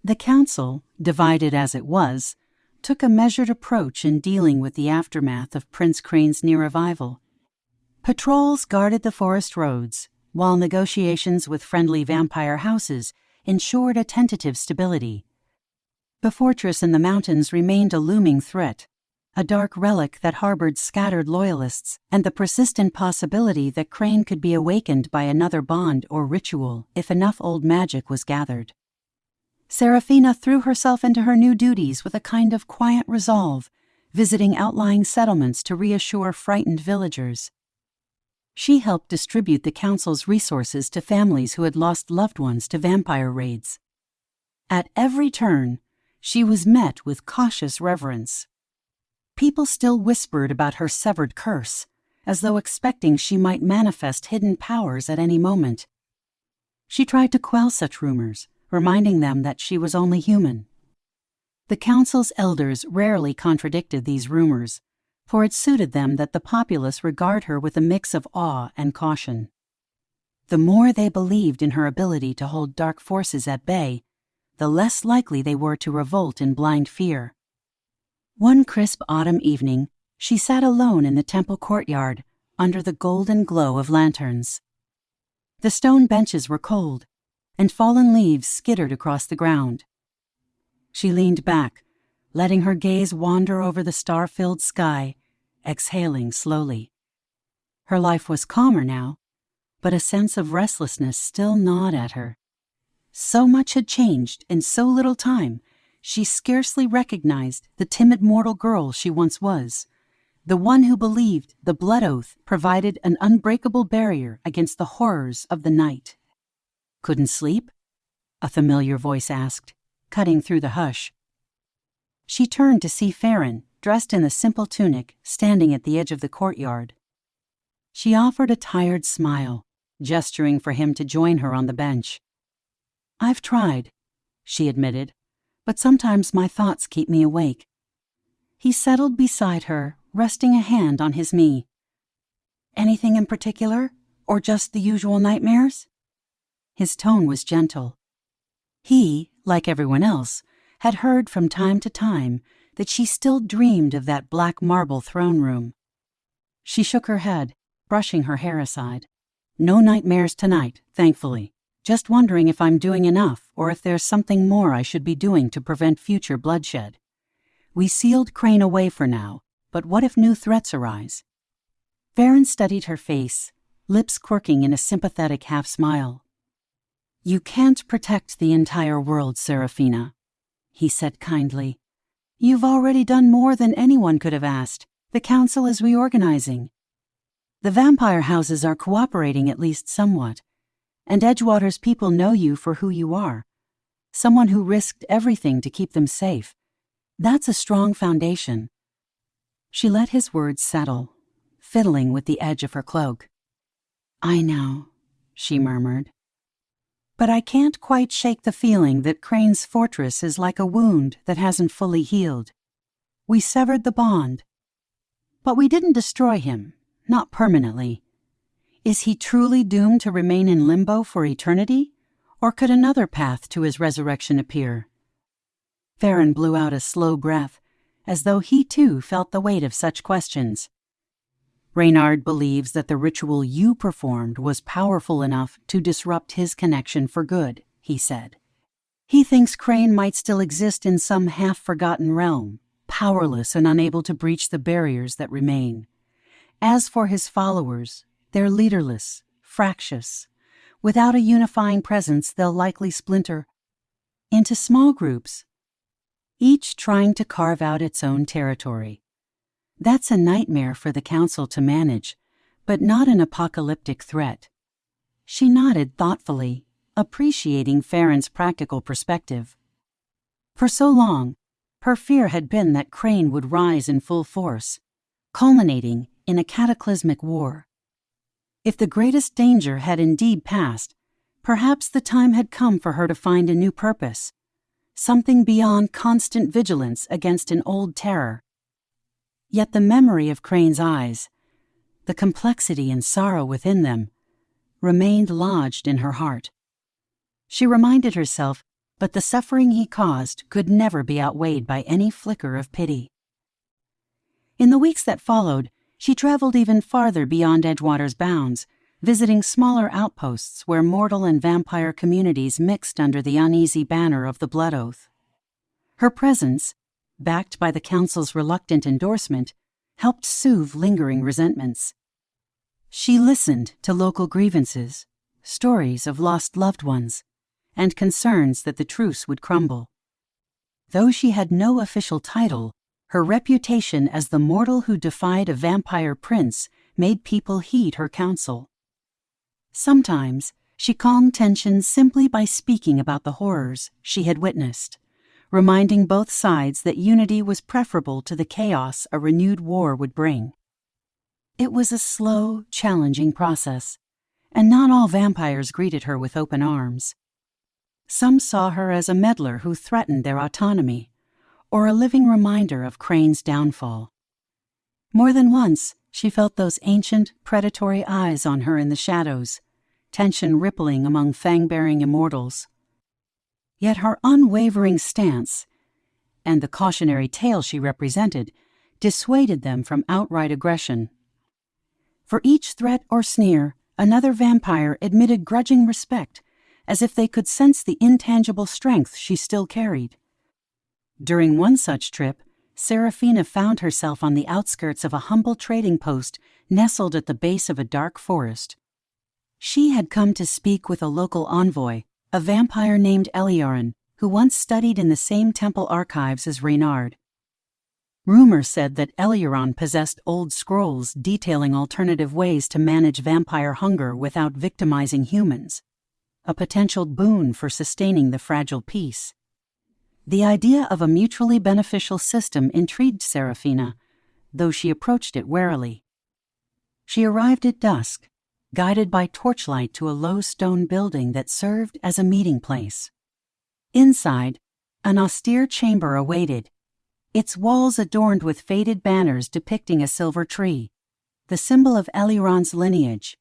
The council, divided as it was, took a measured approach in dealing with the aftermath of Prince Krain's near arrival. Patrols guarded the forest roads, while negotiations with friendly vampire houses ensured a tentative stability. The fortress in the mountains remained a looming threat, a dark relic that harbored scattered loyalists and the persistent possibility that Krain could be awakened by another bond or ritual if enough old magic was gathered. Seraphina threw herself into her new duties with a kind of quiet resolve, visiting outlying settlements to reassure frightened villagers. She helped distribute the council's resources to families who had lost loved ones to vampire raids. At every turn, she was met with cautious reverence. People still whispered about her severed curse, as though expecting she might manifest hidden powers at any moment. She tried to quell such rumors, reminding them that she was only human. The council's elders rarely contradicted these rumors, for it suited them that the populace regard her with a mix of awe and caution. The more they believed in her ability to hold dark forces at bay, the less likely they were to revolt in blind fear. One crisp autumn evening, she sat alone in the temple courtyard, under the golden glow of lanterns. The stone benches were cold, and fallen leaves skittered across the ground. She leaned back, letting her gaze wander over the star-filled sky, exhaling slowly. Her life was calmer now, but a sense of restlessness still gnawed at her. So much had changed in so little time, she scarcely recognized the timid mortal girl she once was, the one who believed the blood oath provided an unbreakable barrier against the horrors of the night. "Couldn't sleep?" a familiar voice asked, cutting through the hush. She turned to see Farron, dressed in a simple tunic, standing at the edge of the courtyard. She offered a tired smile, gesturing for him to join her on the bench. "I've tried," she admitted, "but sometimes my thoughts keep me awake." He settled beside her, resting a hand on his knee. "Anything in particular, or just the usual nightmares?" His tone was gentle. He, like everyone else, had heard from time to time that she still dreamed of that black marble throne room. She shook her head, brushing her hair aside. "No nightmares tonight, thankfully. Just wondering if I'm doing enough or if there's something more I should be doing to prevent future bloodshed. We sealed Krain away for now, but what if new threats arise?" Farron studied her face, lips quirking in a sympathetic half-smile. "You can't protect the entire world, Seraphina," he said kindly. "You've already done more than anyone could have asked. The council is reorganizing. The vampire houses are cooperating at least somewhat, and Edgewater's people know you for who you are, someone who risked everything to keep them safe. That's a strong foundation." She let his words settle, fiddling with the edge of her cloak. "I know," she murmured. "But I can't quite shake the feeling that Krain's fortress is like a wound that hasn't fully healed. We severed the bond. But we didn't destroy him, not permanently. Is he truly doomed to remain in limbo for eternity, or could another path to his resurrection appear?" Farron blew out a slow breath, as though he too felt the weight of such questions. "Reynard believes that the ritual you performed was powerful enough to disrupt his connection for good," he said. "He thinks Krain might still exist in some half-forgotten realm, powerless and unable to breach the barriers that remain. As for his followers, they're leaderless, fractious, Without a unifying presence, they'll likely splinter into small groups, each trying to carve out its own territory. That's a nightmare for the Council to manage, but not an apocalyptic threat. She nodded thoughtfully, appreciating Farron's practical perspective. For so long, her fear had been that Krain would rise in full force, culminating in a cataclysmic war. If the greatest danger had indeed passed, perhaps the time had come for her to find a new purpose, something beyond constant vigilance against an old terror. Yet the memory of Krain's eyes, the complexity and sorrow within them, remained lodged in her heart. She reminded herself that the suffering he caused could never be outweighed by any flicker of pity. In the weeks that followed, she traveled even farther beyond Edgewater's bounds, visiting smaller outposts where mortal and vampire communities mixed under the uneasy banner of the Blood Oath. Her presence, backed by the Council's reluctant endorsement, helped soothe lingering resentments. She listened to local grievances, stories of lost loved ones, and concerns that the truce would crumble. Though she had no official title, her reputation as the mortal who defied a vampire prince made people heed her counsel. Sometimes she calmed tensions simply by speaking about the horrors she had witnessed, reminding both sides that unity was preferable to the chaos a renewed war would bring. It was a slow, challenging process, and not all vampires greeted her with open arms. Some saw her as a meddler who threatened their autonomy, or a living reminder of Krain's downfall. More than once, she felt those ancient, predatory eyes on her in the shadows, tension rippling among fang-bearing immortals. Yet her unwavering stance, and the cautionary tale she represented, dissuaded them from outright aggression. For each threat or sneer, another vampire admitted grudging respect, as if they could sense the intangible strength she still carried. During one such trip, Seraphina found herself on the outskirts of a humble trading post nestled at the base of a dark forest. She had come to speak with a local envoy, a vampire named Eliaran, who once studied in the same temple archives as Reynard. Rumor said that Eliaran possessed old scrolls detailing alternative ways to manage vampire hunger without victimizing humans, a potential boon for sustaining the fragile peace. The idea of a mutually beneficial system intrigued Seraphina, though she approached it warily. She arrived at dusk, guided by torchlight to a low stone building that served as a meeting place. Inside, an austere chamber awaited, its walls adorned with faded banners depicting a silver tree, the symbol of Eliaran's lineage.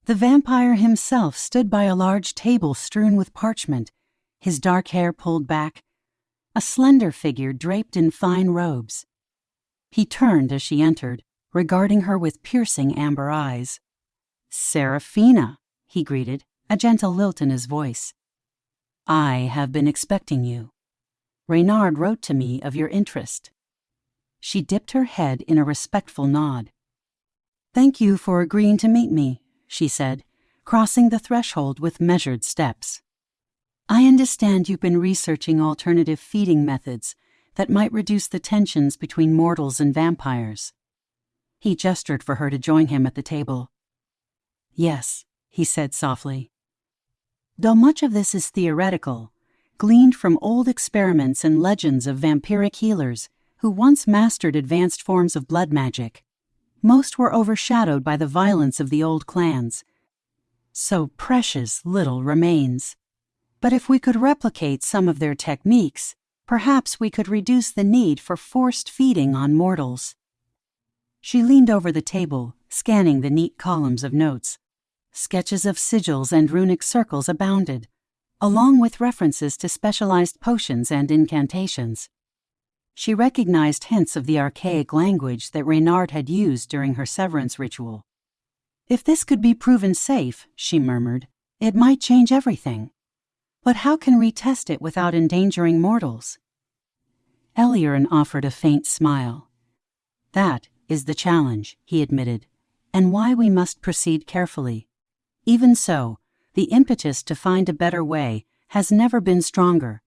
The vampire himself stood by a large table strewn with parchment, his dark hair pulled back, a slender figure draped in fine robes. He turned as she entered, regarding her with piercing amber eyes. "Seraphina," he greeted, a gentle lilt in his voice. "I have been expecting you. Reynard wrote to me of your interest." She dipped her head in a respectful nod. "Thank you for agreeing to meet me," she said, crossing the threshold with measured steps. "I understand you've been researching alternative feeding methods that might reduce the tensions between mortals and vampires." He gestured for her to join him at the table. "Yes," he said softly. "Though much of this is theoretical, gleaned from old experiments and legends of vampiric healers who once mastered advanced forms of blood magic, most were overshadowed by the violence of the old clans. So precious little remains. But if we could replicate some of their techniques, perhaps we could reduce the need for forced feeding on mortals." She leaned over the table, scanning the neat columns of notes. Sketches of sigils and runic circles abounded, along with references to specialized potions and incantations. She recognized hints of the archaic language that Reynard had used during her severance ritual. "If this could be proven safe," she murmured, "it might change everything. But how can we test it without endangering mortals?" Eliaran offered a faint smile. "That is the challenge," he admitted, "and why we must proceed carefully. Even so, The impetus to find a better way has never been stronger.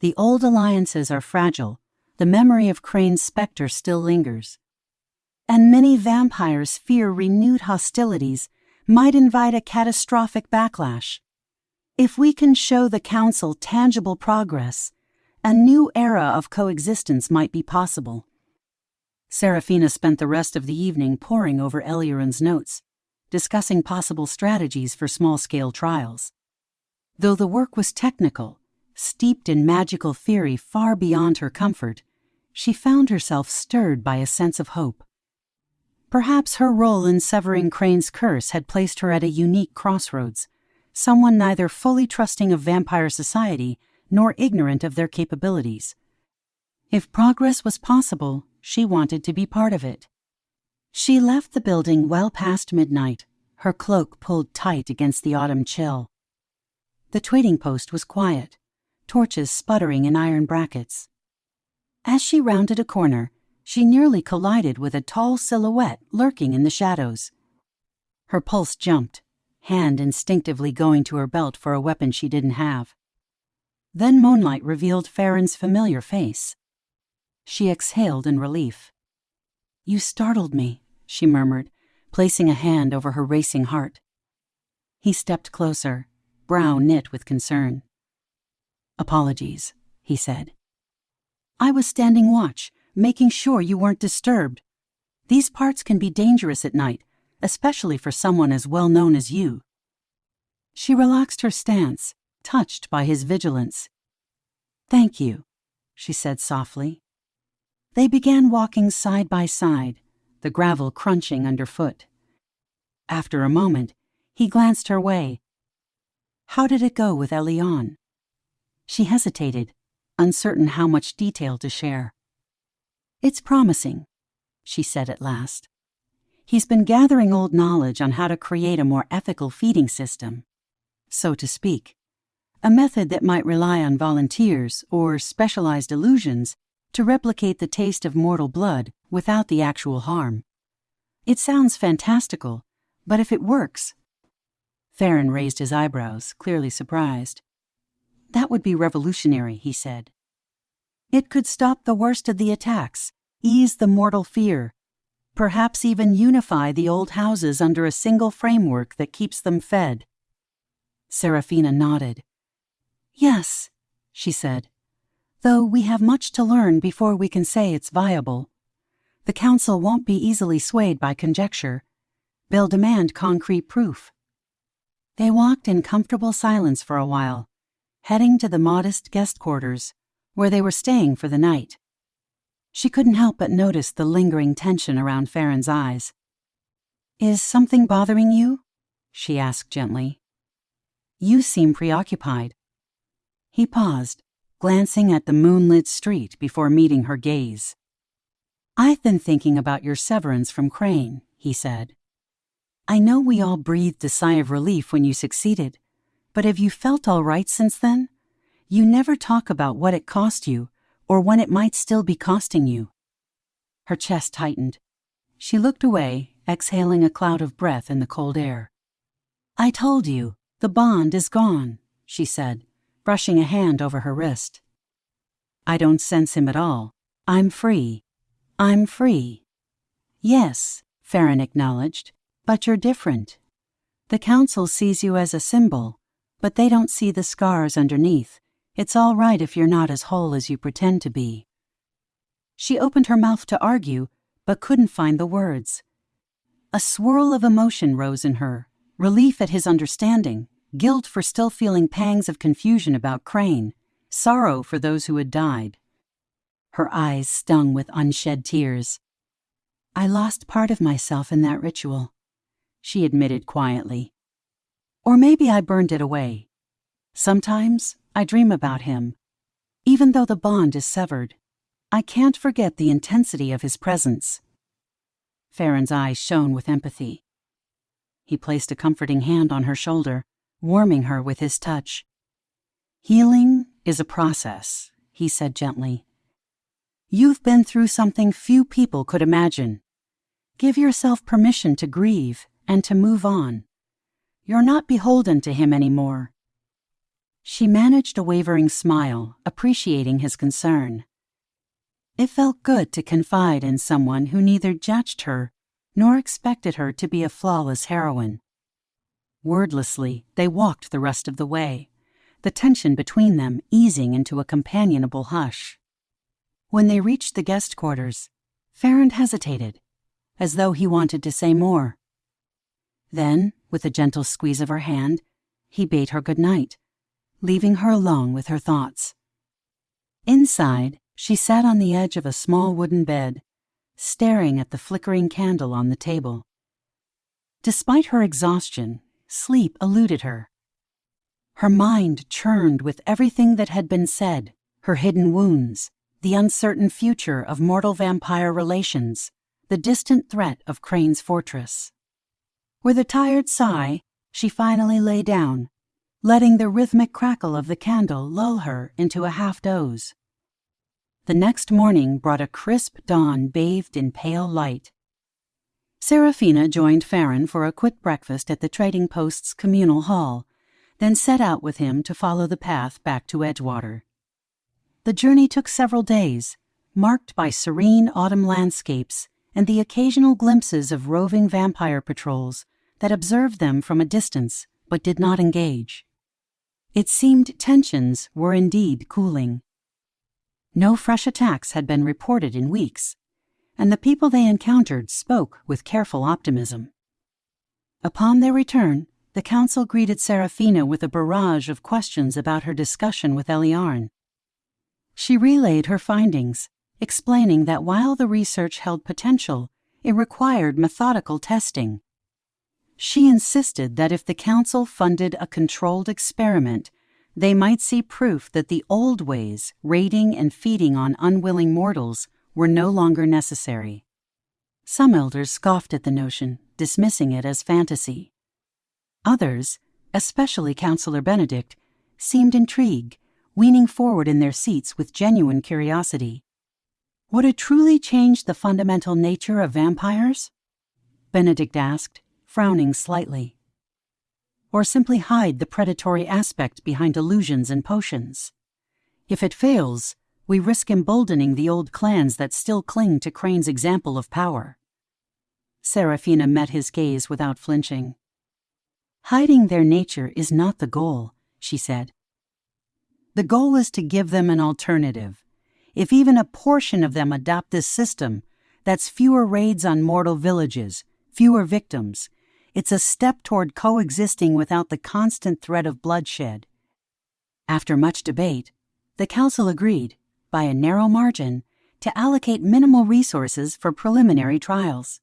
The old alliances are fragile. The memory of Krain's specter still lingers. And many vampires fear renewed hostilities might invite a catastrophic backlash. If we can show the Council tangible progress, a new era of coexistence might be possible. Seraphina spent the rest of the evening poring over Eliaran's notes, discussing possible strategies for small-scale trials. Though the work was technical, steeped in magical theory far beyond her comfort, she found herself stirred by a sense of hope. Perhaps her role in severing Krain's curse had placed her at a unique crossroads, someone neither fully trusting of vampire society nor ignorant of their capabilities. If progress was possible, she wanted to be part of it. She left the building well past midnight, her cloak pulled tight against the autumn chill. The trading post was quiet, torches sputtering in iron brackets. As she rounded a corner, she nearly collided with a tall silhouette lurking in the shadows. Her pulse jumped, hand instinctively going to her belt for a weapon she didn't have. Then moonlight revealed Farron's familiar face. She exhaled in relief. "You startled me," she murmured, placing a hand over her racing heart. He stepped closer, brow knit with concern. "Apologies," he said. "I was standing watch, making sure you weren't disturbed. These parts can be dangerous at night, especially for someone as well known as you." She relaxed her stance, touched by his vigilance. "Thank you," she said softly. They began walking side by side, the gravel crunching underfoot. After a moment, he glanced her way. "How did it go with Elian?" She hesitated, uncertain how much detail to share. "It's promising," she said at last. "He's been gathering old knowledge on how to create a more ethical feeding system, so to speak. A method that might rely on volunteers or specialized illusions to replicate the taste of mortal blood without the actual harm. It sounds fantastical, but if it works—" Farron raised his eyebrows, clearly surprised. "That would be revolutionary," he said. "It could stop the worst of the attacks, ease the mortal fear, perhaps even unify the old houses under a single framework that keeps them fed." Seraphina nodded. "Yes," she said, "though we have much to learn before we can say it's viable. The Council won't be easily swayed by conjecture. They'll demand concrete proof." They walked in comfortable silence for a while, heading to the modest guest quarters, where they were staying for the night. She couldn't help but notice the lingering tension around Farron's eyes. "Is something bothering you?" she asked gently. "You seem preoccupied." He paused, glancing at the moonlit street before meeting her gaze. "I've been thinking about your severance from Krain," he said. "I know we all breathed a sigh of relief when you succeeded, but have you felt all right since then? You never talk about what it cost you, or when it might still be costing you." Her chest tightened. She looked away, exhaling a cloud of breath in the cold air. "I told you, the bond is gone," she said, brushing a hand over her wrist. "I don't sense him at all. I'm free. I'm free." "Yes," Farron acknowledged, "but you're different. The Council sees you as a symbol, but they don't see the scars underneath. It's all right if you're not as whole as you pretend to be." She opened her mouth to argue, but couldn't find the words. A swirl of emotion rose in her, relief at his understanding, guilt for still feeling pangs of confusion about Krain, sorrow for those who had died. Her eyes stung with unshed tears. "I lost part of myself in that ritual," she admitted quietly. "Or maybe I burned it away. Sometimes I dream about him. Even though the bond is severed, I can't forget the intensity of his presence." Farron's eyes shone with empathy. He placed a comforting hand on her shoulder, warming her with his touch. "Healing is a process," he said gently. "You've been through something few people could imagine. Give yourself permission to grieve and to move on. You're not beholden to him anymore." She managed a wavering smile, appreciating his concern. It felt good to confide in someone who neither judged her nor expected her to be a flawless heroine. Wordlessly, they walked the rest of the way, the tension between them easing into a companionable hush. When they reached the guest quarters, Farron hesitated, as though he wanted to say more. Then, with a gentle squeeze of her hand, he bade her good night, leaving her alone with her thoughts. Inside, she sat on the edge of a small wooden bed, staring at the flickering candle on the table. Despite her exhaustion, sleep eluded her. Her mind churned with everything that had been said, her hidden wounds, the uncertain future of mortal-vampire relations, the distant threat of Krain's fortress. With a tired sigh, she finally lay down, letting the rhythmic crackle of the candle lull her into a half-doze. The next morning brought a crisp dawn bathed in pale light. Seraphina joined Farron for a quick breakfast at the trading post's communal hall, then set out with him to follow the path back to Edgewater. The journey took several days, marked by serene autumn landscapes and the occasional glimpses of roving vampire patrols that observed them from a distance but did not engage. It seemed tensions were indeed cooling. No fresh attacks had been reported in weeks, and the people they encountered spoke with careful optimism. Upon their return, the council greeted Seraphina with a barrage of questions about her discussion with Eliarn. She relayed her findings, explaining that while the research held potential, it required methodical testing. She insisted that if the council funded a controlled experiment, they might see proof that the old ways, raiding and feeding on unwilling mortals, were no longer necessary. Some elders scoffed at the notion, dismissing it as fantasy. Others, especially Councillor Benedict, seemed intrigued, leaning forward in their seats with genuine curiosity. Would it truly change the fundamental nature of vampires? Benedict asked, frowning slightly. Or simply hide the predatory aspect behind illusions and potions? If it fails, we risk emboldening the old clans that still cling to Krain's example of power. Seraphina met his gaze without flinching. Hiding their nature is not the goal, she said. The goal is to give them an alternative. If even a portion of them adopt this system, that's fewer raids on mortal villages, fewer victims. It's a step toward coexisting without the constant threat of bloodshed. After much debate, the council agreed, by a narrow margin, to allocate minimal resources for preliminary trials.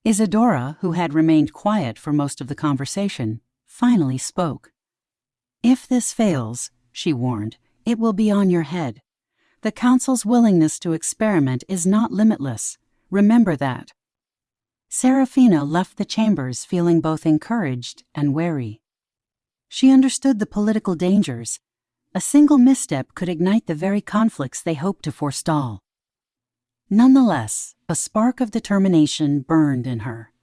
Isadora, who had remained quiet for most of the conversation, finally spoke. "If this fails," she warned, "it will be on your head. The council's willingness to experiment is not limitless. Remember that." Seraphina left the chambers feeling both encouraged and wary. She understood the political dangers. A single misstep could ignite the very conflicts they hoped to forestall. Nonetheless, a spark of determination burned in her.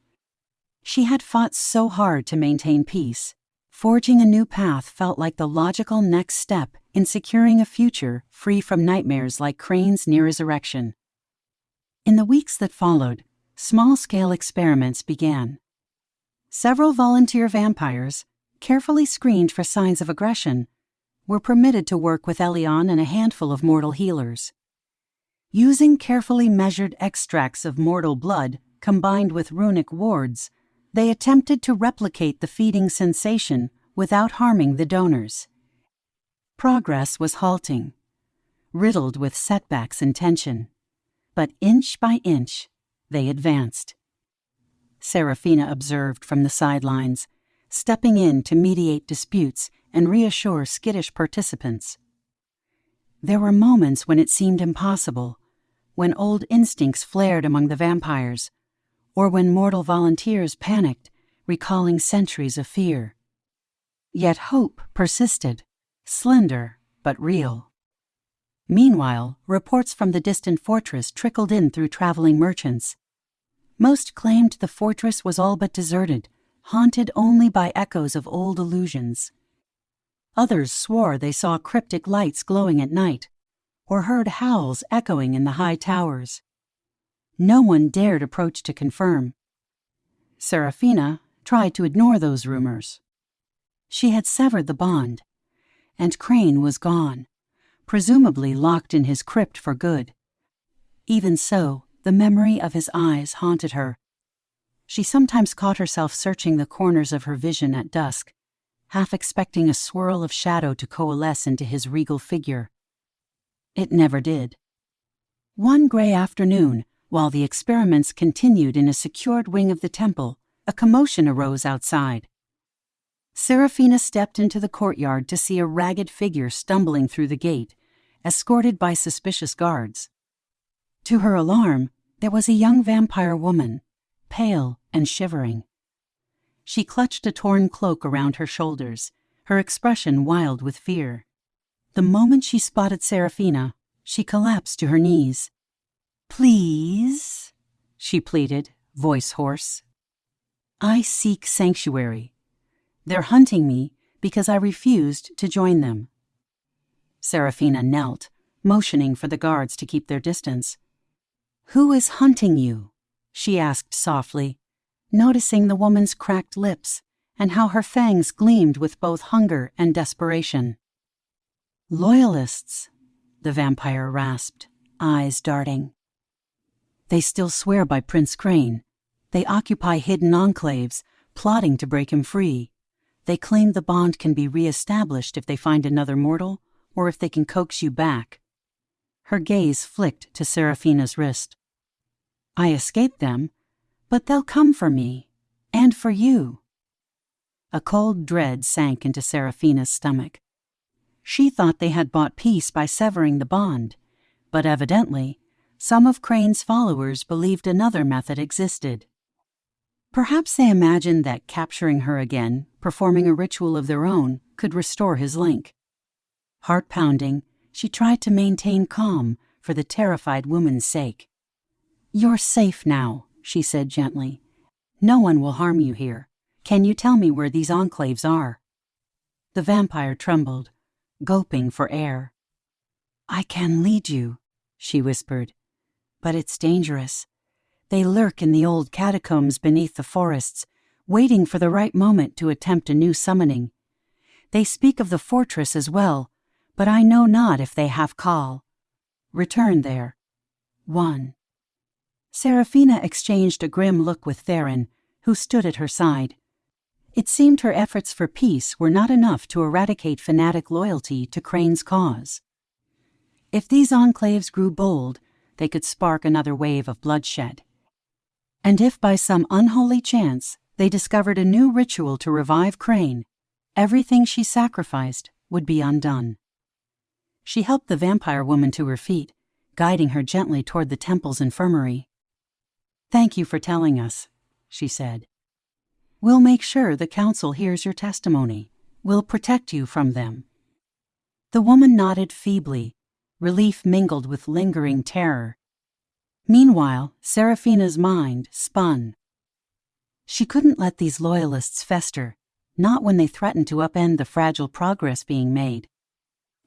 She had fought so hard to maintain peace. Forging a new path felt like the logical next step in securing a future free from nightmares like Krain's near resurrection. In the weeks that followed, small-scale experiments began. Several volunteer vampires, carefully screened for signs of aggression, were permitted to work with Elion and a handful of mortal healers. Using carefully measured extracts of mortal blood combined with runic wards, they attempted to replicate the feeding sensation without harming the donors. Progress was halting, riddled with setbacks and tension, but inch by inch they advanced. Seraphina observed from the sidelines, stepping in to mediate disputes and reassure skittish participants. There were moments when it seemed impossible, when old instincts flared among the vampires, or when mortal volunteers panicked, recalling centuries of fear. Yet hope persisted, slender but real. Meanwhile, reports from the distant fortress trickled in through traveling merchants. Most claimed the fortress was all but deserted, haunted only by echoes of old illusions. Others swore they saw cryptic lights glowing at night, or heard howls echoing in the high towers. No one dared approach to confirm. Seraphina tried to ignore those rumors. She had severed the bond, and Krain was gone, presumably locked in his crypt for good. Even so, the memory of his eyes haunted her. She sometimes caught herself searching the corners of her vision at dusk, half expecting a swirl of shadow to coalesce into his regal figure. It never did. One gray afternoon, while the experiments continued in a secured wing of the temple, a commotion arose outside. Seraphina stepped into the courtyard to see a ragged figure stumbling through the gate, escorted by suspicious guards. To her alarm, there was a young vampire woman, pale and shivering. She clutched a torn cloak around her shoulders, her expression wild with fear. The moment she spotted Seraphina, she collapsed to her knees. "Please," she pleaded, voice hoarse. "I seek sanctuary. They're hunting me because I refused to join them." Seraphina knelt, motioning for the guards to keep their distance. "Who is hunting you?" she asked softly, noticing the woman's cracked lips and how her fangs gleamed with both hunger and desperation. "Loyalists," the vampire rasped, eyes darting. "They still swear by Prince Krain. They occupy hidden enclaves, plotting to break him free. They claim the bond can be re-established if they find another mortal, or if they can coax you back." Her gaze flicked to Seraphina's wrist. "I escaped them, but they'll come for me, and for you." A cold dread sank into Seraphina's stomach. She thought they had bought peace by severing the bond, but evidently, some of Krain's followers believed another method existed. Perhaps they imagined that capturing her again, performing a ritual of their own, could restore his link. Heart-pounding, she tried to maintain calm for the terrified woman's sake. "You're safe now," she said gently. "No one will harm you here. Can you tell me where these enclaves are?" The vampire trembled, gulping for air. "I can lead you," she whispered, "but it's dangerous. They lurk in the old catacombs beneath the forests, waiting for the right moment to attempt a new summoning. They speak of the fortress as well, but I know not if they have call. Return there. 1. Seraphina exchanged a grim look with Theron, who stood at her side. It seemed her efforts for peace were not enough to eradicate fanatic loyalty to Krain's cause. If these enclaves grew bold, they could spark another wave of bloodshed. And if by some unholy chance they discovered a new ritual to revive Krain, everything she sacrificed would be undone. She helped the vampire woman to her feet, guiding her gently toward the temple's infirmary. "Thank you for telling us," she said. "We'll make sure the council hears your testimony. We'll protect you from them." The woman nodded feebly, relief mingled with lingering terror. Meanwhile, Seraphina's mind spun. She couldn't let these loyalists fester, not when they threatened to upend the fragile progress being made.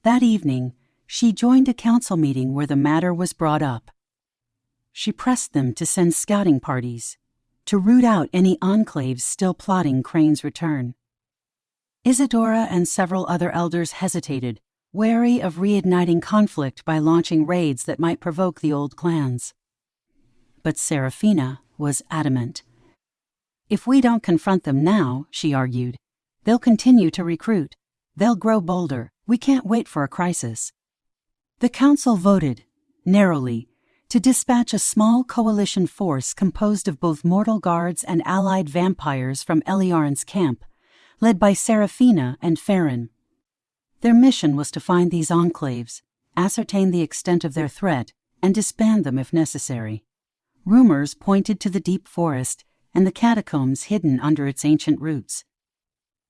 That evening, she joined a council meeting where the matter was brought up. She pressed them to send scouting parties, to root out any enclaves still plotting Krain's return. Isadora and several other elders hesitated, wary of reigniting conflict by launching raids that might provoke the old clans. But Seraphina was adamant. "If we don't confront them now," she argued, "they'll continue to recruit. They'll grow bolder. We can't wait for a crisis." The council voted, narrowly, to dispatch a small coalition force composed of both mortal guards and allied vampires from Eliaren's camp, led by Seraphina and Farron. Their mission was to find these enclaves, ascertain the extent of their threat, and disband them if necessary. Rumors pointed to the deep forest and the catacombs hidden under its ancient roots.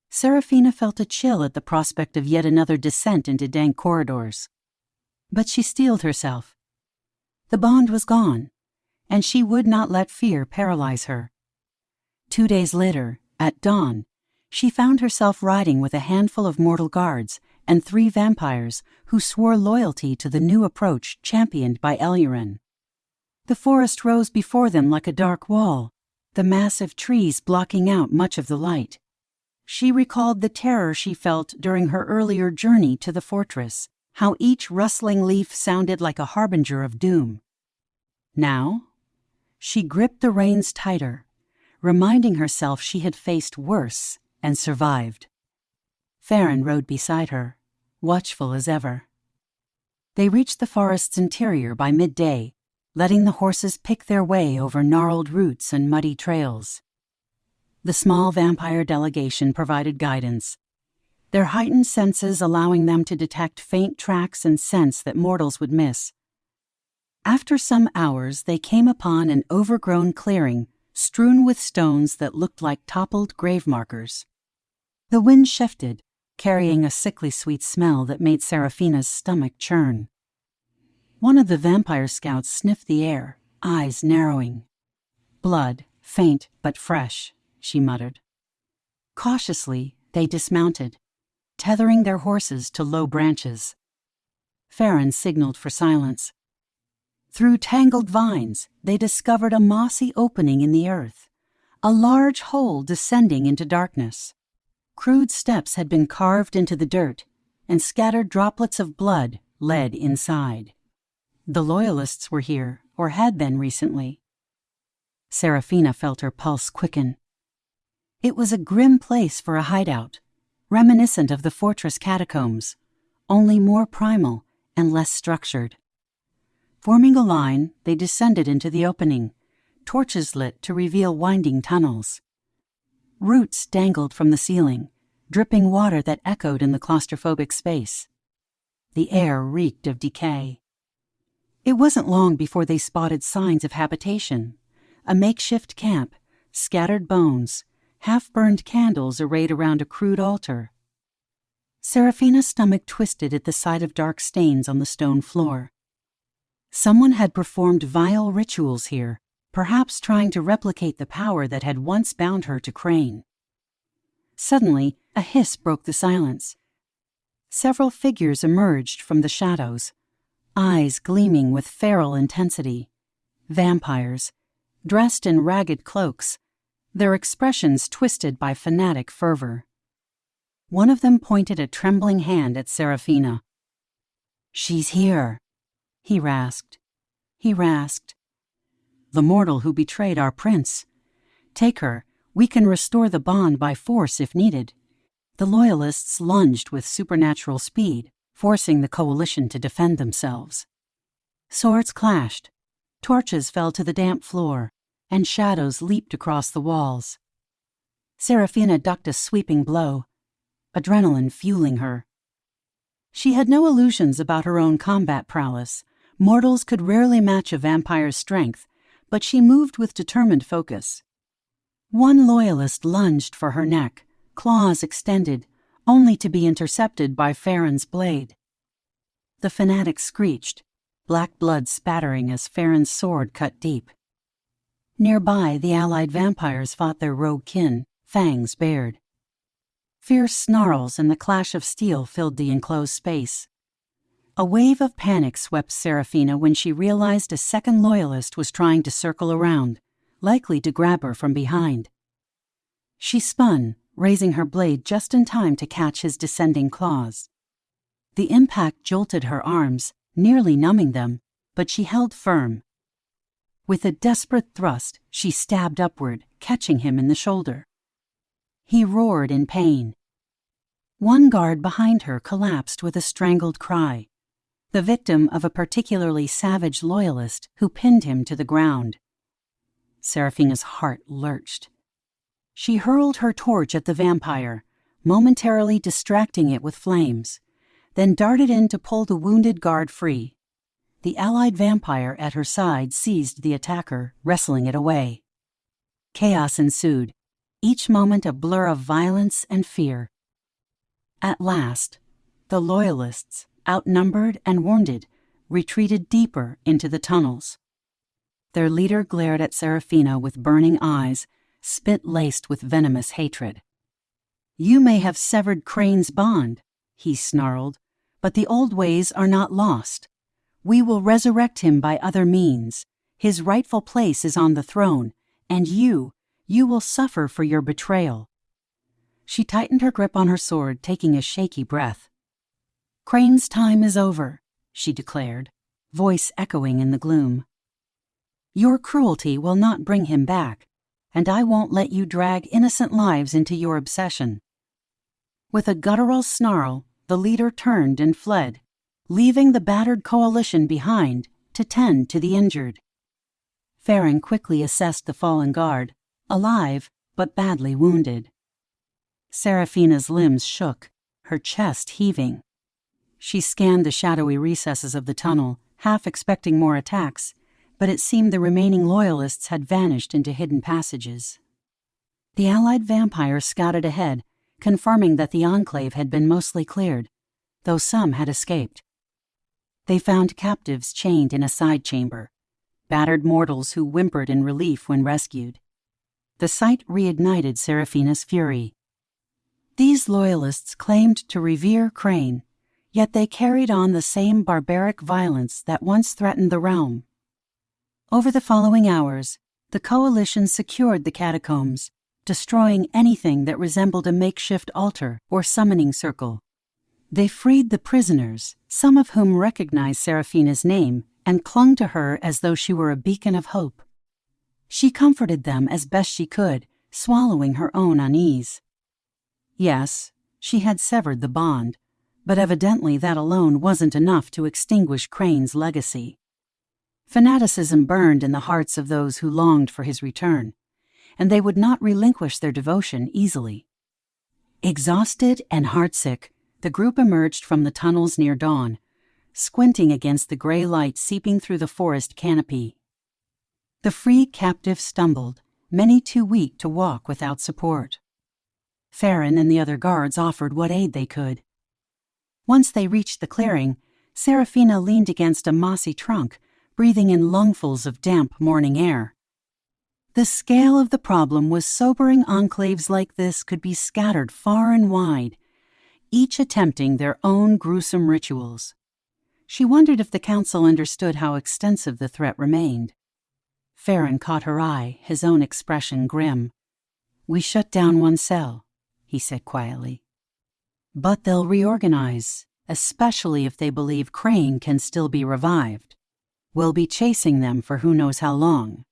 Seraphina felt a chill at the prospect of yet another descent into dank corridors. But she steeled herself. The bond was gone, and she would not let fear paralyze her. 2 days later, At dawn, she found herself riding with a handful of mortal guards and 3 vampires who swore loyalty to the new approach championed by Elurin. The forest rose before them like a dark wall, the massive trees blocking out much of the light. She recalled the terror she felt during her earlier journey to the fortress, how each rustling leaf sounded like a harbinger of doom. Now, she gripped the reins tighter, reminding herself she had faced worse and survived. Farron rode beside her, watchful as ever. They reached the forest's interior by midday, letting the horses pick their way over gnarled roots and muddy trails. The small vampire delegation provided guidance, their heightened senses allowing them to detect faint tracks and scents that mortals would miss. After some hours, they came upon an overgrown clearing strewn with stones that looked like toppled grave markers. The wind shifted, carrying a sickly sweet smell that made Seraphina's stomach churn. One of the vampire scouts sniffed the air, eyes narrowing. "Blood, faint but fresh," she muttered. Cautiously, they dismounted, tethering their horses to low branches. Farron signaled for silence. Through tangled vines, they discovered a mossy opening in the earth, a large hole descending into darkness. Crude steps had been carved into the dirt, and scattered droplets of blood led inside. The loyalists were here, or had been recently. Seraphina felt her pulse quicken. It was a grim place for a hideout, reminiscent of the fortress catacombs, only more primal and less structured. Forming a line, they descended into the opening, torches lit to reveal winding tunnels. Roots dangled from the ceiling, dripping water that echoed in the claustrophobic space. The air reeked of decay. It wasn't long before they spotted signs of habitation, a makeshift camp, scattered bones, half-burned candles arrayed around a crude altar. Seraphina's stomach twisted at the sight of dark stains on the stone floor. Someone had performed vile rituals here, perhaps trying to replicate the power that had once bound her to Krain. Suddenly, a hiss broke the silence. Several figures emerged from the shadows, eyes gleaming with feral intensity. Vampires, dressed in ragged cloaks, their expressions twisted by fanatic fervor. One of them pointed a trembling hand at Seraphina. "She's here," he rasped. "The mortal who betrayed our prince. Take her. We can restore the bond by force if needed." The loyalists lunged with supernatural speed, forcing the coalition to defend themselves. Swords clashed, torches fell to the damp floor, and shadows leaped across the walls. Seraphina ducked a sweeping blow, adrenaline fueling her. She had no illusions about her own combat prowess. Mortals could rarely match a vampire's strength, but she moved with determined focus. One loyalist lunged for her neck, claws extended, only to be intercepted by Farron's blade. The fanatic screeched, black blood spattering as Farron's sword cut deep. Nearby, the allied vampires fought their rogue kin, fangs bared. Fierce snarls and the clash of steel filled the enclosed space. A wave of panic swept Seraphina when she realized a second loyalist was trying to circle around, likely to grab her from behind. She spun, raising her blade just in time to catch his descending claws. The impact jolted her arms, nearly numbing them, but she held firm. With a desperate thrust, she stabbed upward, catching him in the shoulder. He roared in pain. One guard behind her collapsed with a strangled cry, the victim of a particularly savage loyalist who pinned him to the ground. Seraphina's heart lurched. She hurled her torch at the vampire, momentarily distracting it with flames, then darted in to pull the wounded guard free. The allied vampire at her side seized the attacker, wrestling it away. Chaos ensued, each moment a blur of violence and fear. At last, the loyalists, outnumbered and wounded, retreated deeper into the tunnels. Their leader glared at Seraphina with burning eyes, spit laced with venomous hatred. "You may have severed Krain's bond," he snarled, "but the old ways are not lost. We will resurrect him by other means. His rightful place is on the throne, and you will suffer for your betrayal." She tightened her grip on her sword, taking a shaky breath. "Krain's time is over," she declared, voice echoing in the gloom. "Your cruelty will not bring him back, and I won't let you drag innocent lives into your obsession." With a guttural snarl, the leader turned and fled, leaving the battered coalition behind to tend to the injured. Farron quickly assessed the fallen guard, alive but badly wounded. Seraphina's limbs shook, her chest heaving. She scanned the shadowy recesses of the tunnel, half expecting more attacks, but it seemed the remaining loyalists had vanished into hidden passages. The allied vampires scouted ahead, confirming that the enclave had been mostly cleared, though some had escaped. They found captives chained in a side chamber, battered mortals who whimpered in relief when rescued. The sight reignited Seraphina's fury. These loyalists claimed to revere Krain, yet they carried on the same barbaric violence that once threatened the realm. Over the following hours, the coalition secured the catacombs, destroying anything that resembled a makeshift altar or summoning circle. They freed the prisoners, some of whom recognized Seraphina's name and clung to her as though she were a beacon of hope. She comforted them as best she could, swallowing her own unease. Yes, she had severed the bond, but evidently that alone wasn't enough to extinguish Krain's legacy. Fanaticism burned in the hearts of those who longed for his return, and they would not relinquish their devotion easily. Exhausted and heartsick, the group emerged from the tunnels near dawn, squinting against the gray light seeping through the forest canopy. The freed captive stumbled, many too weak to walk without support. Farron and the other guards offered what aid they could. Once they reached the clearing, Seraphina leaned against a mossy trunk, breathing in lungfuls of damp morning air. The scale of the problem was sobering. Enclaves like this could be scattered far and wide, each attempting their own gruesome rituals. She wondered if the council understood how extensive the threat remained. Farron caught her eye, his own expression grim. "We shut down one cell," he said quietly. "But they'll reorganize, especially if they believe Krain can still be revived. We'll be chasing them for who knows how long."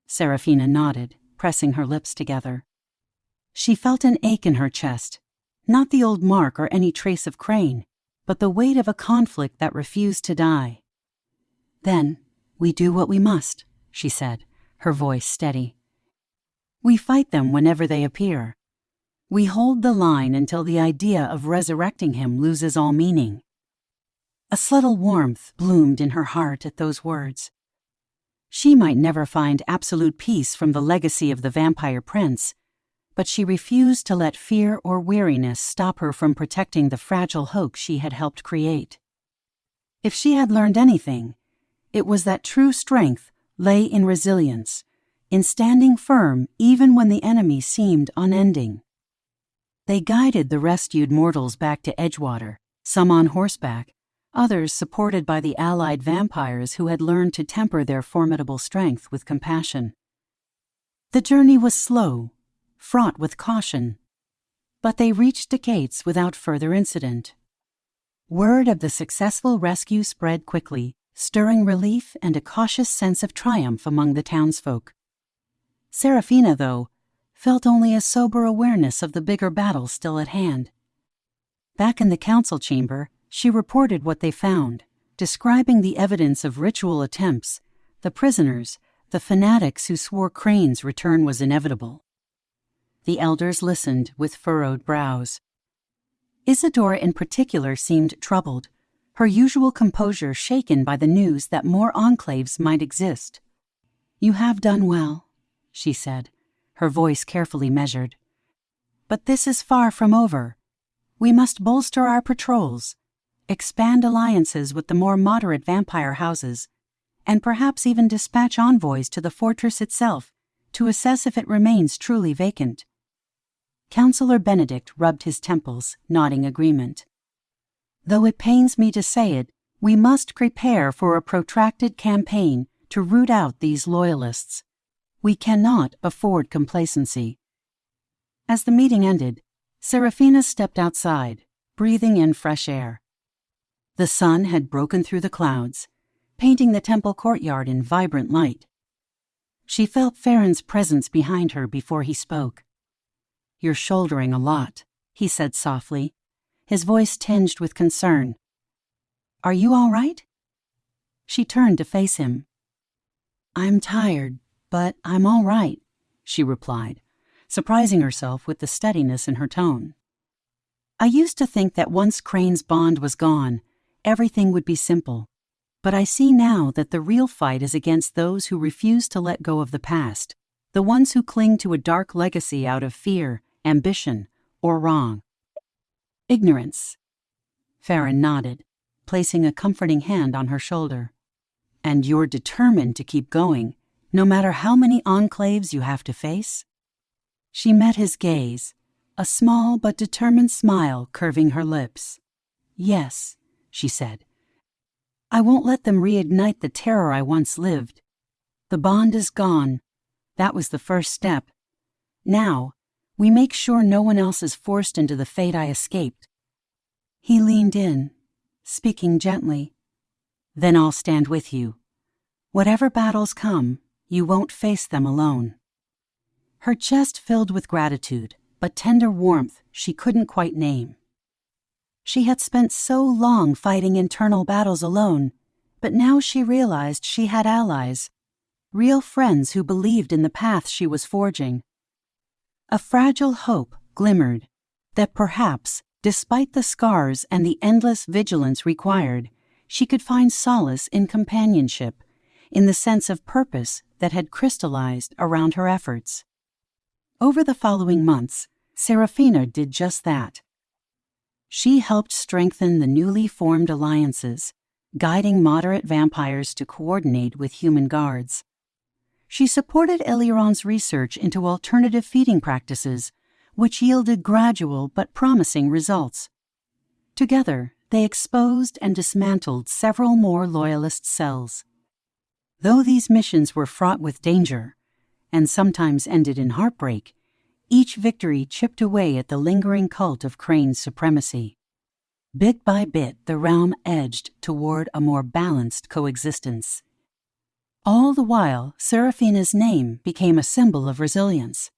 Seraphina nodded, pressing her lips together. She felt an ache in her chest, not the old mark or any trace of Krain, but the weight of a conflict that refused to die. "Then we do what we must," she said, her voice steady. "We fight them whenever they appear. We hold the line until the idea of resurrecting him loses all meaning." A subtle warmth bloomed in her heart at those words. She might never find absolute peace from the legacy of the vampire prince, but she refused to let fear or weariness stop her from protecting the fragile hoax she had helped create. If she had learned anything, it was that true strength lay in resilience, in standing firm even when the enemy seemed unending. They guided the rescued mortals back to Edgewater, some on horseback, others supported by the allied vampires who had learned to temper their formidable strength with compassion. The journey was slow, fraught with caution, but they reached the gates without further incident. Word of the successful rescue spread quickly, stirring relief and a cautious sense of triumph among the townsfolk. Seraphina, though, felt only a sober awareness of the bigger battle still at hand. Back in the council chamber, she reported what they found, describing the evidence of ritual attempts, the prisoners, the fanatics who swore Krain's return was inevitable. The elders listened with furrowed brows. Isadora in particular seemed troubled, her usual composure shaken by the news that more enclaves might exist. "You have done well," she said, her voice carefully measured. "But this is far from over. We must bolster our patrols, expand alliances with the more moderate vampire houses, and perhaps even dispatch envoys to the fortress itself to assess if it remains truly vacant. Counselor Benedict rubbed his temples, nodding agreement. Though it pains me to say it, we must prepare for a protracted campaign to root out these loyalists. We cannot afford complacency. As the meeting ended, Seraphina stepped outside, breathing in fresh air. The sun had broken through the clouds, painting the temple courtyard in vibrant light. She felt Farron's presence behind her before he spoke. "You're shouldering a lot," he said softly, his voice tinged with concern. "Are you all right?" She turned to face him. "I'm tired, but I'm all right," she replied, surprising herself with the steadiness in her tone. "I used to think that once Krain's bond was gone, everything would be simple. But I see now that the real fight is against those who refuse to let go of the past, the ones who cling to a dark legacy out of fear, ambition, or wrong." "Ignorance." Farron nodded, placing a comforting hand on her shoulder. "And you're determined to keep going, no matter how many enclaves you have to face?" She met his gaze, a small but determined smile curving her lips. "Yes," she said. "I won't let them reignite the terror I once lived. The bond is gone. That was the first step. Now, we make sure no one else is forced into the fate I escaped." He leaned in, speaking gently. "Then I'll stand with you. Whatever battles come, you won't face them alone." Her chest filled with gratitude, but tender warmth she couldn't quite name. She had spent so long fighting internal battles alone, but now she realized she had allies, real friends who believed in the path she was forging. A fragile hope glimmered that perhaps, despite the scars and the endless vigilance required, she could find solace in companionship, in the sense of purpose that had crystallized around her efforts. Over the following months, Seraphina did just that. She helped strengthen the newly formed alliances, guiding moderate vampires to coordinate with human guards. She supported Eliron's research into alternative feeding practices, which yielded gradual but promising results. Together, they exposed and dismantled several more loyalist cells. Though these missions were fraught with danger, and sometimes ended in heartbreak, each victory chipped away at the lingering cult of Krain's supremacy. Bit by bit, the realm edged toward a more balanced coexistence. All the while, Seraphina's name became a symbol of resilience.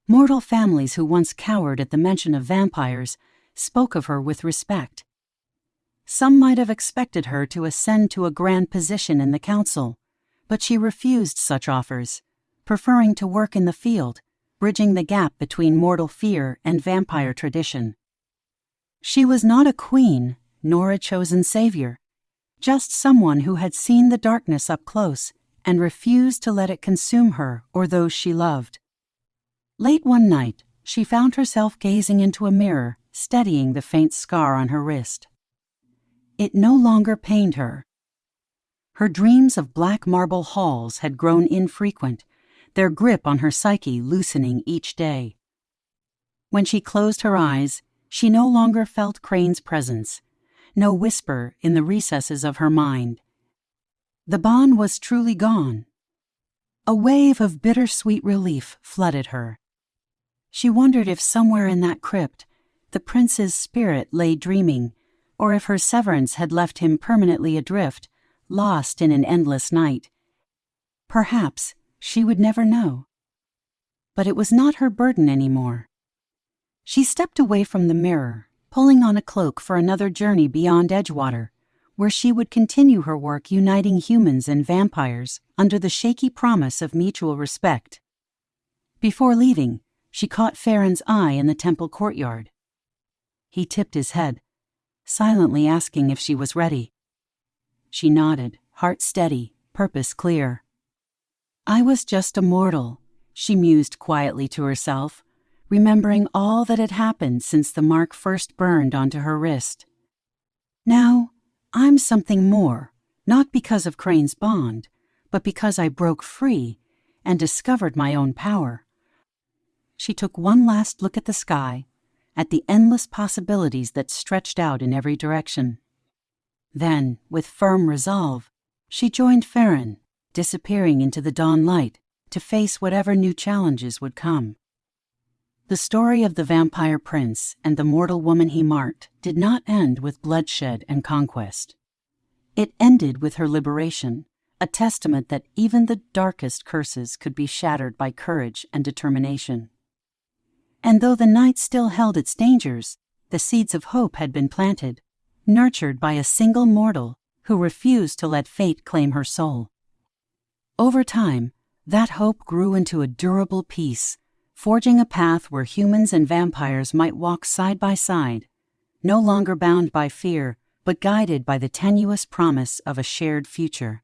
Mortal families who once cowered at the mention of vampires spoke of her with respect. Some might have expected her to ascend to a grand position in the council, but she refused such offers, preferring to work in the field, bridging the gap between mortal fear and vampire tradition. She was not a queen, nor a chosen savior, just someone who had seen the darkness up close and refused to let it consume her or those she loved. Late one night, she found herself gazing into a mirror, steadying the faint scar on her wrist. It no longer pained her. Her dreams of black marble halls had grown infrequent, their grip on her psyche loosening each day. When she closed her eyes, she no longer felt Krain's presence, no whisper in the recesses of her mind. The bond was truly gone. A wave of bittersweet relief flooded her. She wondered if somewhere in that crypt, the prince's spirit lay dreaming, or if her severance had left him permanently adrift, lost in an endless night. Perhaps she would never know. But it was not her burden anymore. She stepped away from the mirror, pulling on a cloak for another journey beyond Edgewater, where she would continue her work uniting humans and vampires under the shaky promise of mutual respect. Before leaving, she caught Farron's eye in the temple courtyard. He tipped his head, silently asking if she was ready. She nodded, heart steady, purpose clear. "I was just a mortal," she mused quietly to herself, remembering all that had happened since the mark first burned onto her wrist. "Now, I'm something more, not because of Krain's bond, but because I broke free, and discovered my own power. She took one last look at the sky, at the endless possibilities that stretched out in every direction. Then, with firm resolve, she joined Farron, disappearing into the dawn light to face whatever new challenges would come. The story of the vampire prince and the mortal woman he marked did not end with bloodshed and conquest. It ended with her liberation, a testament that even the darkest curses could be shattered by courage and determination. And though the night still held its dangers, the seeds of hope had been planted, nurtured by a single mortal who refused to let fate claim her soul. Over time, that hope grew into a durable peace, forging a path where humans and vampires might walk side by side, no longer bound by fear, but guided by the tenuous promise of a shared future.